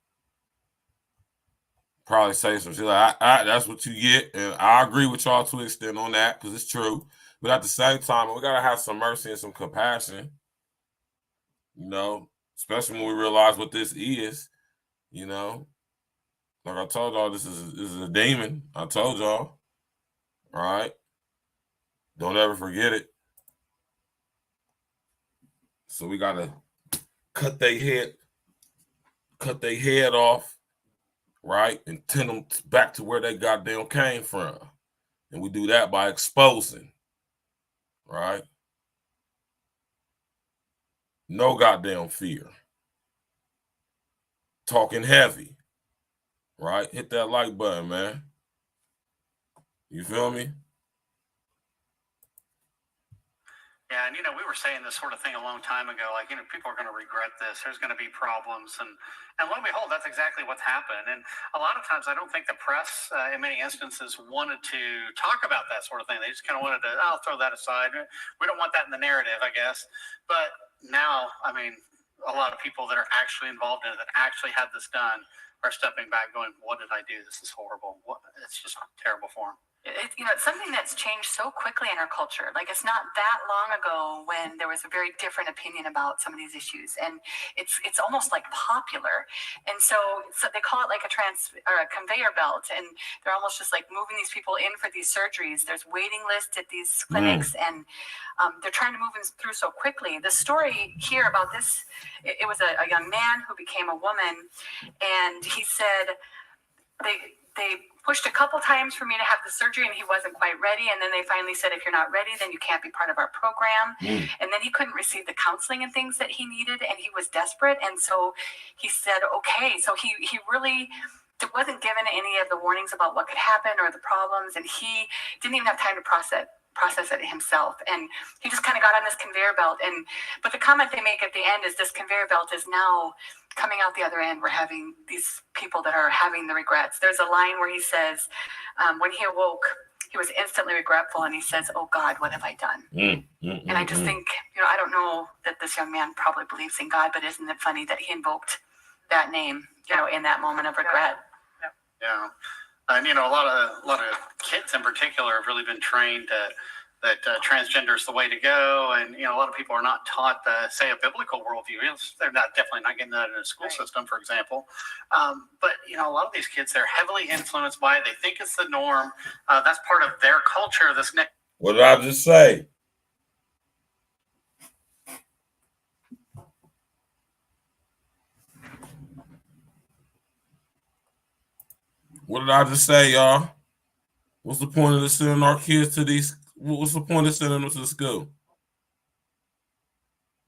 Probably say some shit like, that's what you get. And I agree with y'all to an extent on that because it's true. But at the same time, we got to have some mercy and some compassion. You know, especially when we realize what this is. You know, like I told y'all, this is a demon. I told y'all. All right. Don't ever forget it. So we gotta cut their head off, right, and tend them back to where they goddamn came from. And we do that by exposing, right? No goddamn fear. Talking heavy, right? Hit that like button, man. You feel me? Yeah, and we were saying this sort of thing a long time ago. Like, people are going to regret this. There's going to be problems, and lo and behold, that's exactly what's happened. And a lot of times, I don't think the press, in many instances, wanted to talk about that sort of thing. They just kind of wanted to, I'll throw that aside. We don't want that in the narrative, I guess. But now, I mean, a lot of people that are actually involved in it, that actually had this done, are stepping back, going, "What did I do? This is horrible. It's just a terrible form." It's something that's changed so quickly in our culture. Like, it's not that long ago when there was a very different opinion about some of these issues, and it's almost like popular. And so they call it like a conveyor belt, and they're almost just like moving these people in for these surgeries. There's waiting lists at these clinics, and they're trying to move them through so quickly. The story here about this, it was a young man who became a woman, and he said they pushed a couple times for me to have the surgery, and he wasn't quite ready. And then they finally said, if you're not ready, then you can't be part of our program. And then he couldn't receive the counseling and things that he needed, and he was desperate. And so he said, okay. So he really wasn't given any of the warnings about what could happen or the problems, and he didn't even have time to process it himself, and he just kind of got on this conveyor belt. But the comment they make at the end is, this conveyor belt is now coming out the other end. We're having these people that are having the regrets. There's a line where he says, when he awoke, he was instantly regretful, and he says, "Oh God, what have I done?" And I just think, I don't know that this young man probably believes in God, but isn't it funny that he invoked that name, in that moment of regret? Yeah. And a lot of kids in particular have really been trained that transgender is the way to go, and a lot of people are not taught, say, a biblical worldview. They're definitely not getting that in a school system, for example. But a lot of these kids, they're heavily influenced by it. They think it's the norm. That's part of their culture. What did I just say? What did I just say, y'all? What's the point of sending our kids to these? What's the point of sending them to the school?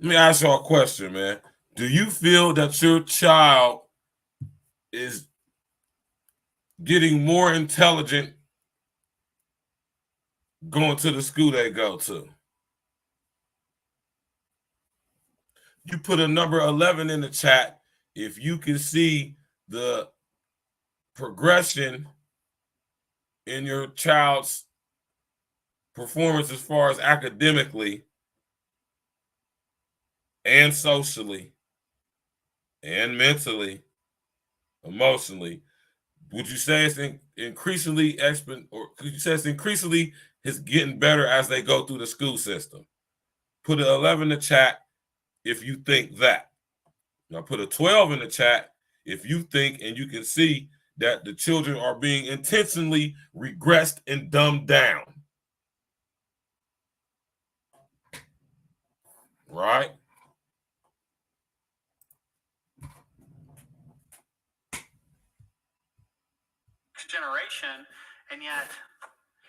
Let me ask y'all a question, man. Do you feel that your child is getting more intelligent going to the school they go to? You put a number 11 in the chat if you can see the progression in your child's performance as far as academically and socially and mentally, emotionally. Would you say it's increasingly could you say it's increasingly getting better as they go through the school system? Put an 11 in the chat if you think that. Now put a 12 in the chat if you think and you can see that the children are being intentionally regressed and dumbed down. Right? Generation, and yet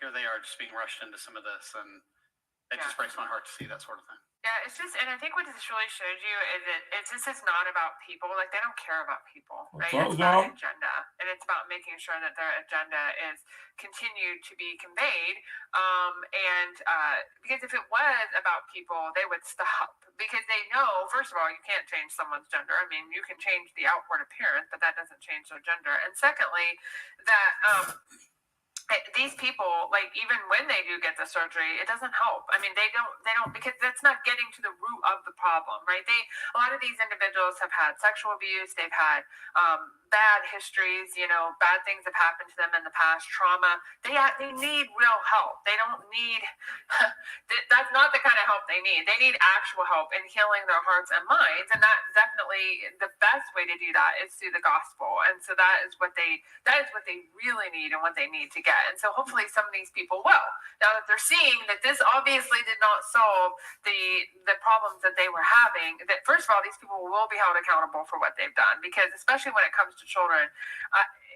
here they are just being rushed into some of this, and it just breaks my heart to see that sort of thing. Yeah, it's just, and I think what this really shows you is that it's not about people. Like, they don't care about people, right? It's about an agenda, and it's about making sure that their agenda is continued to be conveyed. Because if it was about people, they would stop, because they know, first of all, you can't change someone's gender. I mean, you can change the outward appearance, but that doesn't change their gender. And secondly, that these people, like, even when they do get the surgery, it doesn't help. I mean, they don't, because that's not getting to the root of the problem, right? A lot of these individuals have had sexual abuse, they've had bad histories, you know, bad things have happened to them in the past, trauma. They need real help. They don't need, that's not the kind of help they need. They need actual help in healing their hearts and minds. And that definitely, the best way to do that is through the gospel. And so that is what they really need and what they need to get. And so hopefully some of these people will. Now that they're seeing that this obviously did not solve the problems that they were having, that first of all, these people will be held accountable for what they've done, because especially when it comes to children,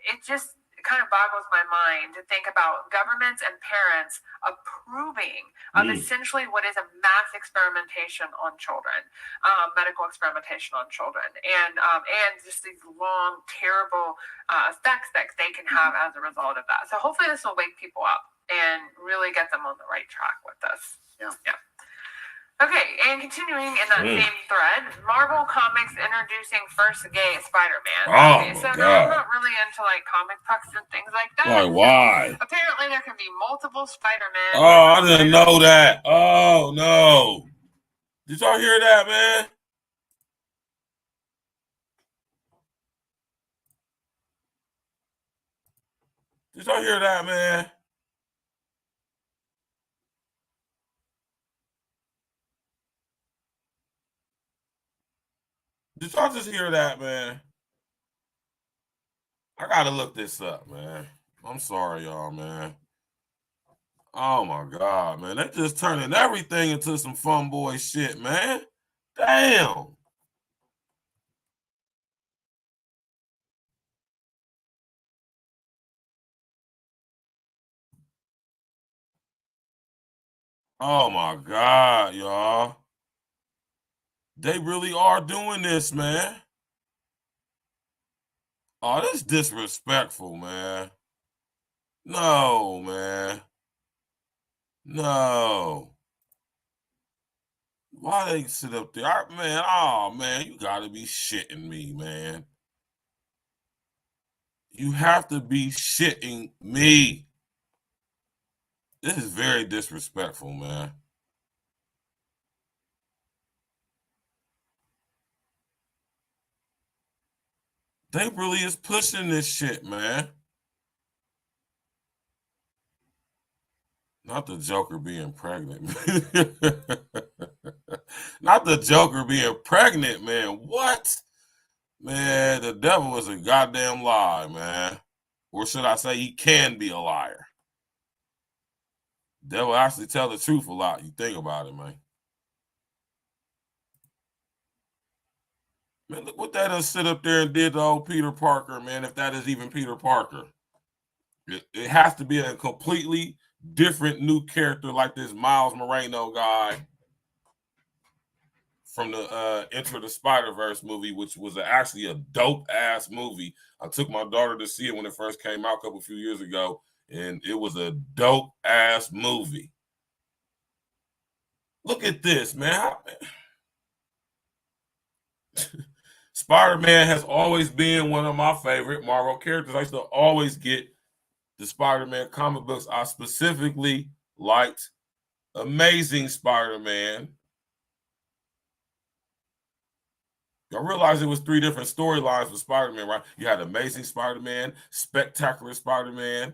it just kind of boggles my mind to think about governments and parents approving of essentially what is a mass experimentation on children, medical experimentation on children, and just these long, terrible effects that they can have as a result of that. So hopefully this will wake people up and really get them on the right track with this. Yeah. Okay, and continuing in that same thread, Marvel Comics introducing first gay Spider-Man. Oh, okay, so my now I'm God. not really into like comic books and things like that. Like, why? Apparently there can be multiple Spider-Man. Oh, I didn't know that. Oh, no. Did y'all hear that, man? Did y'all hear that, man? Did y'all just hear that, man? I gotta look this up, man. I'm sorry, y'all, man. Oh my God, man. They just turning everything into some fun boy shit, man. Damn. Oh my God, y'all. They really are doing this, man. Oh, this is disrespectful, man. No, man. No. Why they sit up there? Man, oh, man, you got to be shitting me, man. You have to be shitting me. This is very disrespectful, man. They really is pushing this shit, man. Not the Joker being pregnant. Not the Joker being pregnant, man. What? Man, the devil is a goddamn lie, man. Or should I say he can be a liar. Devil actually tell the truth a lot. You think about it, man. Man, look what that done sit up there and did to old Peter Parker, man, if that is even Peter Parker. It has to be a completely different new character like this Miles Moreno guy from the Enter the Spider-Verse movie, which was actually a dope-ass movie. I took my daughter to see it when it first came out a few years ago, and it was a dope-ass movie. Look at this, man. Spider-Man has always been one of my favorite Marvel characters. I used to always get the Spider-Man comic books. I specifically liked Amazing Spider-Man. I realized it was 3 different storylines for Spider-Man, right? You had Amazing Spider-Man, Spectacular Spider-Man,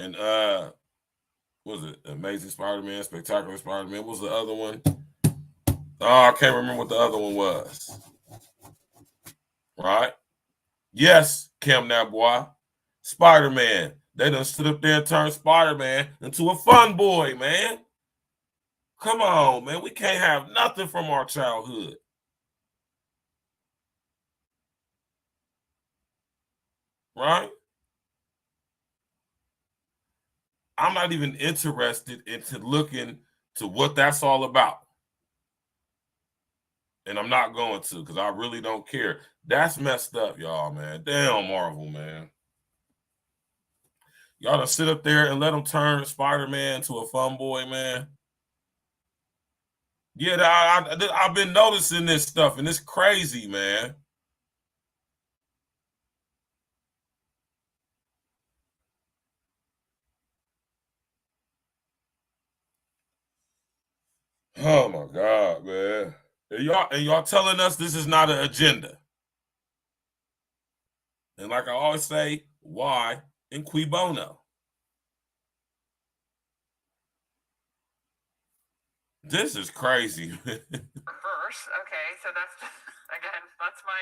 and what was it? Amazing Spider-Man, Spectacular Spider-Man. What was the other one? Oh, I can't remember what the other one was. Right? Yes, Kim that boy. Spider-Man. They done stood up there and turned Spider-Man into a fun boy, man. Come on, man. We can't have nothing from our childhood. Right? I'm not even interested into looking to what that's all about. And I'm not going to, because I really don't care. That's messed up, y'all, man. Damn, Marvel, man. Y'all done sit up there and let them turn Spider-Man to a fun boy, man. Yeah, I've been noticing this stuff, and it's crazy, man. Oh my God, man. And y'all telling us this is not an agenda. And like I always say, why and cui bono? This is crazy. Verse. Okay, so that's again, that's my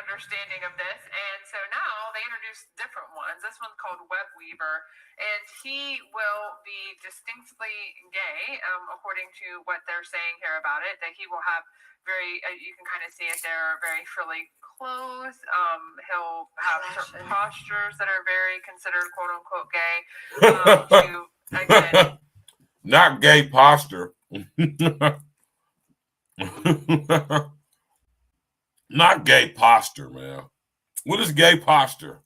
understanding of this. And so now they introduced different ones. This one's called Web Weaver, and he will be distinctly gay, according to what they're saying here about it. That he will have very, you can kind of see it there, very frilly clothes. He'll have certain postures that are very considered quote unquote gay. To again. Not gay posture. Not gay posture, man. What is gay posture?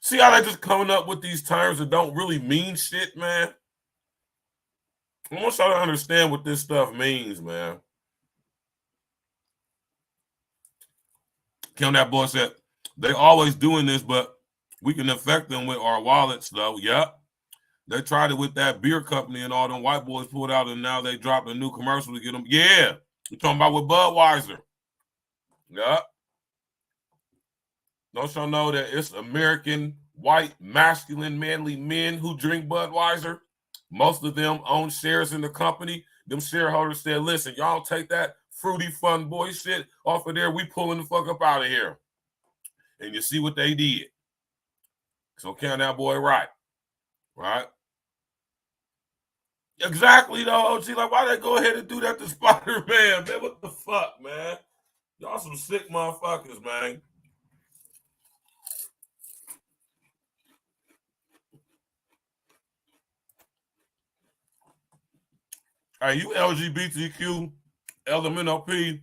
See how they just coming up with these terms that don't really mean shit, man? I want y'all to understand what this stuff means, man. Kim, that boy said, they always doing this, but we can affect them with our wallets, though. Yep. They tried it with that beer company and all them white boys pulled out, and now they dropped a new commercial to get them. Yeah. You're talking about with Budweiser. Yep. Don't y'all know that it's American, white, masculine, manly men who drink Budweiser? Most of them own shares in the company. Them shareholders said, listen, y'all take that fruity fun boy shit off of there. We pulling the fuck up out of here. And you see what they did. So count that boy right. Right? Exactly, though, OG. Like, why they go ahead and do that to Spider-Man, man? What the fuck, man? Y'all some sick motherfuckers, man. Hey, you LGBTQ, LMNOP,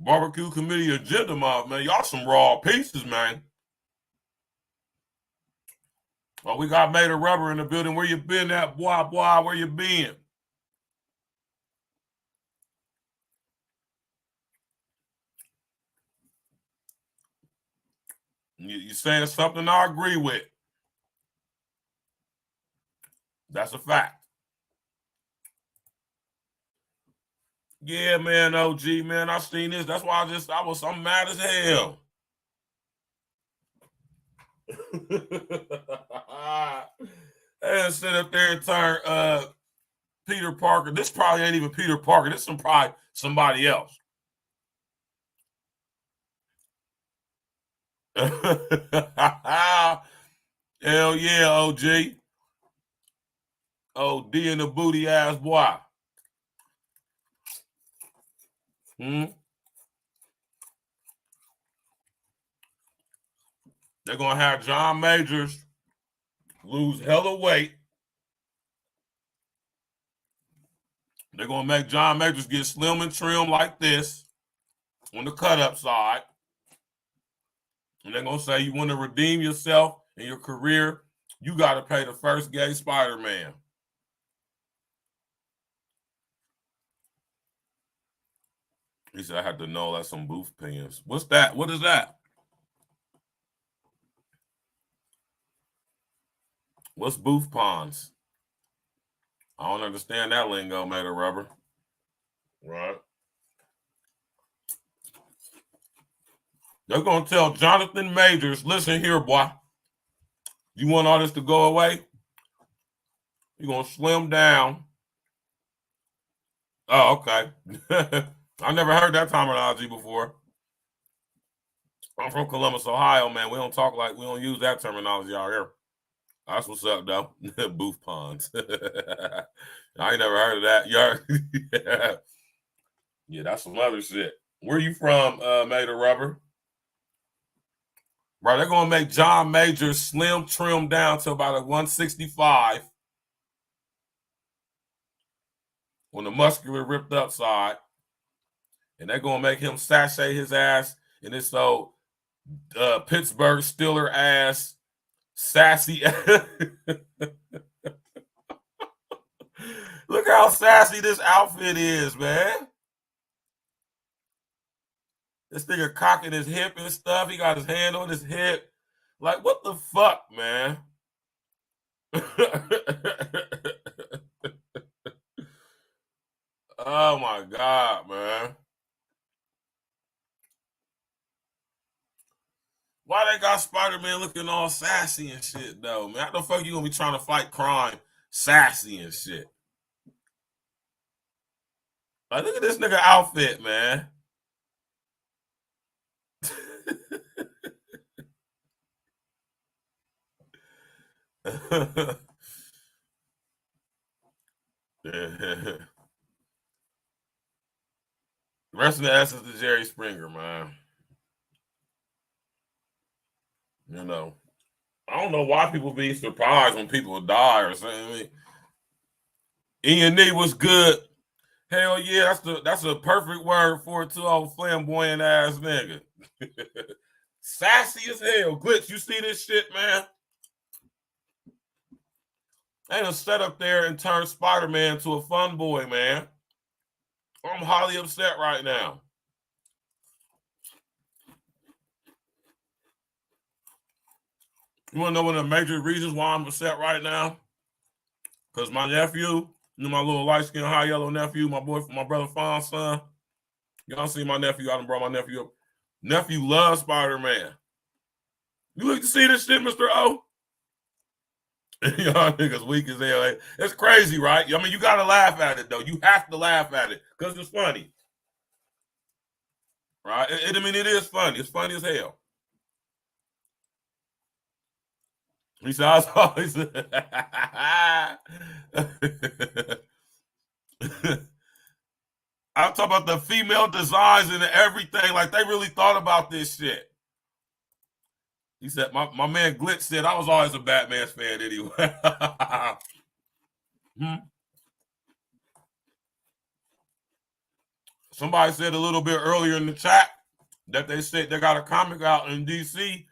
barbecue committee agenda mob, man. Y'all some raw pieces, man. Oh, we got Made of Rubber in the building. Where you been at, boy? Where you been? You saying something I agree with. That's a fact. Yeah, man, OG, man. I seen this. That's why I'm mad as hell. And sit up there and turn Peter Parker. This probably ain't even Peter Parker. This is probably somebody else. Hell yeah, OG. OD and the booty ass boy. They're gonna have John Majors lose hella weight. They're gonna make John Majors get slim and trim like this on the cut-up side. And they're gonna say you want to redeem yourself in your career, you gotta pay the first gay Spider-Man. He said, I had to know that's some booth pins. What's that? What is that? What's booth ponds? I don't understand that lingo, Made of Rubber. Right. They're going to tell Jonathan Majors, listen here, boy. You want all this to go away? You're going to slim down. Oh, okay. I never heard that terminology before. I'm from Columbus, Ohio, man. We don't use that terminology out here. That's what's up, though. Booth ponds. I ain't never heard of that. Yeah, that's some other shit. Where you from, Made of Rubber? Right, they're going to make John Major slim, trim down to about a 165 on the muscular, ripped up side. And they're going to make him sashay his ass in this old Pittsburgh Steeler ass, sassy. Look how sassy this outfit is, man. This nigga cocking his hip and stuff. He got his hand on his hip. Like, what the fuck, man? Oh my God, man. Why they got Spider-Man looking all sassy and shit, though, man? How the fuck you gonna be trying to fight crime sassy and shit? Like, look at this nigga outfit, man. Rest in the essence to Jerry Springer, man. You know, I don't know why people be surprised when people die or something. I mean, E&E was good. Hell yeah, that's a perfect word for it, too, old flamboyant ass nigga. Sassy as hell. Glitch, you see this shit, man? They done set up there and turned Spider-Man to a fun boy, man. I'm highly upset right now. You want to know one of the major reasons why I'm upset right now? Because my nephew, you know, my little light-skinned, high yellow nephew, my brother Fon's son. Y'all see my nephew. I done brought my nephew up. Nephew loves Spider-Man. You look to see this shit, Mr. O? Y'all niggas weak as hell. It's crazy, right? I mean, you got to laugh at it, though. You have to laugh at it because it's funny. Right? I mean, it is funny. It's funny as hell. He said, I was always... I'm talking about the female designs and everything. Like, they really thought about this shit. He said, my man Glitch said, I was always a Batman fan anyway. Somebody said a little bit earlier in the chat that they said they got a comic out in DC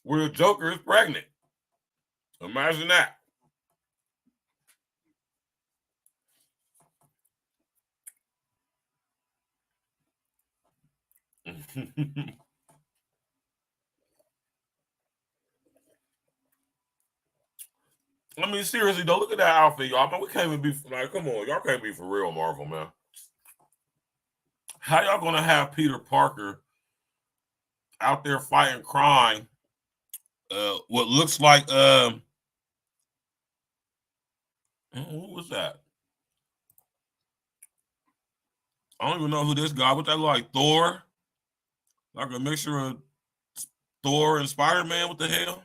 where the Joker is pregnant. Imagine that. I mean, seriously, though, look at that outfit, y'all. Man, we can't even be, like, come on. Y'all can't be for real, Marvel, man. How y'all going to have Peter Parker out there fighting crime? What looks like, who was that? I don't even know who this guy, what that look like, Thor? Like a mixture of Thor and Spider-Man, what the hell?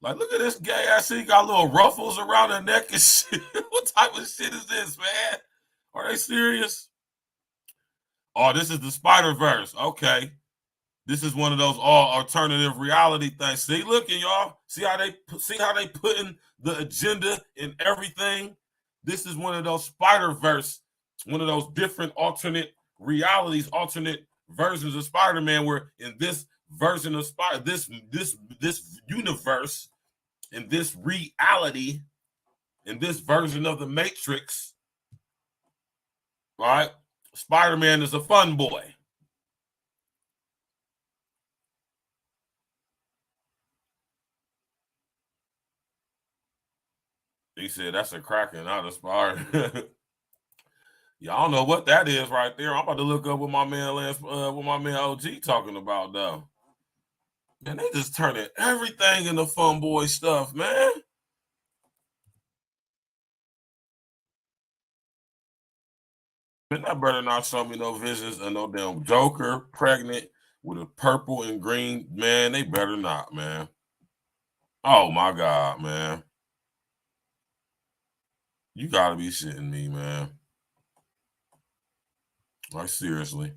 Like, look at this gay ass shit. He got little ruffles around her neck and shit. What type of shit is this, man? Are they serious? Oh, this is the Spider-Verse. Okay. This is one of those all alternative reality things. See, looking, y'all. See how they put in the agenda in everything? This is one of those Spider-Verse, one of those different alternate realities, alternate versions of Spider-Man, where in this version of this universe, in this reality, in this version of the Matrix, right? Spider-Man is a fun boy. He said that's a cracking out of Spider. Y'all know what that is right there. I'm about to look up what my man OG talking about, though. Man, they just turning everything into fun boy stuff, man. Man, that better not show me no visions of no damn Joker pregnant with a purple and green. Man, they better not, man. Oh, my God, man. You got to be shitting me, man. Like, seriously.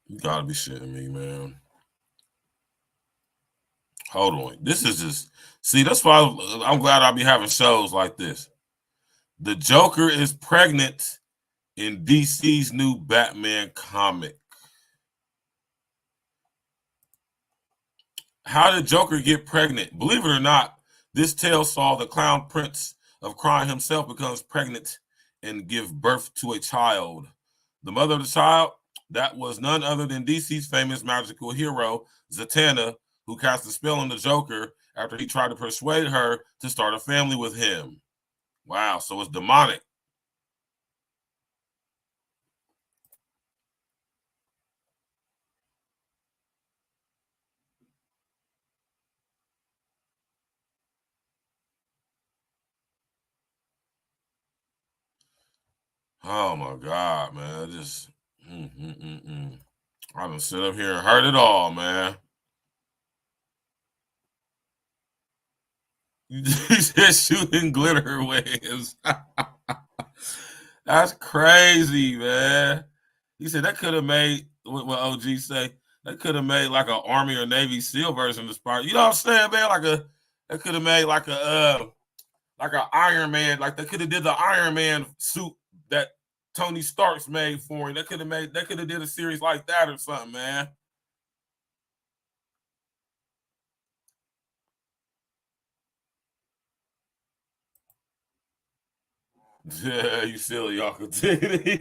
You got to be shitting me, man. Hold on. This is just... See, that's why I'm glad I'll be having shows like this. The Joker is pregnant in DC's new Batman comic. How did Joker get pregnant? Believe it or not, this tale saw the clown prince of crime himself becomes pregnant and give birth to a child. The mother of the child that was none other than DC's famous magical hero, Zatanna, who cast a spell on the Joker after he tried to persuade her to start a family with him. Wow, so it's demonic. Oh my God, man. Just I done sit up here and heard it all, man. He said shooting glitter waves. That's crazy, man. He said that could have made what OG say. That could have made like an Army or Navy SEAL version of the Spartan. You know what I'm saying, man? That could have made like a Iron Man. Like they could have did the Iron Man suit that Tony Stark's made for him. They could have did a series like that or something, man. Yeah, you silly Uncle Diggity.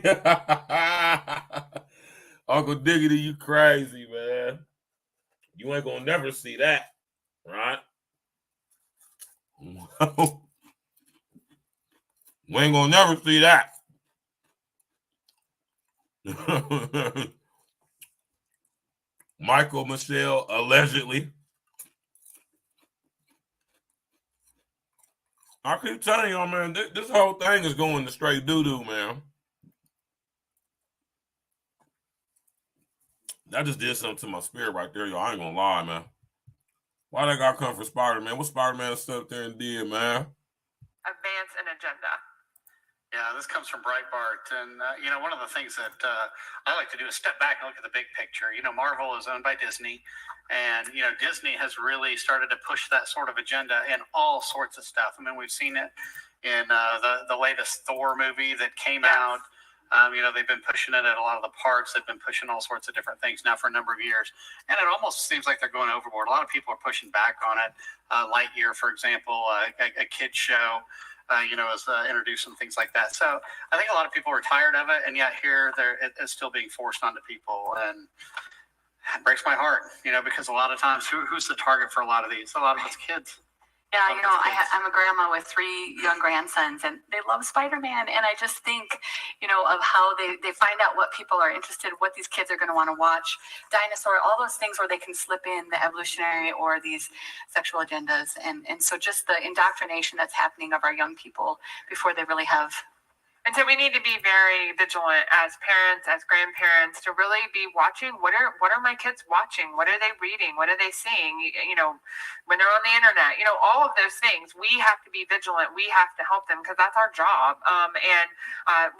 Uncle Diggity, you crazy, man. You ain't gonna never see that, right? We ain't gonna never see that. Michael Michelle, allegedly. I keep telling y'all, man, this whole thing is going to straight doo-doo, man. That just did something to my spirit right there, y'all. I ain't gonna lie, man. Why they gotta come for Spider-Man? What Spider-Man stood up there and did, man? Advance an agenda. Yeah, this comes from Breitbart. And, one of the things that I like to do is step back and look at the big picture. Marvel is owned by Disney. And, Disney has really started to push that sort of agenda in all sorts of stuff. I mean, we've seen it in the latest Thor movie that came out. They've been pushing it at a lot of the parks. They've been pushing all sorts of different things now for a number of years. And it almost seems like they're going overboard. A lot of people are pushing back on it. Lightyear, for example, a kid's show. Is introducing things like that. So I think a lot of people are tired of it, and yet here it's still being forced onto people, and it breaks my heart, because a lot of times who's the target for a lot of these? A lot of it's kids. Yeah, I'm a grandma with 3 young grandsons, and they love Spider-Man. And I just think, of how they find out what people are interested, what these kids are going to want to watch, dinosaur, all those things where they can slip in the evolutionary or these sexual agendas. And so just the indoctrination that's happening of our young people before they really have. And so we need to be very vigilant as parents, as grandparents, to really be watching what are my kids watching? What are they reading? What are they seeing? When they're on the internet, all of those things. We have to be vigilant. We have to help them because that's our job.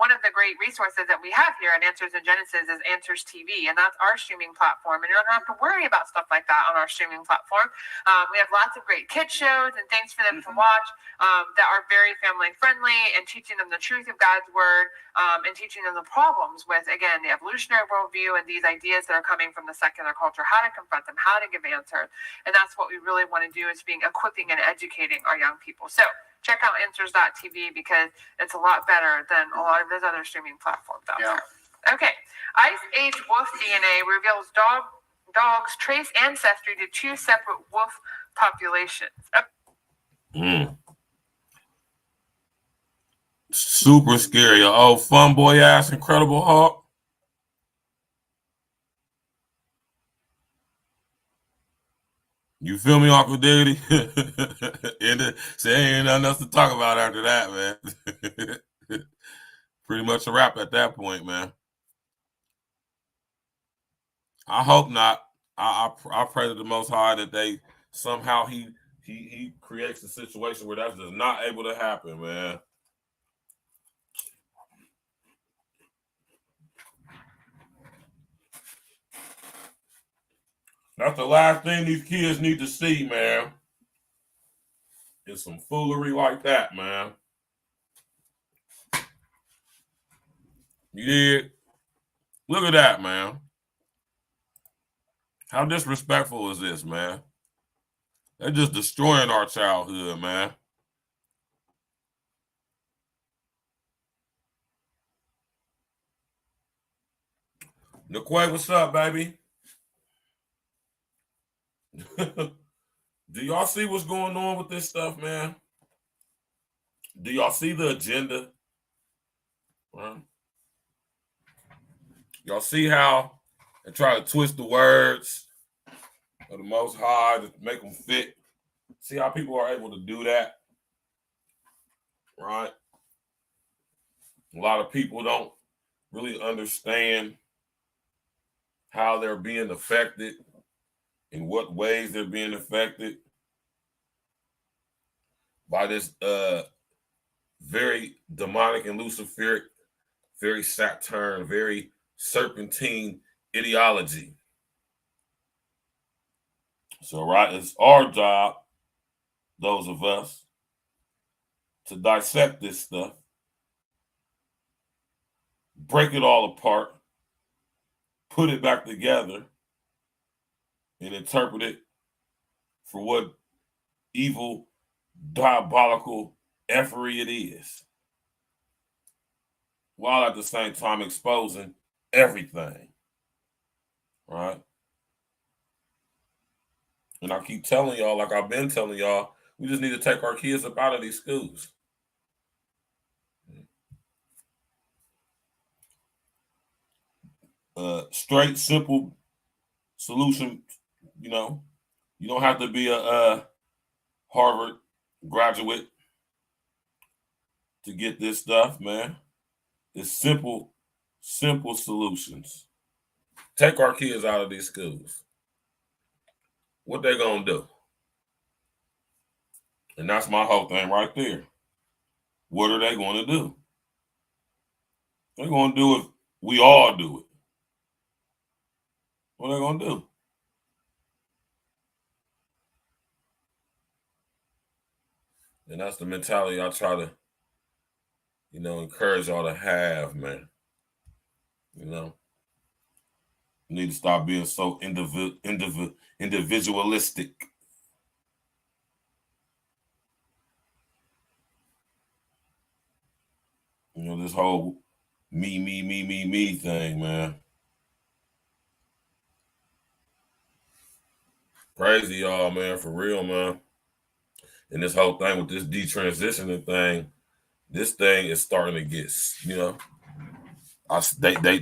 One of the great resources that we have here at Answers in Genesis is Answers TV, and that's our streaming platform. And you don't have to worry about stuff like that on our streaming platform. We have lots of great kids shows and things for them to watch that are very family friendly and teaching them the truth of God's word and teaching them the problems with, again, the evolutionary worldview and these ideas that are coming from the secular culture, how to confront them, how to give answers. And that's what we really want to do, is being equipping and educating our young people. So check out answers.tv because it's a lot better than a lot of those other streaming platforms out there. Okay. Ice Age wolf DNA reveals dogs trace ancestry to 2 separate wolf populations. Super scary. Oh, fun boy ass Incredible Hulk. You feel me, Uncle Diggity? Say ain't nothing else to talk about after that, man. Pretty much a wrap at that point, man. I hope not. I pray to the Most High that they somehow he creates a situation where that's just not able to happen, man. That's the last thing these kids need to see, man. It's some foolery like that, man. You did? Look at that, man. How disrespectful is this, man? They're just destroying our childhood, man. Niquay, what's up, baby? Do y'all see what's going on with this stuff, man? Do y'all see the agenda? Y'all see how they try to twist the words of the Most High to make them fit? See how people are able to do that, right? A lot of people don't really understand how they're being affected, in what ways they're being affected by this very demonic and luciferic, very Saturn, very serpentine ideology. So, right, it's our job, those of us, to dissect this stuff, break it all apart, put it back together, and interpret it for what evil, diabolical effery it is, while at the same time exposing everything, right? And I keep telling y'all, like I've been telling y'all, we just need to take our kids up out of these schools. Straight, simple solution. You know, you don't have to be a Harvard graduate to get this stuff, man. It's simple solutions. Take our kids out of these schools. What they gonna do? And that's my whole thing right there. What are they gonna do? They're gonna do it. We all do it. What are they gonna do? And that's the mentality I try to, encourage y'all to have, man. You need to stop being so individualistic. This whole me thing, man. Crazy, y'all, man, for real, man. And this whole thing with this detransitioning thing, this thing is starting to get,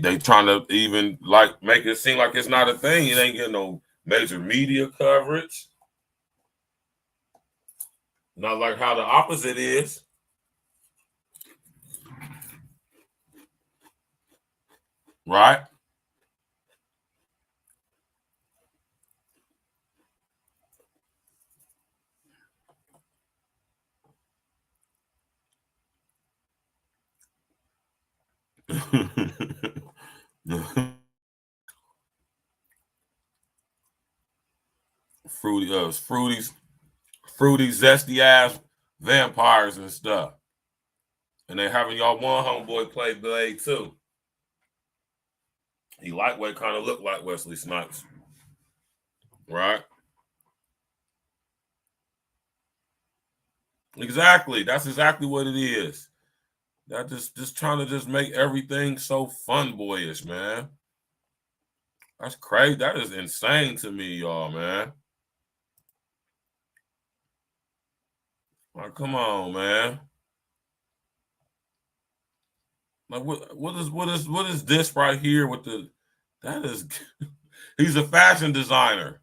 they trying to even like make it seem like it's not a thing. It ain't getting no major media coverage. Not like how the opposite is. Right? fruity, zesty ass vampires and stuff. And they having y'all one homeboy play Blade too. He lightweight kind of look like Wesley Snipes. Right? Exactly. That's exactly what it is. That just trying to just make everything so fun boyish, man. That's crazy. That is insane to me, y'all, man. Like, come on, man. Like, what is this right here with the? That is, he's a fashion designer.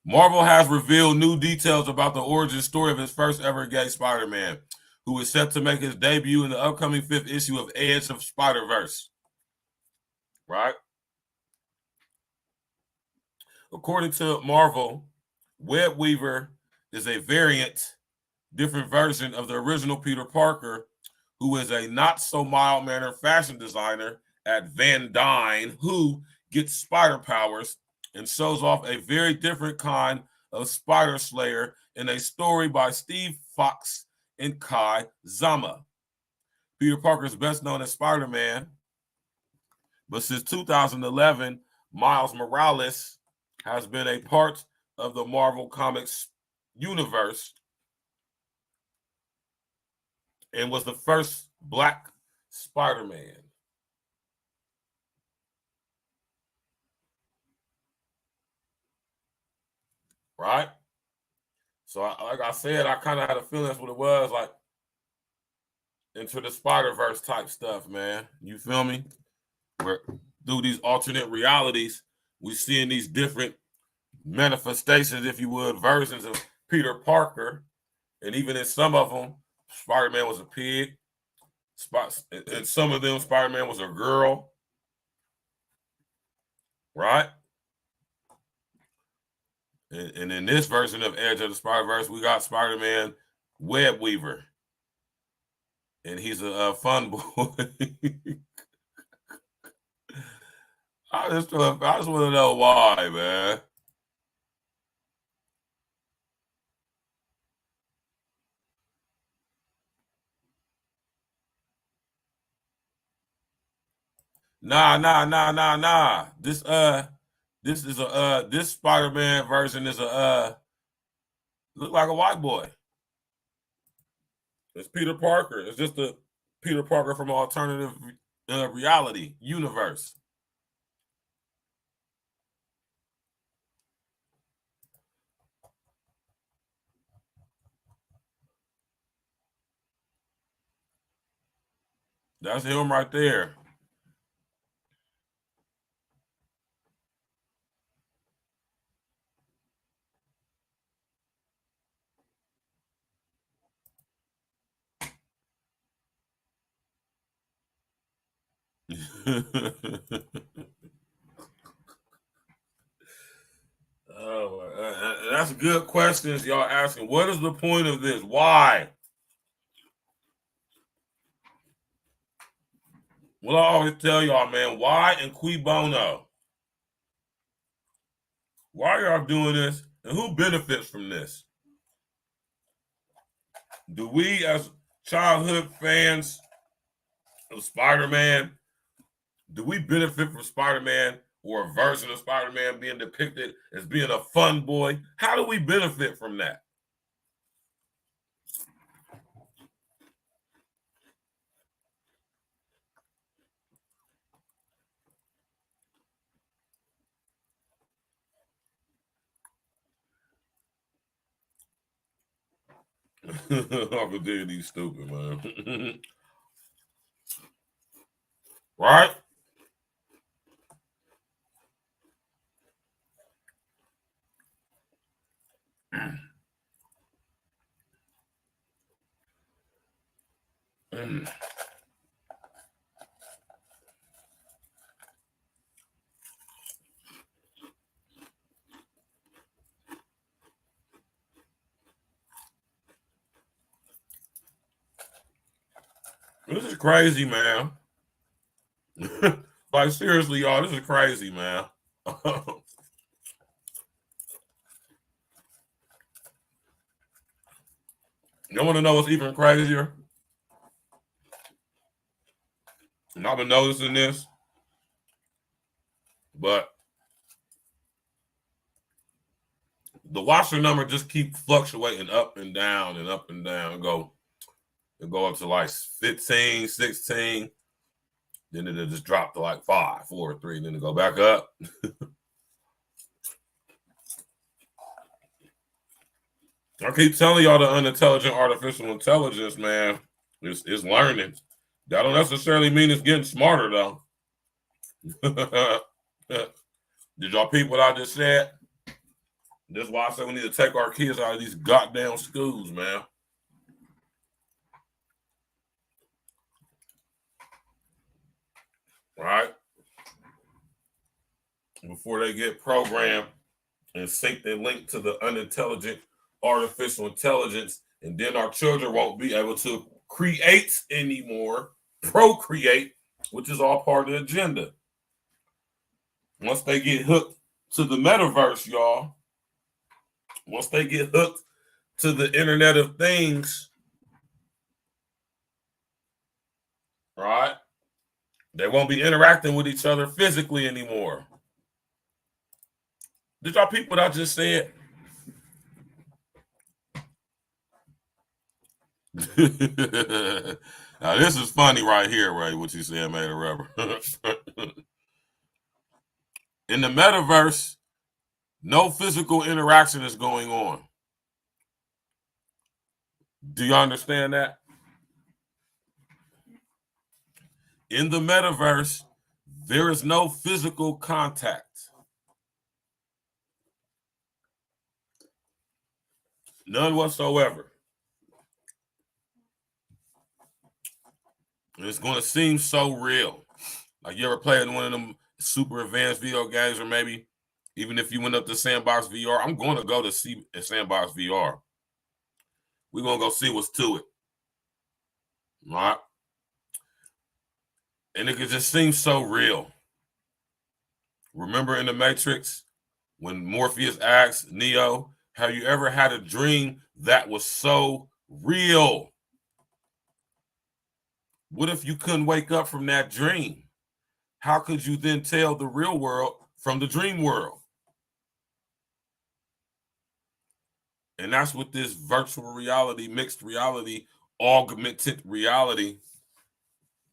Marvel has revealed new details about the origin story of his first ever gay Spider-Man, who is set to make his debut in the upcoming 5th issue of Edge of Spider-Verse. Right? According to Marvel, Web Weaver is a different version of the original Peter Parker, who is a not-so-mild-mannered fashion designer at Van Dyne, who gets spider powers and shows off a very different kind of Spider Slayer in a story by Steve Fox and Kai Zama. Peter Parker is best known as Spider-Man, but since 2011, Miles Morales has been a part of the Marvel Comics universe and was the first Black Spider-Man. Right? So, like I said, I kind of had a feeling that's what it was, like into the Spider-Verse type stuff, man. You feel me? Where through these alternate realities, we seeing these different manifestations, if you would, versions of Peter Parker. And even in some of them, Spider-Man was a pig. In some of them, Spider-Man was a girl. Right? And in this version of Edge of the Spider-Verse, we got Spider-Man Web Weaver. And he's a fun boy. I just want to know why, man. Nah. This is this Spider-Man version is look like a white boy. It's Peter Parker. It's just a Peter Parker from alternative reality universe. That's him right there. Oh, that's good questions y'all asking. What is the point of this? Why? Well, I always tell y'all, man, why and cui bono? Why are y'all doing this? And who benefits from this? Do we, as childhood fans of Spider-Man, do we benefit from Spider-Man or a version of Spider-Man being depicted as being a fun boy? How do we benefit from that? Uncle Diddy's stupid, man. Right? This is crazy, man. Like, seriously, y'all, this is crazy, man. You want to know what's even crazier? And I've been noticing this, but the watcher number just keep fluctuating up and down and up and down and go up to like 15, 16. Then it'll just drop to like 5, 4, 3, and then it go back up. I keep telling y'all the unintelligent artificial intelligence, man, is learning. That don't necessarily mean it's getting smarter, though. Did y'all peep what I just said? That's why I said we need to take our kids out of these goddamn schools, man. Right? Before they get programmed and synced and linked to the unintelligent artificial intelligence, and then our children won't be able to create anymore, procreate, which is all part of the agenda. Once they get hooked to the metaverse, y'all, once they get hooked to the Internet of Things, right, they won't be interacting with each other physically anymore. Did y'all peep what I just said? Now this is funny right here, Ray, what you said, made a rubber. In the metaverse, no physical interaction is going on. Do you understand that? In the metaverse, there is no physical contact. None whatsoever. And it's going to seem so real. Like you ever played one of them super advanced video games, or maybe even if you went up to Sandbox VR, I'm going to go to see Sandbox VR. We're going to go see what's to it. All right? And it could just seem so real. Remember in the Matrix when Morpheus asked Neo, have you ever had a dream that was so real? What if you couldn't wake up from that dream? How could you then tell the real world from the dream world? And that's what this virtual reality, mixed reality, augmented reality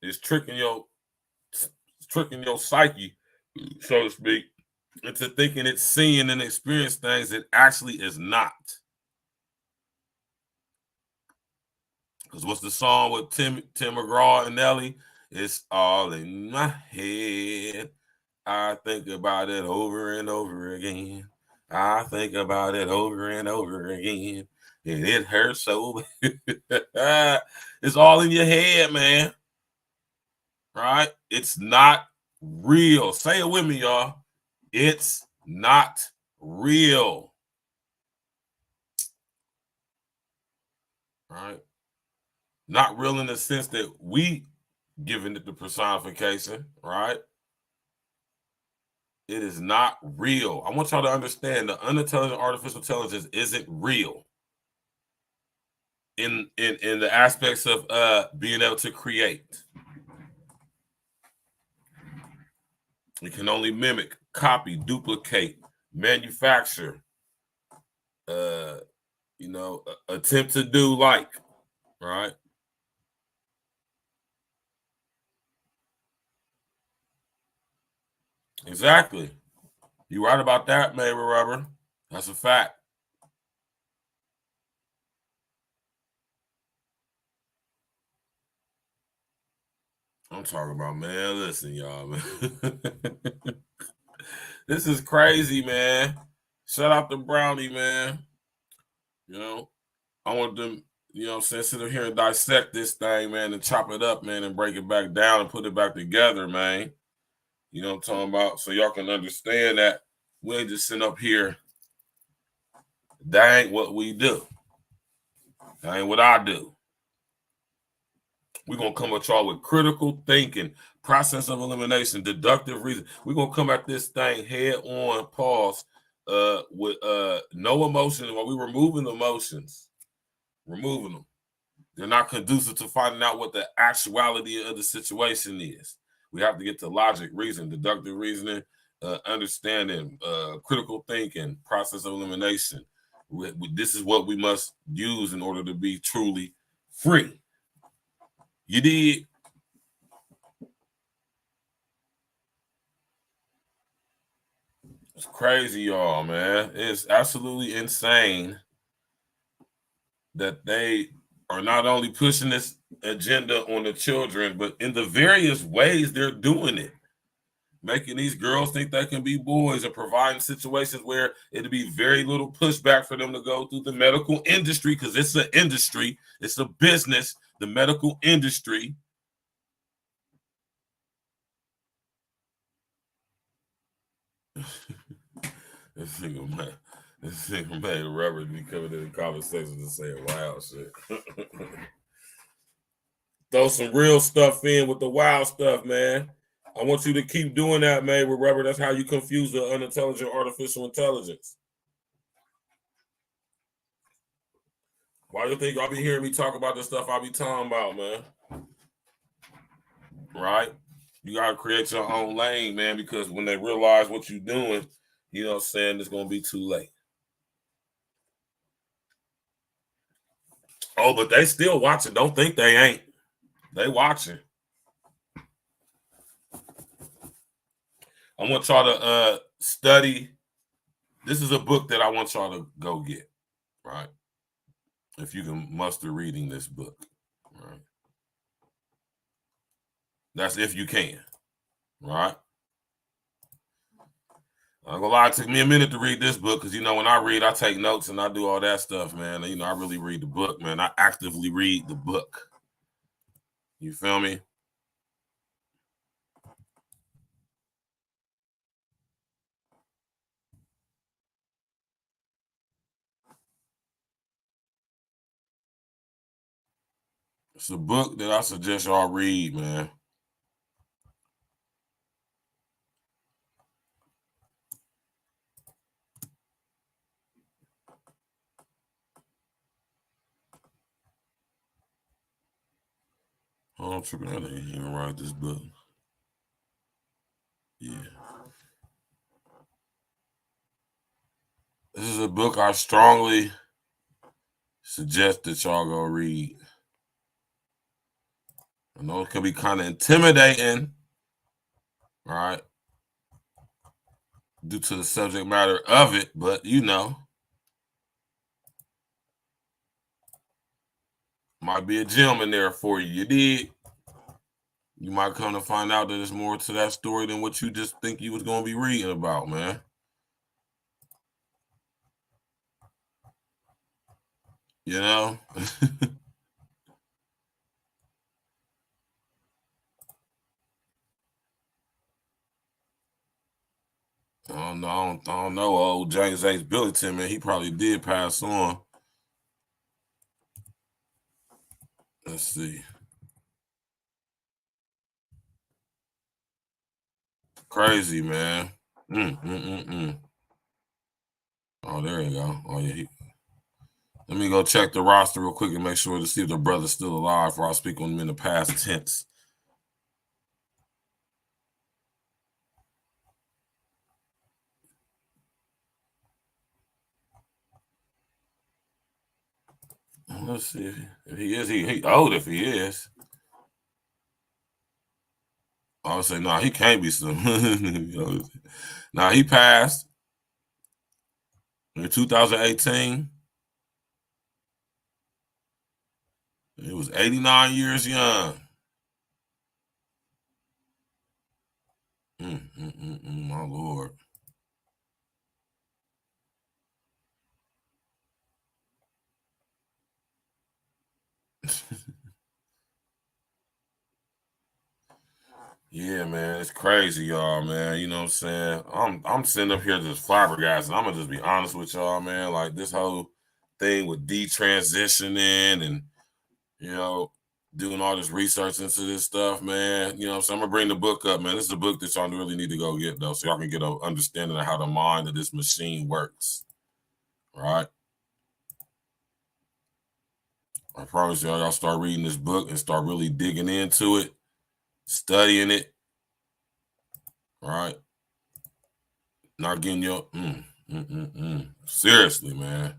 is tricking your psyche, so to speak, into thinking it's seeing and experiencing things that actually is not. Because what's the song with Tim McGraw and Ellie? It's all in my head. I think about it over and over again. I think about it over and over again. And it hurts so bad. It's all in your head, man. Right? It's not real. Say it with me, y'all. It's not real. Right? Not real in the sense that we given it the personification, right? It is not real. I want y'all to understand the unintelligent artificial intelligence isn't real in the aspects of being able to create. It can only mimic, copy, duplicate, manufacture, attempt to do like, right? Exactly. You're right about that, Mary Rubber. That's a fact. I'm talking about, man, listen, y'all, man. This is crazy, man. Shout out to Brownie, man. You know, I want them, sit here and dissect this thing, man, and chop it up, man, and break it back down and put it back together, man. You know what I'm talking about? So y'all can understand that we ain't just sitting up here. That ain't what we do. That ain't what I do. We're going to come at y'all with critical thinking, process of elimination, deductive reason. We're going to come at this thing head on, pause, with no emotion. While we're removing emotions, removing them. They're not conducive to finding out what the actuality of the situation is. We have to get to logic, reason, deductive reasoning, understanding, critical thinking, process of elimination. This is what we must use in order to be truly free. You did. It's crazy, y'all, man. It's absolutely insane that they are not only pushing this agenda on the children, but in the various ways they're doing it. Making these girls think they can be boys and providing situations where it'd be very little pushback for them to go through the medical industry, because it's an industry, it's a business, the medical industry. This nigga made Rubber be coming in the conversation and saying wild shit. Throw some real stuff in with the wild stuff, man. I want you to keep doing that, man, with Rubber. That's how you confuse the unintelligent artificial intelligence. Why do you think y'all be hearing me talk about the stuff I be talking about, man? Right? You got to create your own lane, man, because when they realize what you're doing, you know what I'm saying, it's going to be too late. Oh, but they still watching. Don't think they ain't. They watching. I want y'all to study. This is a book that I want y'all to go get, right? If you can muster reading this book, right? That's if you can, right? I'm gonna lie, it took me a minute to read this book because, you know, when I read, I take notes and I do all that stuff, man. You know, I really read the book, man. I actively read the book. You feel me? It's a book that I suggest y'all read, man. I'm tripping. I didn't even write this book. Yeah. This is a book I strongly suggest that y'all go read. I know it can be kind of intimidating, right? Due to the subject matter of it, but you know, might be a gem in there for you. You did. You might come to find out that there's more to that story than what you just think you was going to be reading about, man. You know? I don't know. Old James H. Billington, man, he probably did pass on. Let's see. Crazy, man. Oh, there you go. Oh, yeah. Let me go check the roster real quick and make sure to see if the brother's still alive before I speak on him in the past tense. Let's see if he is. He old if he is. I would say, no, he can't be some. Now, he passed in 2018. He was 89 years young. My Lord. Yeah, man, it's crazy, y'all, man. You know what I'm saying? I'm sitting up here just flabbergasted. I'm gonna just be honest with y'all, man. Like this whole thing with detransitioning and, you know, doing all this research into this stuff, man. You know what I'm saying? I'm gonna bring the book up, man. This is a book that y'all really need to go get, though, so y'all can get an understanding of how the mind of this machine works. Right? I promise y'all start reading this book and start really digging into it, studying it. Right? Not getting your seriously, man.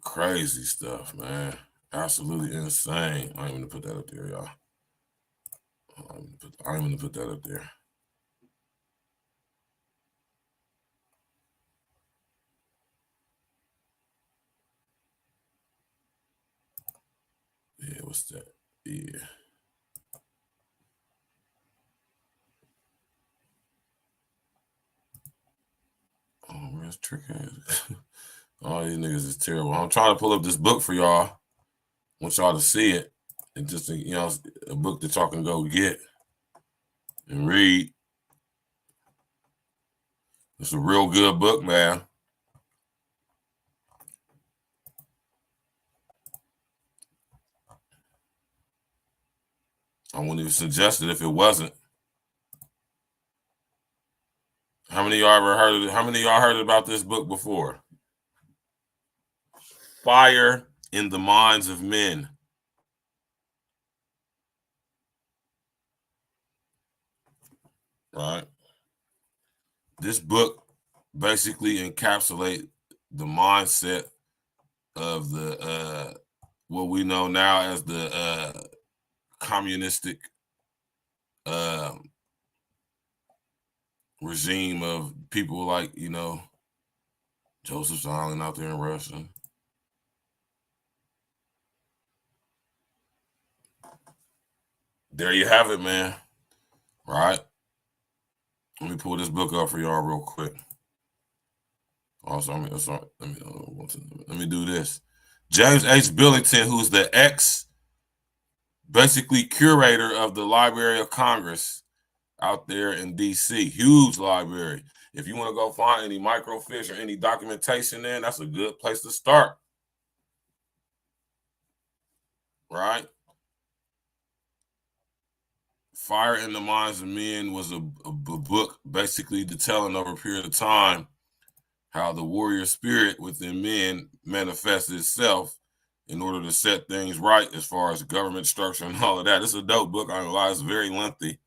Crazy stuff, man. Absolutely insane. I ain't gonna put that up there, y'all. I ain't gonna put that up there. Yeah, what's that? Yeah. Oh, where's Trick ass? All these niggas is terrible. I'm trying to pull up this book for y'all. I want y'all to see it. And just, you know, a book that y'all can go get and read. It's a real good book, man. I wouldn't even suggest it if it wasn't. How many of y'all ever heard of it? How many of y'all heard about this book before? Fire in the Minds of Men. Right. This book basically encapsulates the mindset of the what we know now as the communistic regime of people like, you know, Joseph Stalin out there in Russia. There you have it, man. Right? Let me pull this book up for y'all real quick. Also, let me do this. James H. Billington, who's the basically curator of the Library of Congress out there in D.C. Huge library. If you want to go find any microfiche or any documentation there, that's a good place to start. Right? Fire in the Minds of Men was a book basically detailing over a period of time how the warrior spirit within men manifests itself in order to set things right as far as government structure and all of that. It's a dope book. I realize it's very lengthy.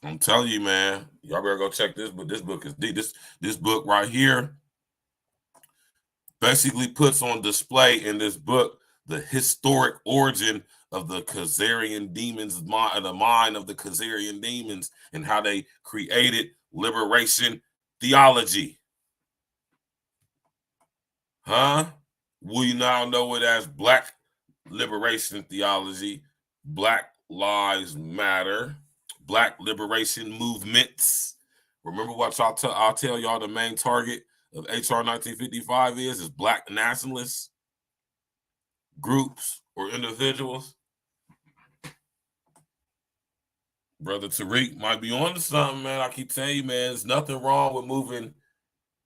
I'm telling you, man, y'all better go check this book. This book is deep. This book right here basically puts on display in this book the historic origin of the Khazarian demons, the mind of the Khazarian demons, and how they created liberation theology. We now know it as Black liberation theology, Black Lives Matter, Black liberation movements. Remember what I'll tell y'all the main target of HR 1955 is Black nationalists, groups, or individuals. Brother Tariq might be on to something, man. I keep telling you, man, there's nothing wrong with moving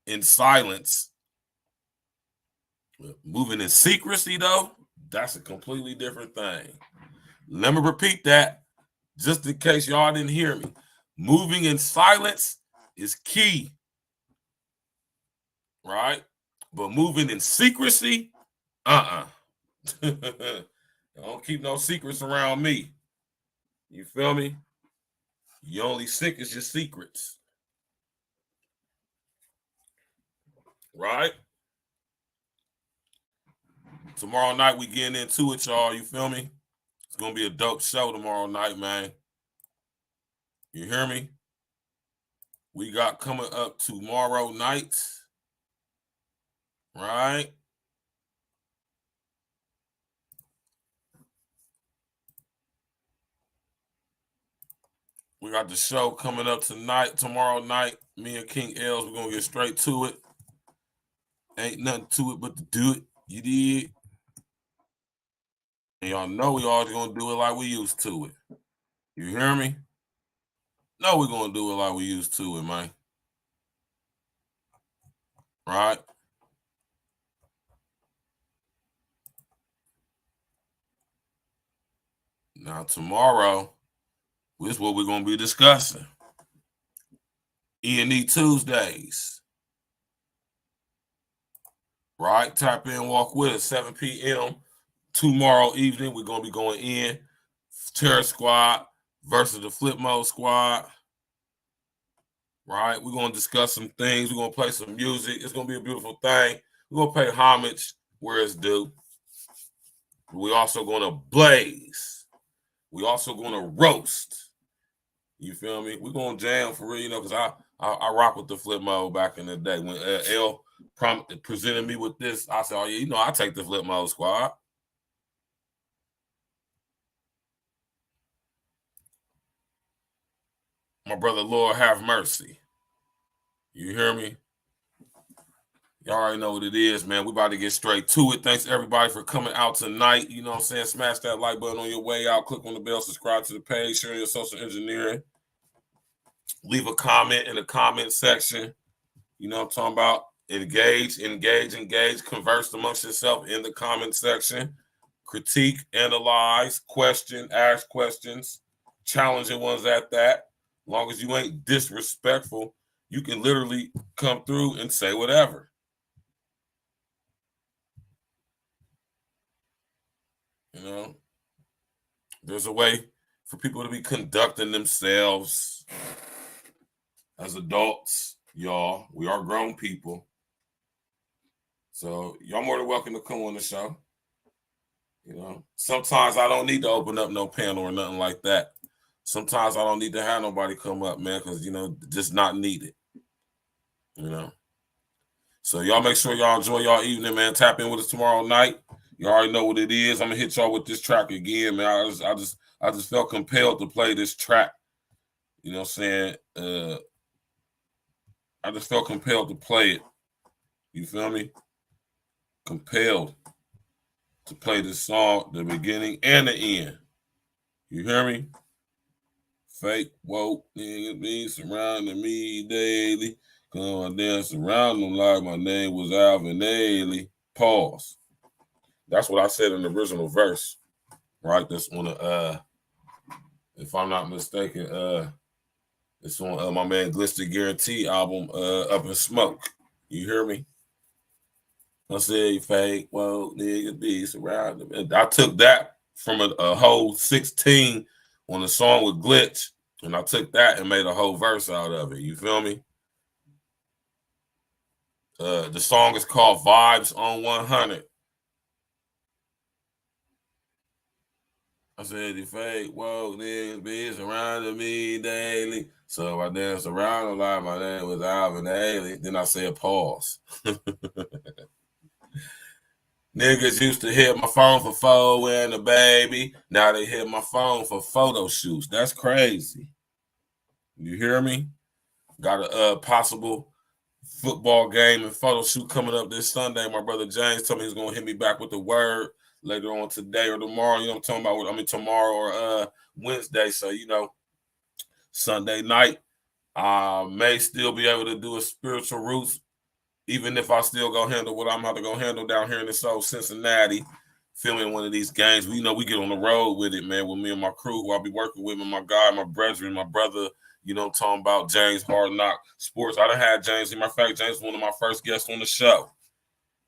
in silence. Moving in secrecy, though, that's a completely different thing. Let me repeat that, just in case y'all didn't hear me. Moving in silence is key, right? But moving in secrecy, don't keep no secrets around me. You feel me? You only sick is your secrets. Right? Tomorrow night we getting into it, y'all. You feel me? It's gonna be a dope show tomorrow night, man. You hear me? We got coming up tomorrow night. Right? We got the show coming up tomorrow night. Me and King Els, we're gonna get straight to it. Ain't nothing to it but to do it. You did. And y'all know we always gonna do it like we used to it. You hear me? No, we're gonna do it like we used to it, man. Right? Now tomorrow, this is what we're gonna be discussing. E&E Tuesdays. Right? Tap in, walk with us, 7 p.m. tomorrow evening. We're gonna be going in. Terror Squad versus the Flip Mode Squad. Right? We're gonna discuss some things. We're gonna play some music. It's gonna be a beautiful thing. We're gonna pay homage where it's due. We're also gonna blaze. We're also gonna roast. You feel me? We're gonna jam for real, you know, because I rock with the Flip Mode back in the day. When L presented me with this, I said, oh yeah, you know, I take the Flip Mode Squad. My brother, Lord have mercy. You hear me? Y'all already know what it is, man. We about to get straight to it. Thanks everybody for coming out tonight. You know what I'm saying? Smash that like button on your way out. Click on the bell, subscribe to the page, share your social engineering. Leave a comment in the comment section. You know what I'm talking about? Engage. Converse amongst yourself in the comment section. Critique, analyze, question, ask questions. Challenging ones at that. As long as you ain't disrespectful, you can literally come through and say whatever. You know, there's a way for people to be conducting themselves as adults, y'all, we are grown people. So y'all more than welcome to come on the show. You know, sometimes I don't need to open up no panel or nothing like that. Sometimes I don't need to have nobody come up, man, because, you know, just not needed. You know. So y'all make sure y'all enjoy y'all evening, man. Tap in with us tomorrow night. You already know what it is. I'm gonna hit y'all with this track again, man. I just felt compelled to play this track. You know what I'm saying? I just felt compelled to play it. You feel me? Compelled to play this song, the beginning and the end. You hear me? Fake woke niggas be surrounding me daily. Come on, dance around them like my name was Alvin Ailey. Pause. That's what I said in the original verse. Right? That's on the if I'm not mistaken, it's on my man Glister Guarantee album, Up in Smoke. You hear me? I said fake, well, niggas be surrounded. I took that from a whole 16 on a song with Glitch, and I took that and made a whole verse out of it. You feel me? The song is called Vibes on 100. I said the fake, whoa, niggas be surrounding me daily. So I danced around a lot. My name was Alvin Ailey. Then I said pause. Niggas used to hit my phone for photo and a baby. Now they hit my phone for photo shoots. That's crazy. You hear me? Got a possible football game and photo shoot coming up this Sunday. My brother James told me he's gonna hit me back with the word later on today or tomorrow. You know what I'm talking about? I mean tomorrow or Wednesday. So you know, Sunday night, I may still be able to do a spiritual roots, even if I still go handle what I'm about to go handle down here in this old Cincinnati, filming one of these games. We know we get on the road with it, man, with me and my crew who I'll be working with, and my guy, my brethren, my brother, you know, talking about James Hard Knock Sports. I done had James. As a matter of fact, James was one of my first guests on the show.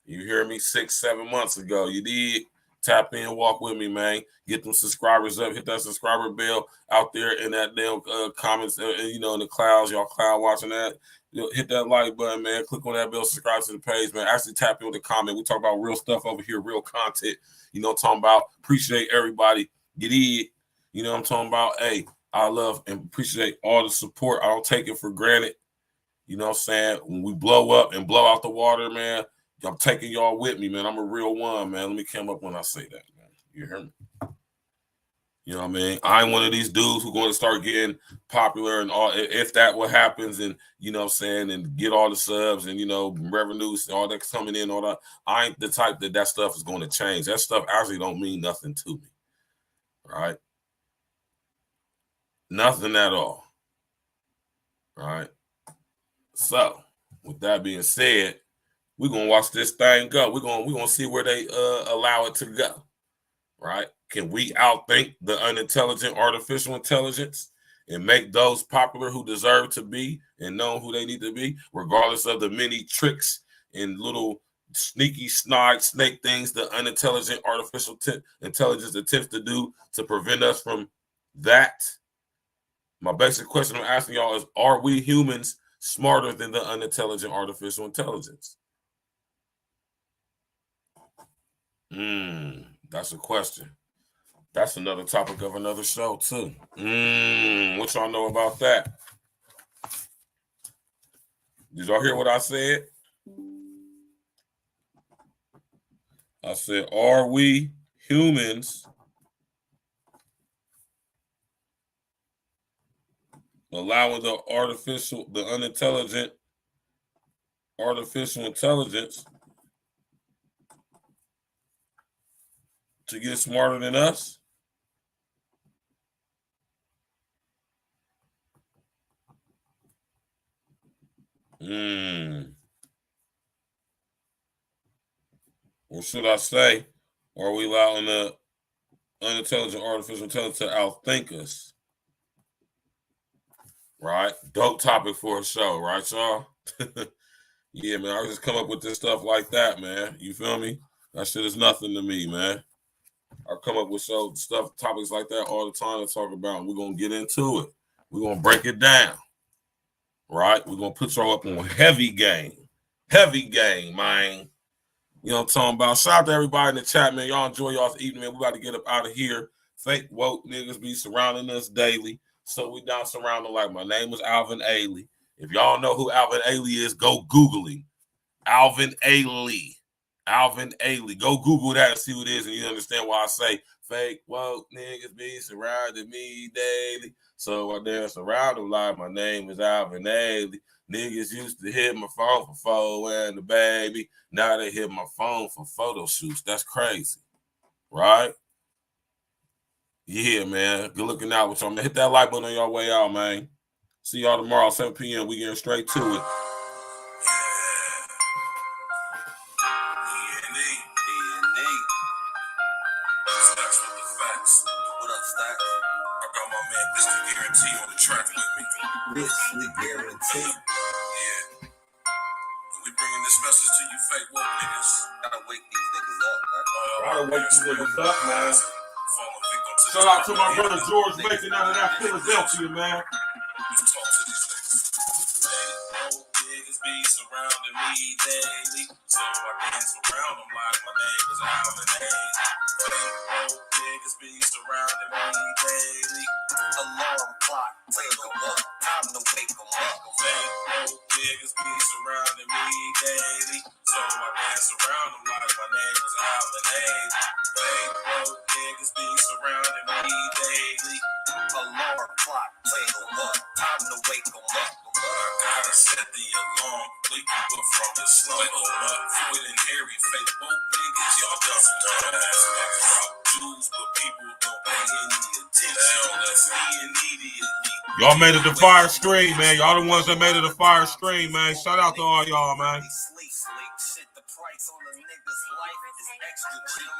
You hear me? 6-7 months ago. You did. Tap in, walk with me, man. Get them subscribers up. Hit that subscriber bell out there in that damn comments, you know, in the clouds. Y'all cloud watching that. Hit that like button, man. Click on that bell, subscribe to the page, man. Actually tap in with a comment. We talk about real stuff over here, real content. You know what I'm talking about? Appreciate everybody. Get it. You know what I'm talking about? Hey, I love and appreciate all the support. I don't take it for granted. You know what I'm saying? When we blow up and blow out the water, man, I'm taking y'all with me, man. I'm a real one, man. Let me come up when I say that, man. You hear me? You know what I mean? I ain't one of these dudes who going to start getting popular and all. If that what happens, and you know what I'm saying, and get all the subs and you know revenues and all that coming in, all that. I ain't the type that stuff is going to change. That stuff actually don't mean nothing to me, right? Nothing at all, right? So, with that being said, we're gonna watch this thing go. We're gonna see where they allow it to go, right? Can we outthink the unintelligent artificial intelligence and make those popular who deserve to be and know who they need to be, regardless of the many tricks and little sneaky snake things the unintelligent artificial intelligence attempts to do to prevent us from that? My basic question I'm asking y'all is, are we humans smarter than the unintelligent artificial intelligence? That's a question. That's another topic of another show, too. What y'all know about that? Did y'all hear what I said? I said, are we humans allowing the unintelligent artificial intelligence to get smarter than us? Or should I say, are we allowing the unintelligent artificial intelligence to outthink us? Right? Dope topic for a show, right, y'all? Yeah, man, I just come up with this stuff like that, man. You feel me? That shit is nothing to me, man. I come up with topics like that all the time to talk about, and we're going to get into it. We're going to break it down. right? We're gonna put y'all up on heavy game, man. You know what I'm talking about? Shout out to everybody in the chat, man. Y'all enjoy y'all's evening, man. We about to get up out of here. Fake woke niggas be surrounding us daily. So we down surrounding like my name is Alvin Ailey. If y'all know who Alvin Ailey is, go Google him. Alvin Ailey. Alvin Ailey. Go Google that and see what it is, and you understand why I say fake woke niggas be surrounding me daily. So I dare surround them like my name is Alvin Ailey. Niggas used to hit my phone for photo and the baby. Now they hit my phone for photo shoots. That's crazy, right? Yeah, man. Good looking out with y'all, man. Hit that like button on your way out, man. See y'all tomorrow, 7 p.m. We getting straight to it. What up, Stack? I got my man, Mr. Guarantee, on the track with me. Mr. Guarantee. Yeah. And we bringing this message to you fake woke niggas. Gotta wake these niggas up, man. Gotta wake these niggas up, man. Shout out to my brother George Mason out of that Philadelphia, man. Talk to these niggas. Fake woke niggas be surrounding me daily. So I dance around them like my name is Alvin Ailey. Fake woke niggas be surrounding me daily. Alarm clock, wake 'em up. Time to wake 'em up. Fake woke niggas be surrounding me daily. So I dance around them like my name is Alvin Ailey. Fake woke niggas be surrounding me daily. Alarm clock, wake 'em up. Time to wake 'em up. I gotta set the alarm, wake you up from the slumber. Floyd and Harry, fake woke niggas, y'all done dumbass niggas. Drop jewels, but people don't pay any attention. That's me immediately. Y'all made it to fire stream, man. Y'all the ones that made it to fire stream, man. Shout out to all y'all, man. Shit, the price on a nigga's life is extra cheap.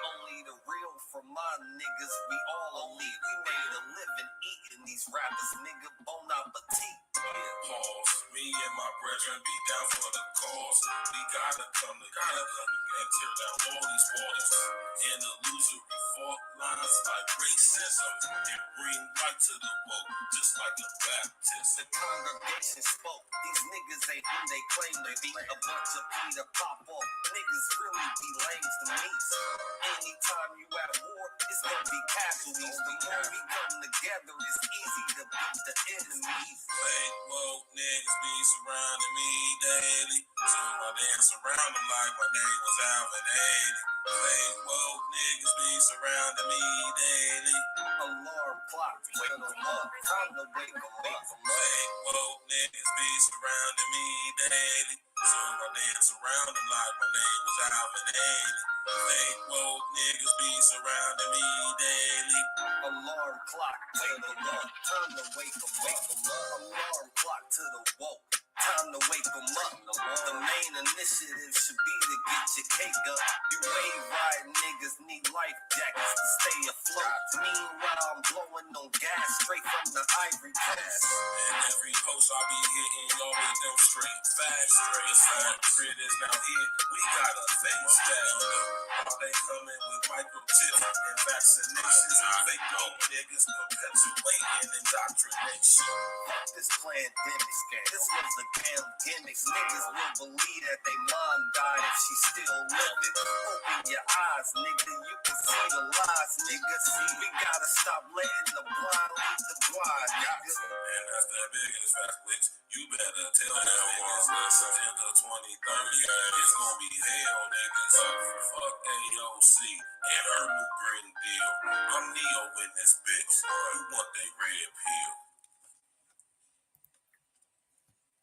Only the real from my niggas, we all elite. We made a living eating these rappers, nigga, bon appetit. Pause. Me and my brethren be down for the cause. We gotta come together and tear down all these walls. In illusory fault lines like racism and bring light to the woke, just like a Baptist. The congregation spoke. These niggas ain't who they claim to be. A bunch of Peter pop off. Niggas really be lames to me. Anytime you at war, it's gonna be casualties. The more we come together, it's easy to beat the enemies. Fake woke niggas be surrounding me daily. So I dance around them like my name was Alvin Ailey. Fake woke niggas be surrounding me daily. Alarm clock, wake 'em up. Time to wake 'em up. Fake woke niggas be surrounding me daily. So I dance around them like my name was Alvin Ailey. Fake woke niggas be surrounding me daily. Alarm clock, wake 'em up. Time to wake 'em up. Alarm clock to the woke. Time to wake 'em up. The main initiative should be to get your cake up. You wave ride niggas need life jackets to stay afloat. Meanwhile, I'm blowing on gas straight from the ivory press. And every post I be hitting, y'all with them straight facts. The smart grid is now here. We gotta face that. They coming with microchips and vaccinations. Fake woke niggas perpetuating indoctrination. Fuck this pandemic scam. This was a damn gimmick. Niggas will believe that they mom died if she still living. Open your eyes, nigga. You can see the lies, nigga. See, we gotta stop letting the blind lead the blind, nigga. And that's the biggest fact, which you better tell them niggas. Listen, into 2030, it's gonna be hell, niggas. Fuck AOC and her new green deal. I'm Neo in this bitch. You want they red pill.